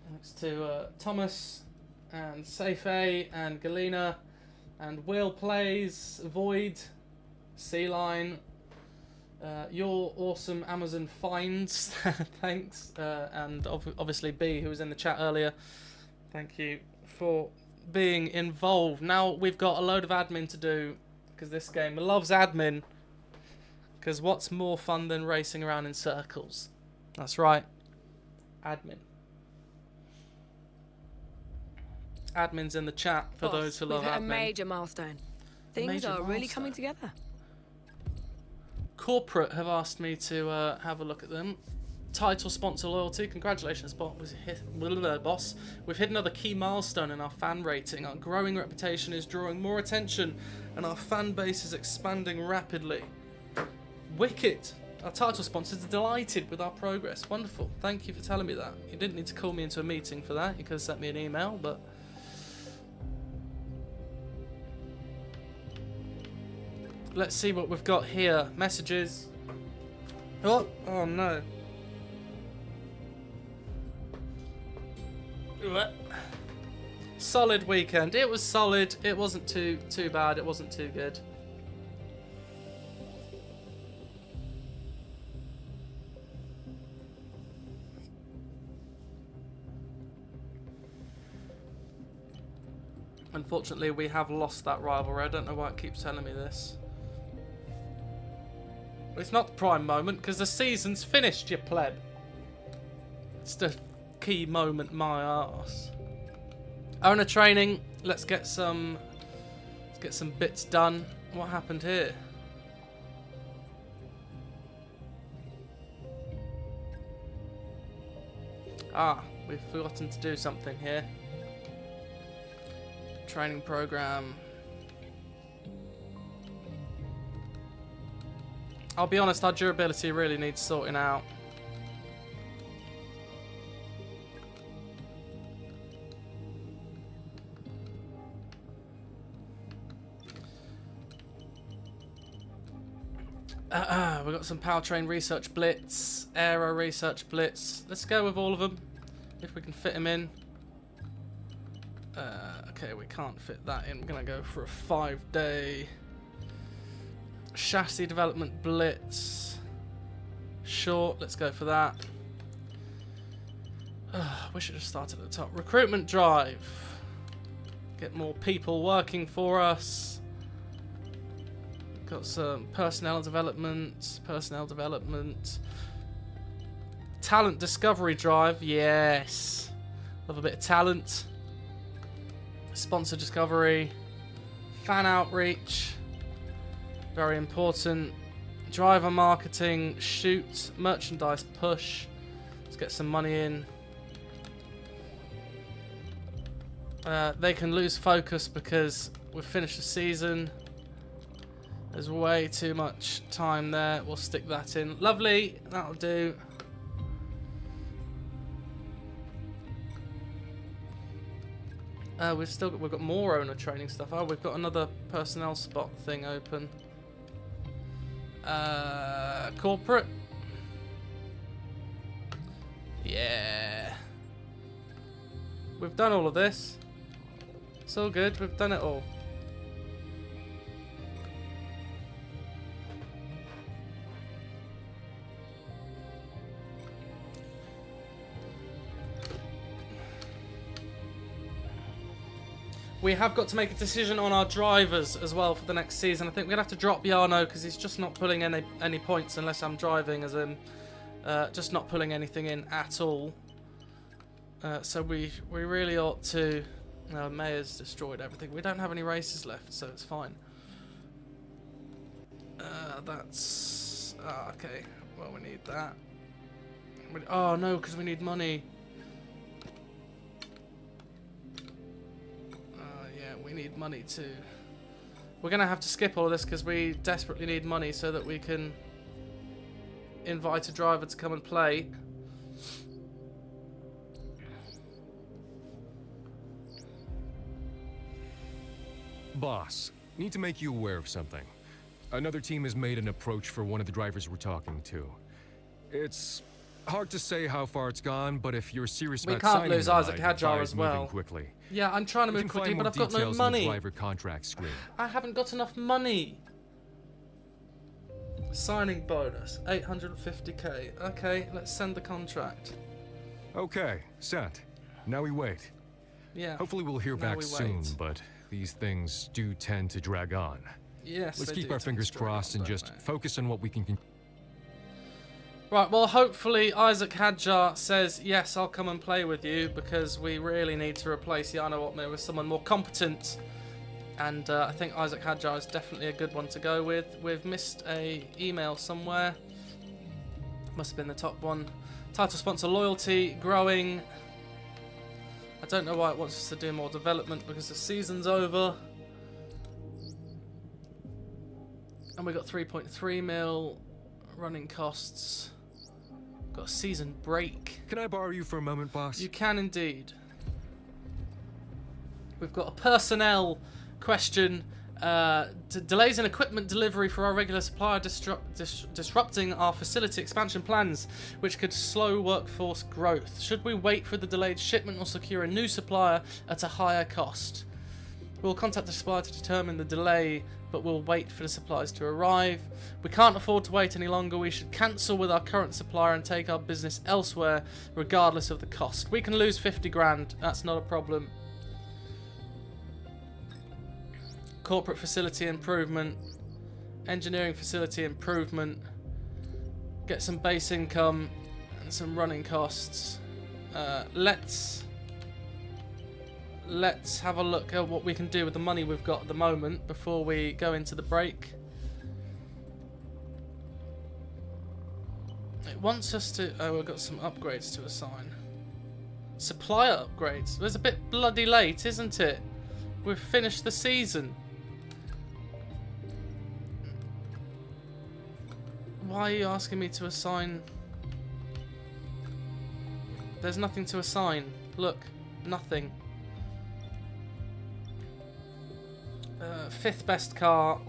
Thanks to Thomas and Seife and Galena and Will Plays, Void, Sea Line, your awesome Amazon finds, thanks, and obviously B, who was in the chat earlier. Thank you for being involved. Now we've got a load of admin to do, because this game loves admin, because what's more fun than racing around in circles? That's right, admin. Admin's in the chat for those who love we've hit admin. a major milestone. Things Major are really milestone. coming together. Corporate have asked me to have a look at them. Title sponsor loyalty. Congratulations, boss. We've hit another key milestone in our fan rating. Our growing reputation is drawing more attention, and our fan base is expanding rapidly. Wicked. Our title sponsors are delighted with our progress. Wonderful. Thank you for telling me that. You didn't need to call me into a meeting for that. You could have sent me an email, but... Let's see what we've got here. Messages. Oh no. Solid weekend. It was solid. It wasn't too bad. It wasn't too good. Unfortunately, we have lost that rivalry. I don't know why it keeps telling me this. It's not the prime moment, because the season's finished, you pleb. It's the key moment, my arse. Owner training. Let's get some bits done. What happened here? Ah, we've forgotten to do something here. Training program. I'll be honest, our durability really needs sorting out. We've got some powertrain research blitz, aero research blitz. Let's go with all of them, if we can fit them in. Okay, we can't fit that in. We're going to go for a 5-day chassis development blitz. Short, let's go for that. We should have started at the top. Recruitment drive. Get more people working for us. Got some personnel development. Talent discovery drive, yes. Love a bit of talent. Sponsor discovery. Fan outreach. Very important. Driver marketing, shoot, merchandise push. Let's get some money in. They can lose focus because we've finished the season. There's way too much time there. We'll stick that in. Lovely, that'll do. We've got more owner training stuff. Oh, we've got another personnel spot thing open. Corporate. We've done all of this. It's all good. We've done it all. We have got to make a decision on our drivers as well for the next season. I think we're going to have to drop Jarno because he's just not pulling any points unless I'm driving, as in just not pulling anything in at all. So we really ought to... No, Mayer's destroyed everything. We don't have any races left, so it's fine. That's... okay. Well, we need that. Oh, no, because we need money. We need money too. We're going to have to skip all of this because we desperately need money so that we can invite a driver to come and play. Boss, need to make you aware of something. Another team has made an approach for one of the drivers we're talking to. It's hard to say how far it's gone, but if you're serious about signing lose them, Isaac I'd Hadjar advise as well. moving quickly. Yeah, I'm trying to You move can quickly, find but more I've got no details in the money. driver contract screen. I haven't got enough money. Signing bonus, 850k. Okay, let's send the contract. Okay, sent. Now we wait. Yeah. Hopefully we'll hear now back we soon, wait. but these things do tend to drag on. Yes. Let's they keep do our tend to fingers drag on, crossed and don't just they? focus on what we can. Right, well, hopefully Isaac Hadjar says, yes, I'll come and play with you, because we really need to replace Jarno Otmir with someone more competent. And I think Isaac Hadjar is definitely a good one to go with. We've missed a email somewhere. Must have been the top one. Title sponsor loyalty, growing. I don't know why it wants us to do more development, because the season's over. And we got 3.3 mil running costs. Got a season break. Can I borrow you for a moment, boss? You can indeed. We've got a personnel question. Delays in equipment delivery for our regular supplier disrupting our facility expansion plans, which could slow workforce growth. Should we wait for the delayed shipment or secure a new supplier at a higher cost? We'll contact the supplier to determine the delay, but we'll wait for the suppliers to arrive. We can't afford to wait any longer. We should cancel with our current supplier and take our business elsewhere, regardless of the cost. We can lose 50 grand. That's not a problem. Corporate facility improvement. Engineering facility improvement. Get some base income and some running costs. Let's have a look at what we can do with the money we've got at the moment before we go into the break. It wants us to... Oh, we've got some upgrades to assign. Supplier upgrades. It's a bit bloody late, isn't it? We've finished the season. Why are you asking me to assign... There's nothing to assign. Look, nothing. Fifth best car,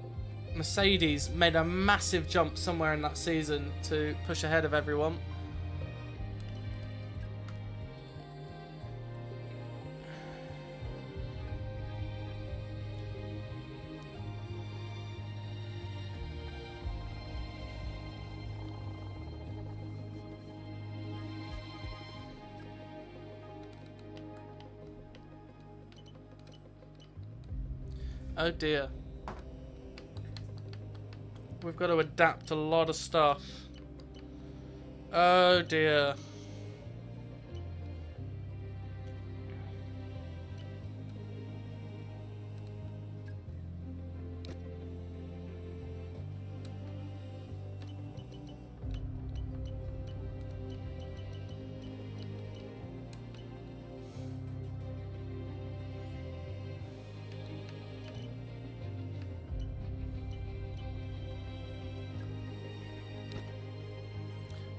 Mercedes, made a massive jump somewhere in that season to push ahead of everyone. Oh dear. We've got to adapt a lot of stuff. Oh dear.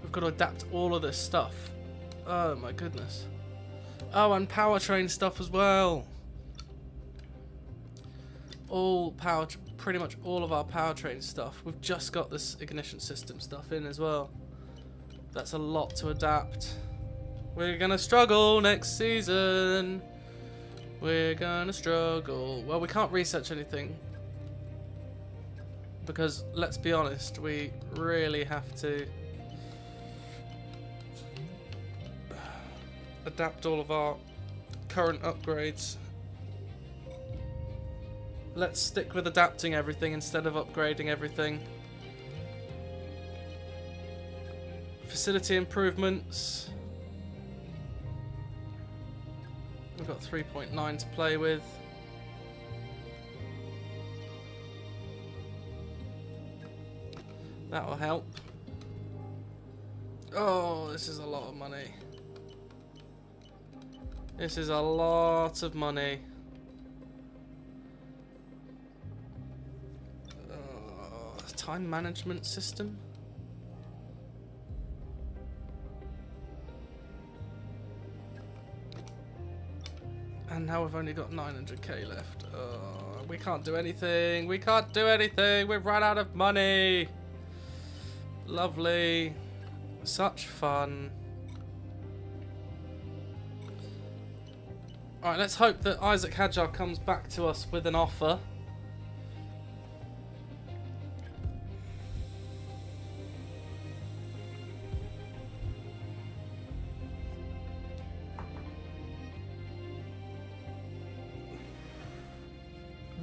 We've got to adapt all of this stuff. Oh my goodness. Oh, and powertrain stuff as well. Pretty much all of our powertrain stuff. We've just got this ignition system stuff in as well. That's a lot to adapt. We're gonna struggle next season. We're gonna struggle. Well, we can't research anything. Because, let's be honest, we really have to adapt all of our current upgrades. Let's stick with adapting everything instead of upgrading everything. Facility improvements. We've got 3.9 to play with. That'll help. Oh, this is a lot of money. This is a lot of money. Time management system. And now we've only got 900k left. We can't do anything. We can't do anything. We've run out of money. Lovely. Such fun. Alright, let's hope that Isaac Hadjar comes back to us with an offer.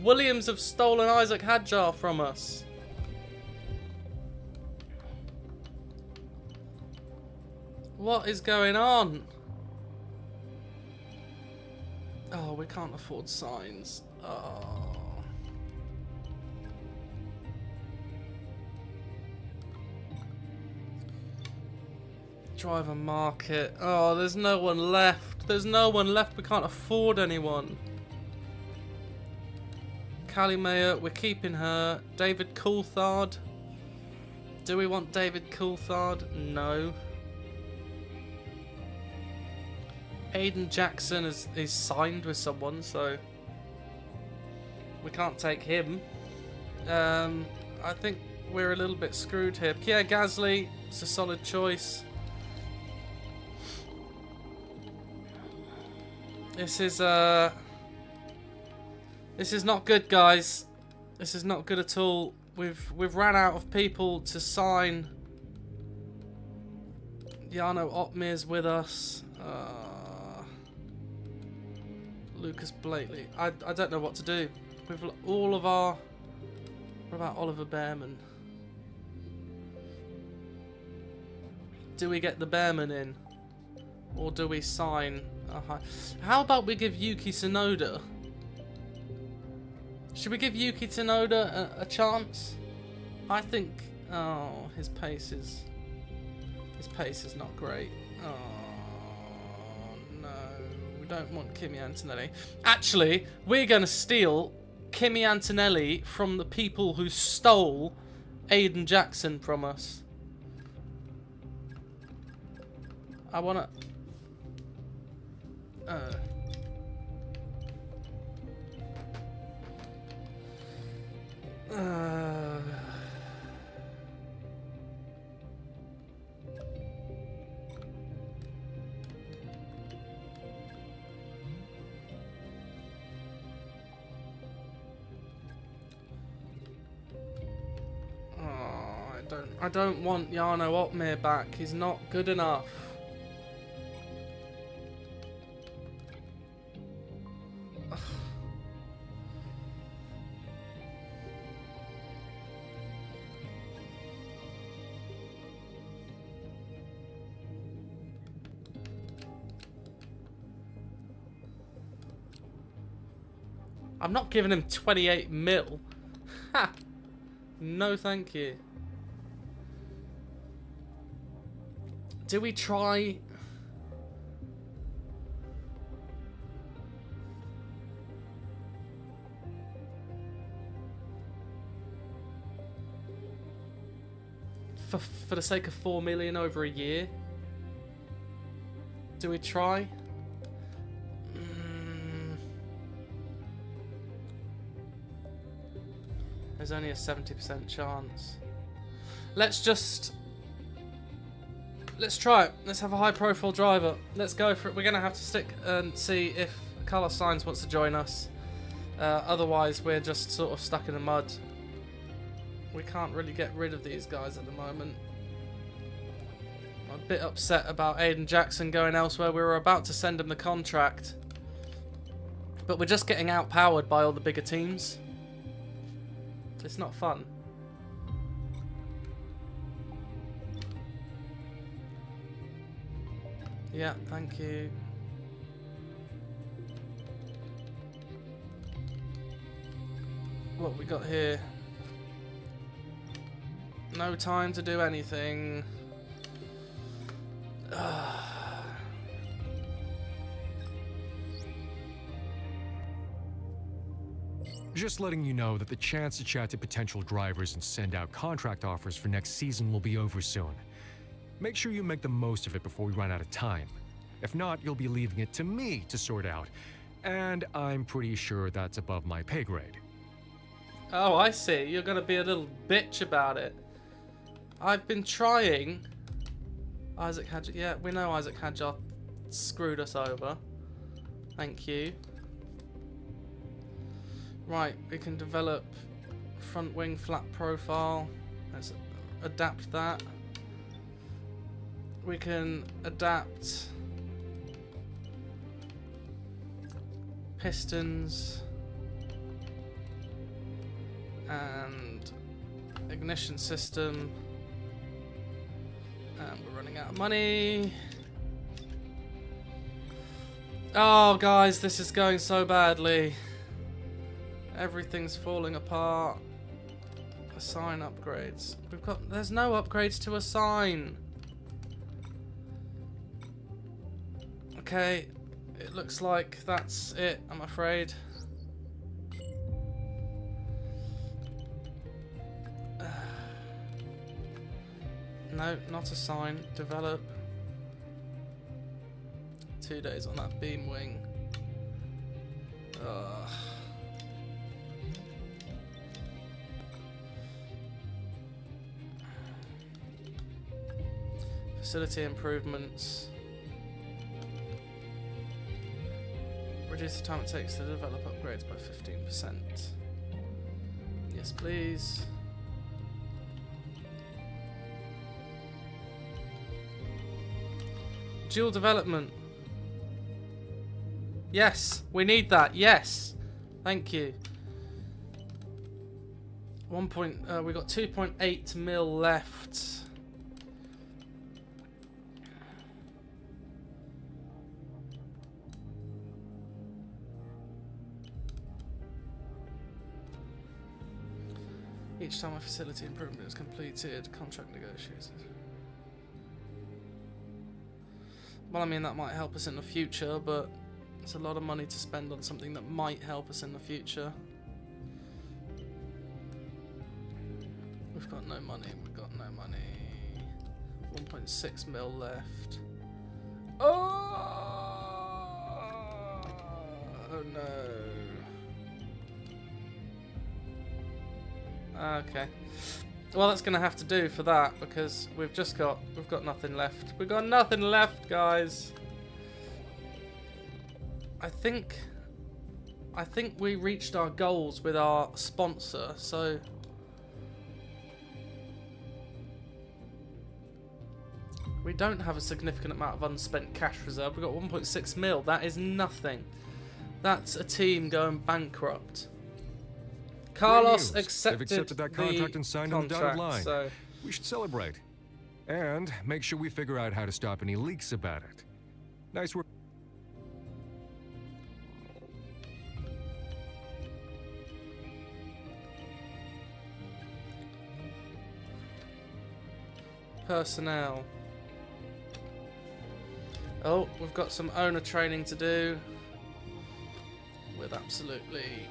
Williams have stolen Isaac Hadjar from us. What is going on? Oh, we can't afford signs. Oh. Driver market. Oh, there's no one left. There's no one left. We can't afford anyone. Callie Mayer, we're keeping her. David Coulthard. Do we want David Coulthard? No. Aiden Jackson is signed with someone, so we can't take him. I think we're a little bit screwed here. Pierre Gasly, it's a solid choice. This is not good, guys. This is not good at all. We've ran out of people to sign. Jarno Otmir's with us. Lucas Blakely. I don't know what to do. We've all of our. What about Oliver Behrman? Do we get the Behrman in, or do we sign? How about we give Yuki Tsunoda? Should we give Yuki Tsunoda a chance? I think. Oh, his pace is not great. Oh no, we don't want Kimi Antonelli. Actually, we're going to steal Kimi Antonelli from the people who stole Aiden Jackson from us. I wanna. I don't want Jarno Otmir back. He's not good enough. I'm not giving him 28 mil. Ha! No, thank you. Do we try? For the sake of 4 million over a year? Do we try? There's only a 70% chance. Let's let's try it. Let's have a high-profile driver. Let's go for it. We're going to have to stick and see if Carlos Sainz wants to join us. Otherwise, we're just sort of stuck in the mud. We can't really get rid of these guys at the moment. I'm a bit upset about Aiden Jackson going elsewhere. We were about to send him the contract. But we're just getting outpowered by all the bigger teams. It's not fun. Yeah, thank you. What we got here? No time to do anything. Just letting you know that the chance to chat to potential drivers and send out contract offers for next season will be over soon. Make sure you make the most of it before we run out of time. If not, you'll be leaving it to me to sort out. And I'm pretty sure that's above my pay grade. Oh, I see. You're going to be a little bitch about it. I've been trying. Isaac Hadjar. Yeah, we know Isaac Hadjar screwed us over. Thank you. Right, we can develop front wing flat profile. Let's adapt that. We can adapt pistons and ignition system. And we're running out of money. Oh, guys, this is going so badly. Everything's falling apart. Assign upgrades. There's no upgrades to assign. Okay, it looks like that's it, I'm afraid. No, not assign. Develop. 2 days on that beam wing. Ugh. Facility improvements. Reduce the time it takes to develop upgrades by 15%. Yes, please. Dual development. Yes, we need that. Yes, thank you. We got 2.8 mil left. Each time a facility improvement is completed, contract negotiated. Well, I mean, that might help us in the future, but it's a lot of money to spend on something that might help us in the future. We've got no money, we've got no money. 1.6 mil left. Oh no. Okay. Well, that's gonna have to do for that because we've got nothing left. We've got nothing left, guys. I think we reached our goals with our sponsor, so we don't have a significant amount of unspent cash reserve. We've got 1.6 mil. That is nothing. That's a team going bankrupt. Carlos accepted that contract and signed on the dotted line. So we should celebrate. And make sure we figure out how to stop any leaks about it. Nice work. personnel. Oh, we've got some owner training to do with absolutely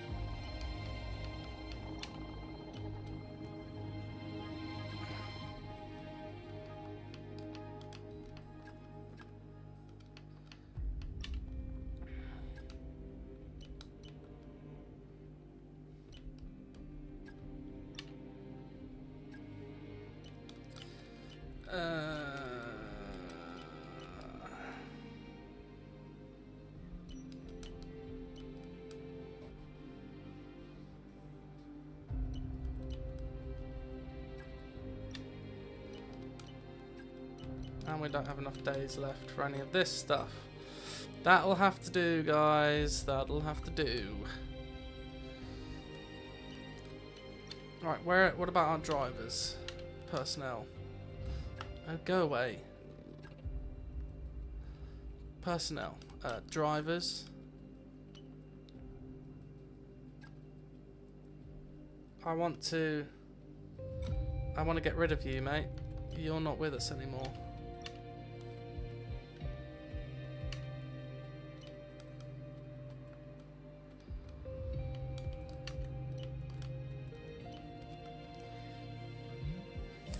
we don't have enough days left for any of this stuff. That'll have to do, guys. That'll have to do. Right, what about our drivers? Personnel. Oh, go away. Personnel. Drivers. I want to get rid of you, mate. You're not with us anymore.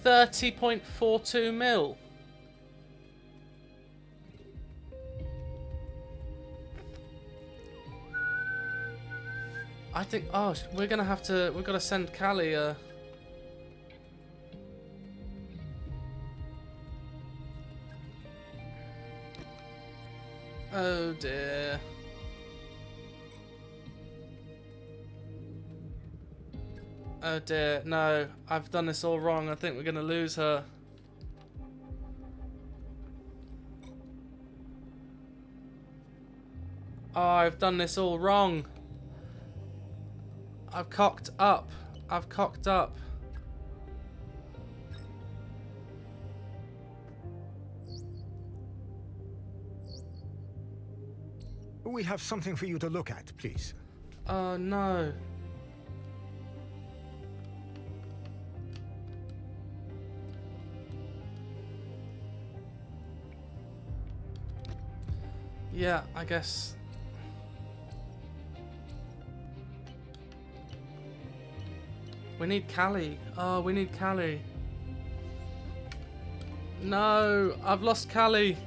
$30.42 mil. I think. Oh, we're gonna have to. We've got to send Callie. Oh dear. Oh dear. No, I've done this all wrong. I think we're gonna lose her. Oh, I've done this all wrong. I've cocked up. I've cocked up. We have something for you to look at, please. Oh no. Yeah, I guess. We need Callie. Oh, we need Callie. No, I've lost Callie.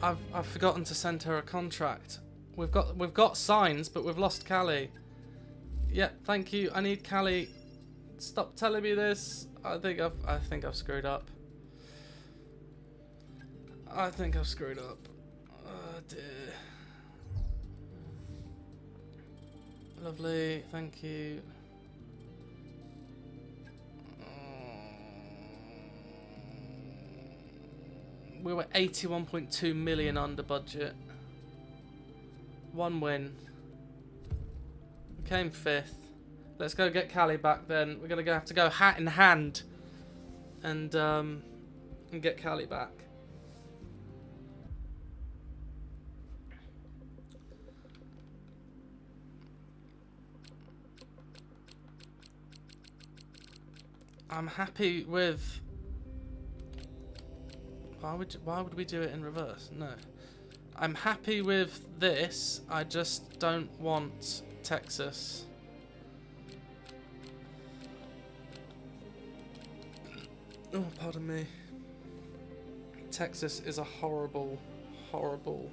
I've forgotten to send her a contract. We've got signs, but we've lost Callie. Yeah, thank you. I need Callie. Stop telling me this. I think I've screwed up. I think I've screwed up. Oh dear. Lovely, thank you. We were 81.2 million under budget. One win. We came 5th. Let's go get Callie back then. We're gonna have to go hat in hand and get Callie back. I'm happy with. Why would we do it in reverse? No. I'm happy with this. I just don't want Texas. Oh, pardon me. Texas is a horrible, horrible.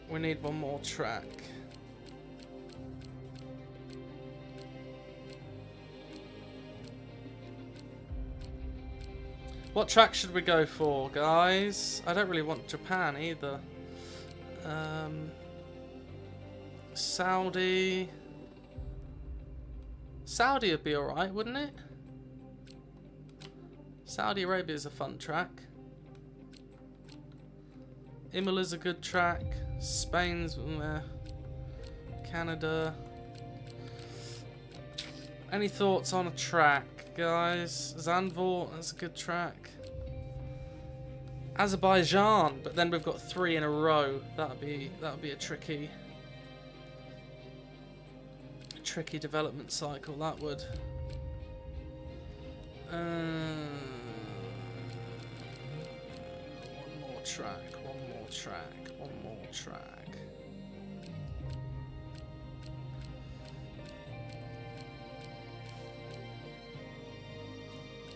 We need one more track. What track should we go for, guys? I don't really want Japan either. Saudi. Saudi would be alright, wouldn't it? Saudi Arabia is a fun track. Imola's a good track. Spain's Canada. Any thoughts on a track, guys? Zandvoort, that's a good track. Azerbaijan, but then we've got 3 in a row. That'd be a tricky development cycle. That would. One more track.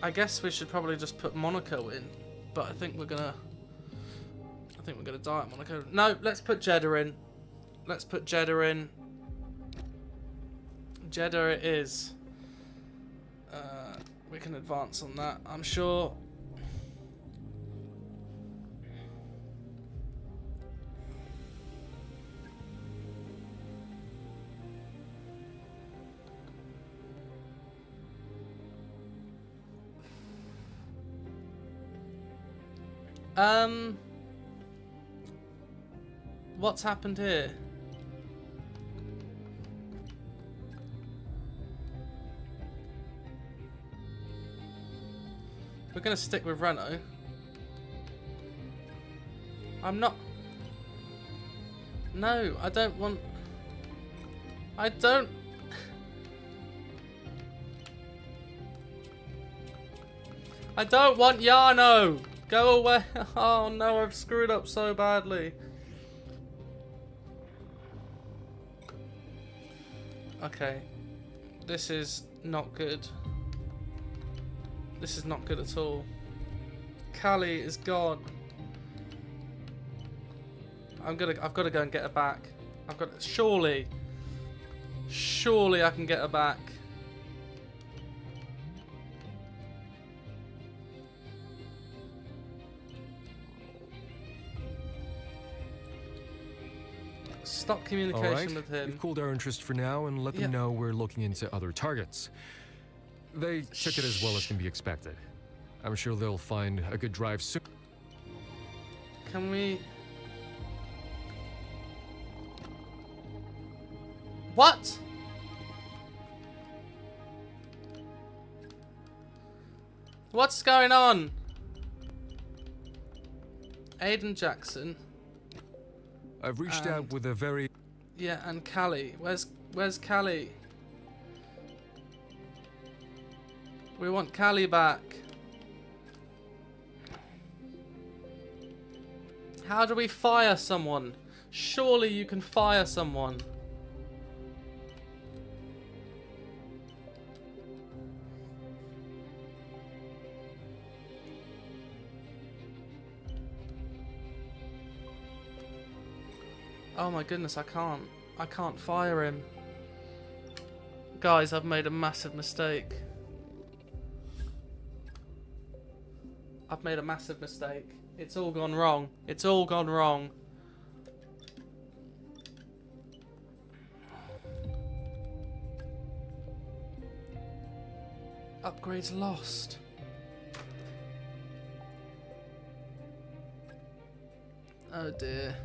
I guess we should probably just put Monaco in, but I think we're gonna die at Monaco. No, let's put Jeddah in. Let's put Jeddah in. Jeddah it is. We can advance on that, I'm sure. What's happened here? We're gonna stick with Renault. I'm not... No, I don't want... I don't... I don't want Yano! Go away! Oh no, I've screwed up so badly. Okay. This is not good. This is not good at all. Callie is gone. I've got to go and get her back. Surely I can get her back. Stop communication with him. We've cooled our interest for now and let them know we're looking into other targets. They took it as well as can be expected. I'm sure they'll find a good drive soon. Can we... What? What's going on? Aiden Jackson. I've reached out with a very... Yeah, and Callie. Where's Callie? We want Callie back. How do we fire someone? Surely you can fire someone. Oh my goodness, I can't fire him. Guys, I've made a massive mistake. I've made a massive mistake. It's all gone wrong. It's all gone wrong. Upgrades lost. Oh dear.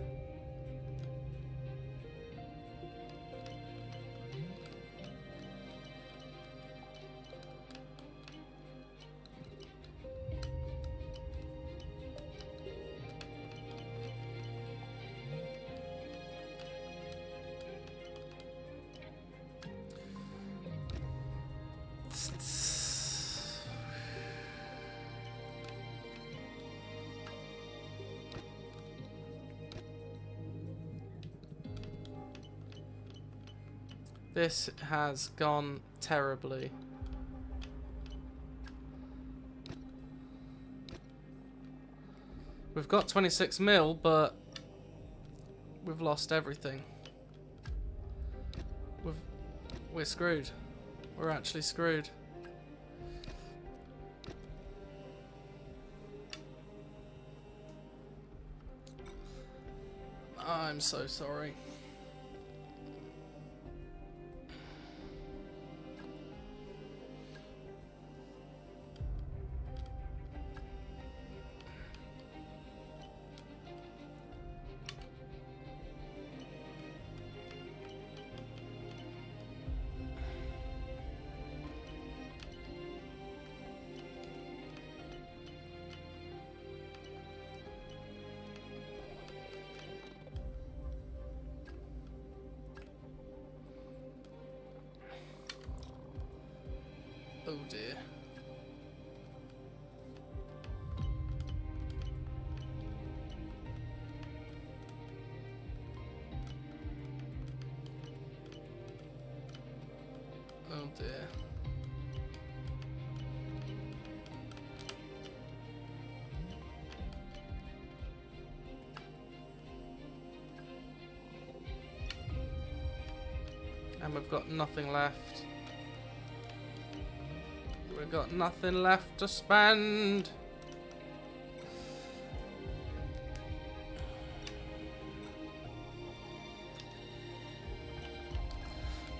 This has gone terribly. We've got 26 mil, but we've lost everything. We're screwed. We're actually screwed. I'm so sorry. Oh dear. Oh dear. And we've got nothing left. We've got nothing left to spend.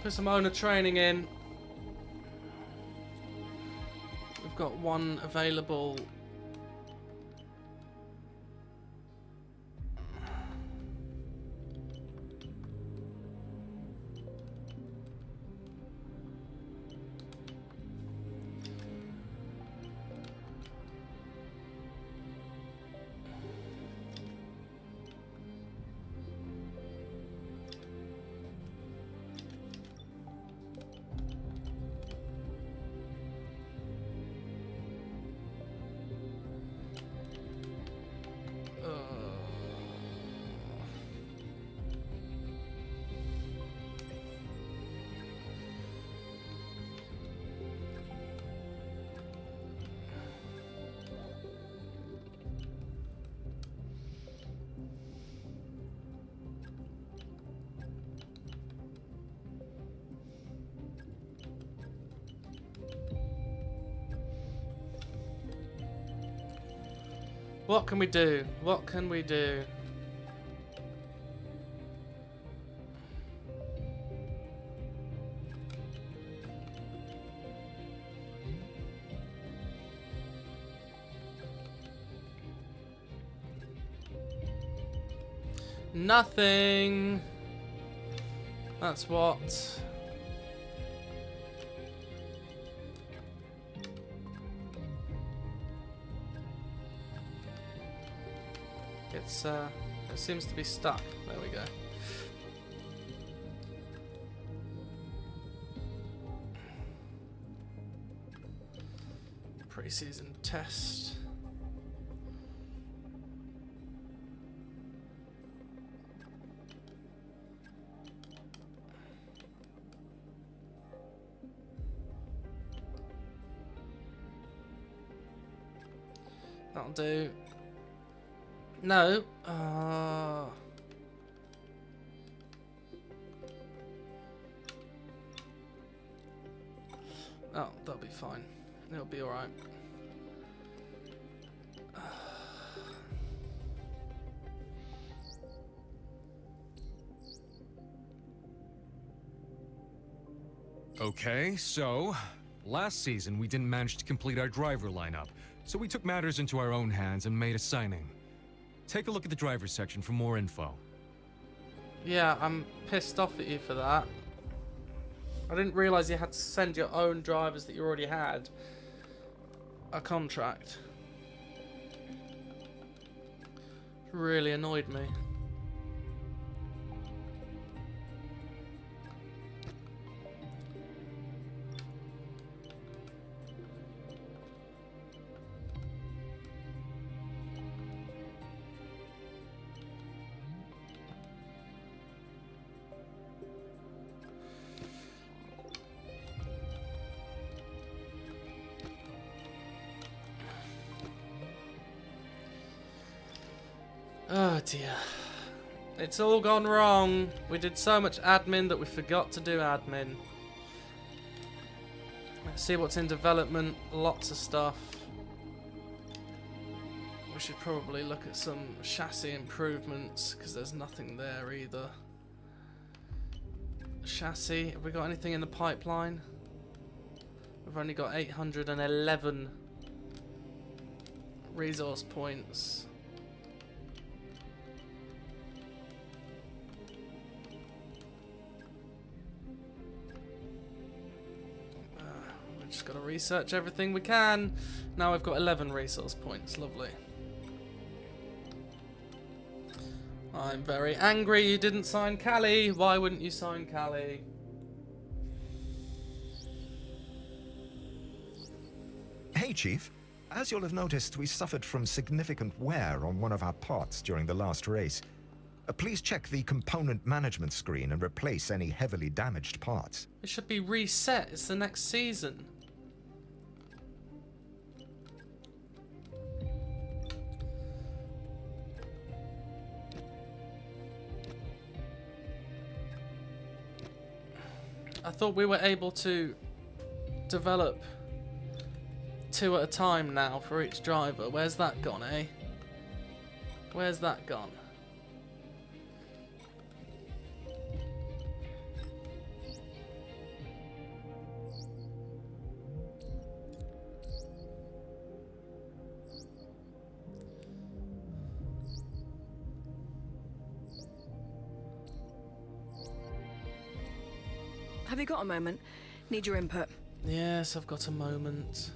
Put some owner training in. We've got one available What can we do? What can we do? Nothing. That's what. It seems to be stuck. There we go. Pre-season test. That'll do. No. Oh, that'll be fine. It'll be alright. Okay, so last season we didn't manage to complete our driver lineup, so we took matters into our own hands and made a signing. Take a look at the driver's section for more info. Yeah, I'm pissed off at you for that. I didn't realise you had to send your own drivers that you already had a contract. Really annoyed me. Oh dear. It's all gone wrong. We did so much admin that we forgot to do admin. Let's see what's in development. Lots of stuff. We should probably look at some chassis improvements because there's nothing there either. Chassis. Have we got anything in the pipeline? We've only got 811 resource points. Just got to research everything we can. Now we've got 11 resource points. Lovely. I'm very angry you didn't sign Callie. Why wouldn't you sign Callie? Hey, Chief. As you'll have noticed, we suffered from significant wear on one of our parts during the last race. Please check the component management screen and replace any heavily damaged parts. It should be reset. It's the next season. I thought we were able to develop 2 at a time now for each driver. Where's that gone, eh? Where's that gone? Have you got a moment? Need your input. Yes, I've got a moment.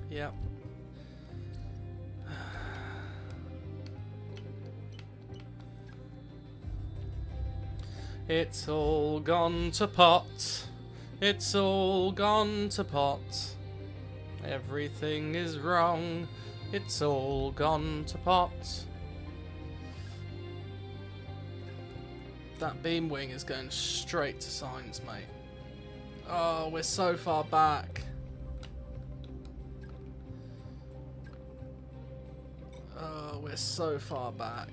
Yep. It's all gone to pot. It's all gone to pot. Everything is wrong. It's all gone to pot. That beam wing is going straight to signs, mate. Oh, we're so far back. Oh, we're so far back.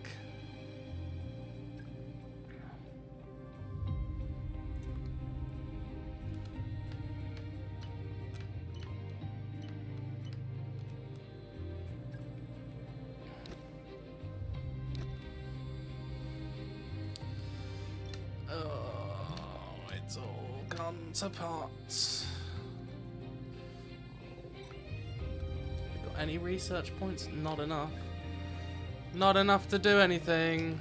It's all gone to pot. Got any research points? Not enough. Not enough to do anything.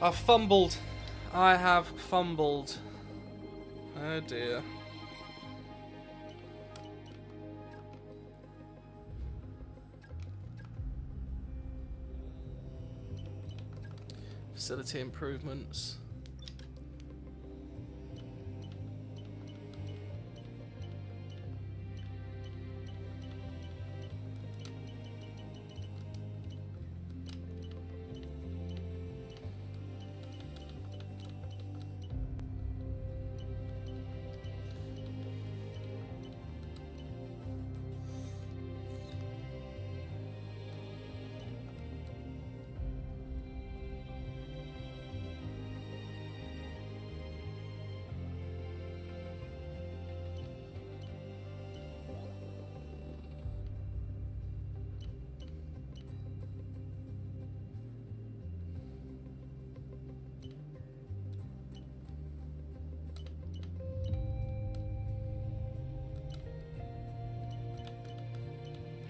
I've fumbled. I have fumbled. Oh dear. Facility improvements.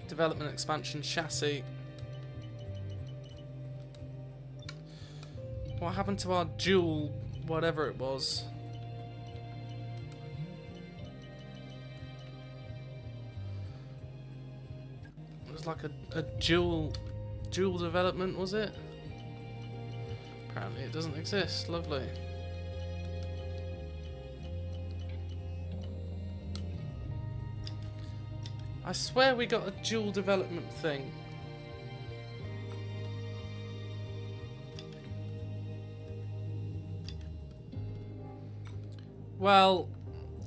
Development expansion chassis. What happened to our dual, whatever it was? It was like a dual development, was it? Apparently it doesn't exist. Lovely. I swear we got a dual development thing. Well,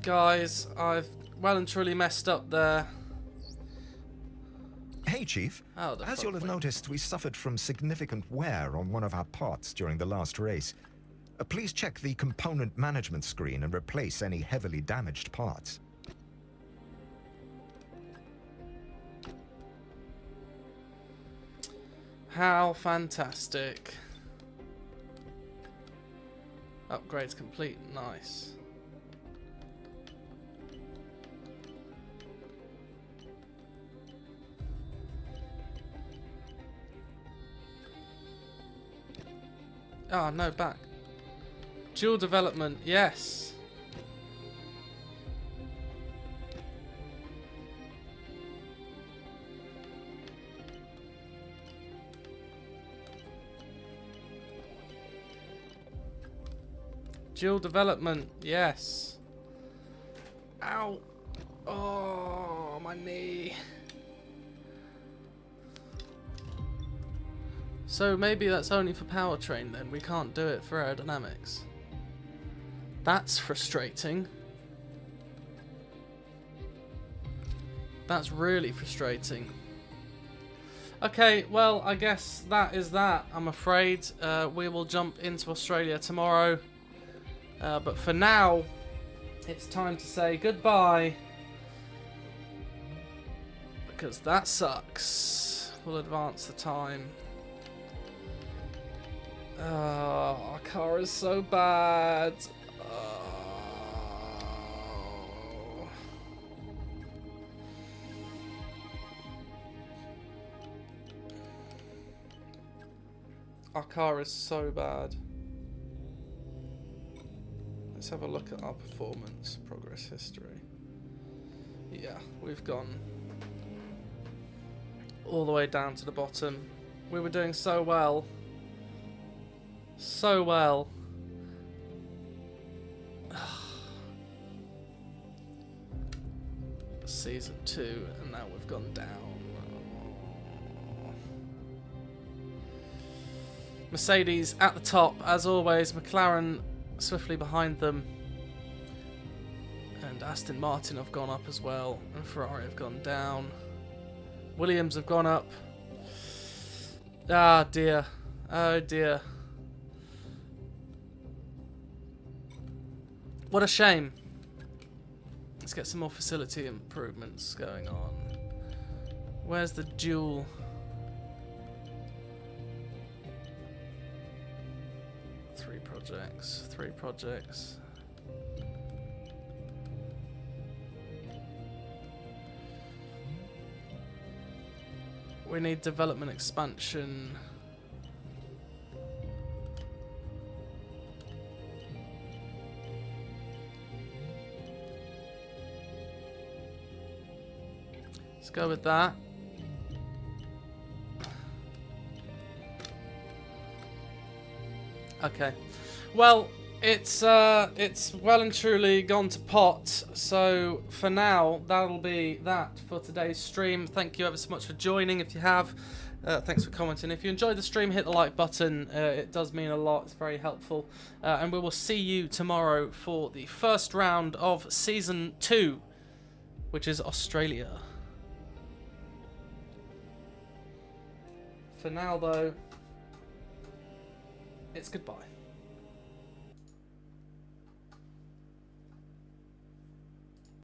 guys, I've well and truly messed up there. Hey, Chief. Oh, As you'll have noticed, we suffered from significant wear on one of our parts during the last race. Please check the component management screen and replace any heavily damaged parts. How fantastic. Upgrades complete. Nice. Ah, no, back. Dual development, yes. Dual development, yes. Ow. Oh, my knee. So maybe that's only for powertrain then. We can't do it for aerodynamics. That's frustrating. That's really frustrating. Okay, well, I guess that is that, I'm afraid. We will jump into Australia tomorrow. But for now, it's time to say goodbye. Because that sucks. We'll advance the time. Oh, our car is so bad. Oh. Our car is so bad. Let's have a look at our performance, progress history. Yeah, we've gone all the way down to the bottom. We were doing so well. So well. Season 2, and now we've gone down. Mercedes at the top, as always. McLaren swiftly behind them. And Aston Martin have gone up as well. And Ferrari have gone down. Williams have gone up. Ah, dear. Oh, dear. What a shame. Let's get some more facility improvements going on. Where's the dual? Three projects. We need development expansion. Let's go with that. Okay. Well, it's well and truly gone to pot. So for now, that'll be that for today's stream. Thank you ever so much for joining. If you have, thanks for commenting. If you enjoyed the stream, hit the like button. It does mean a lot. It's very helpful. And we will see you tomorrow for the first round of Season 2, which is Australia. For now, though, it's goodbye.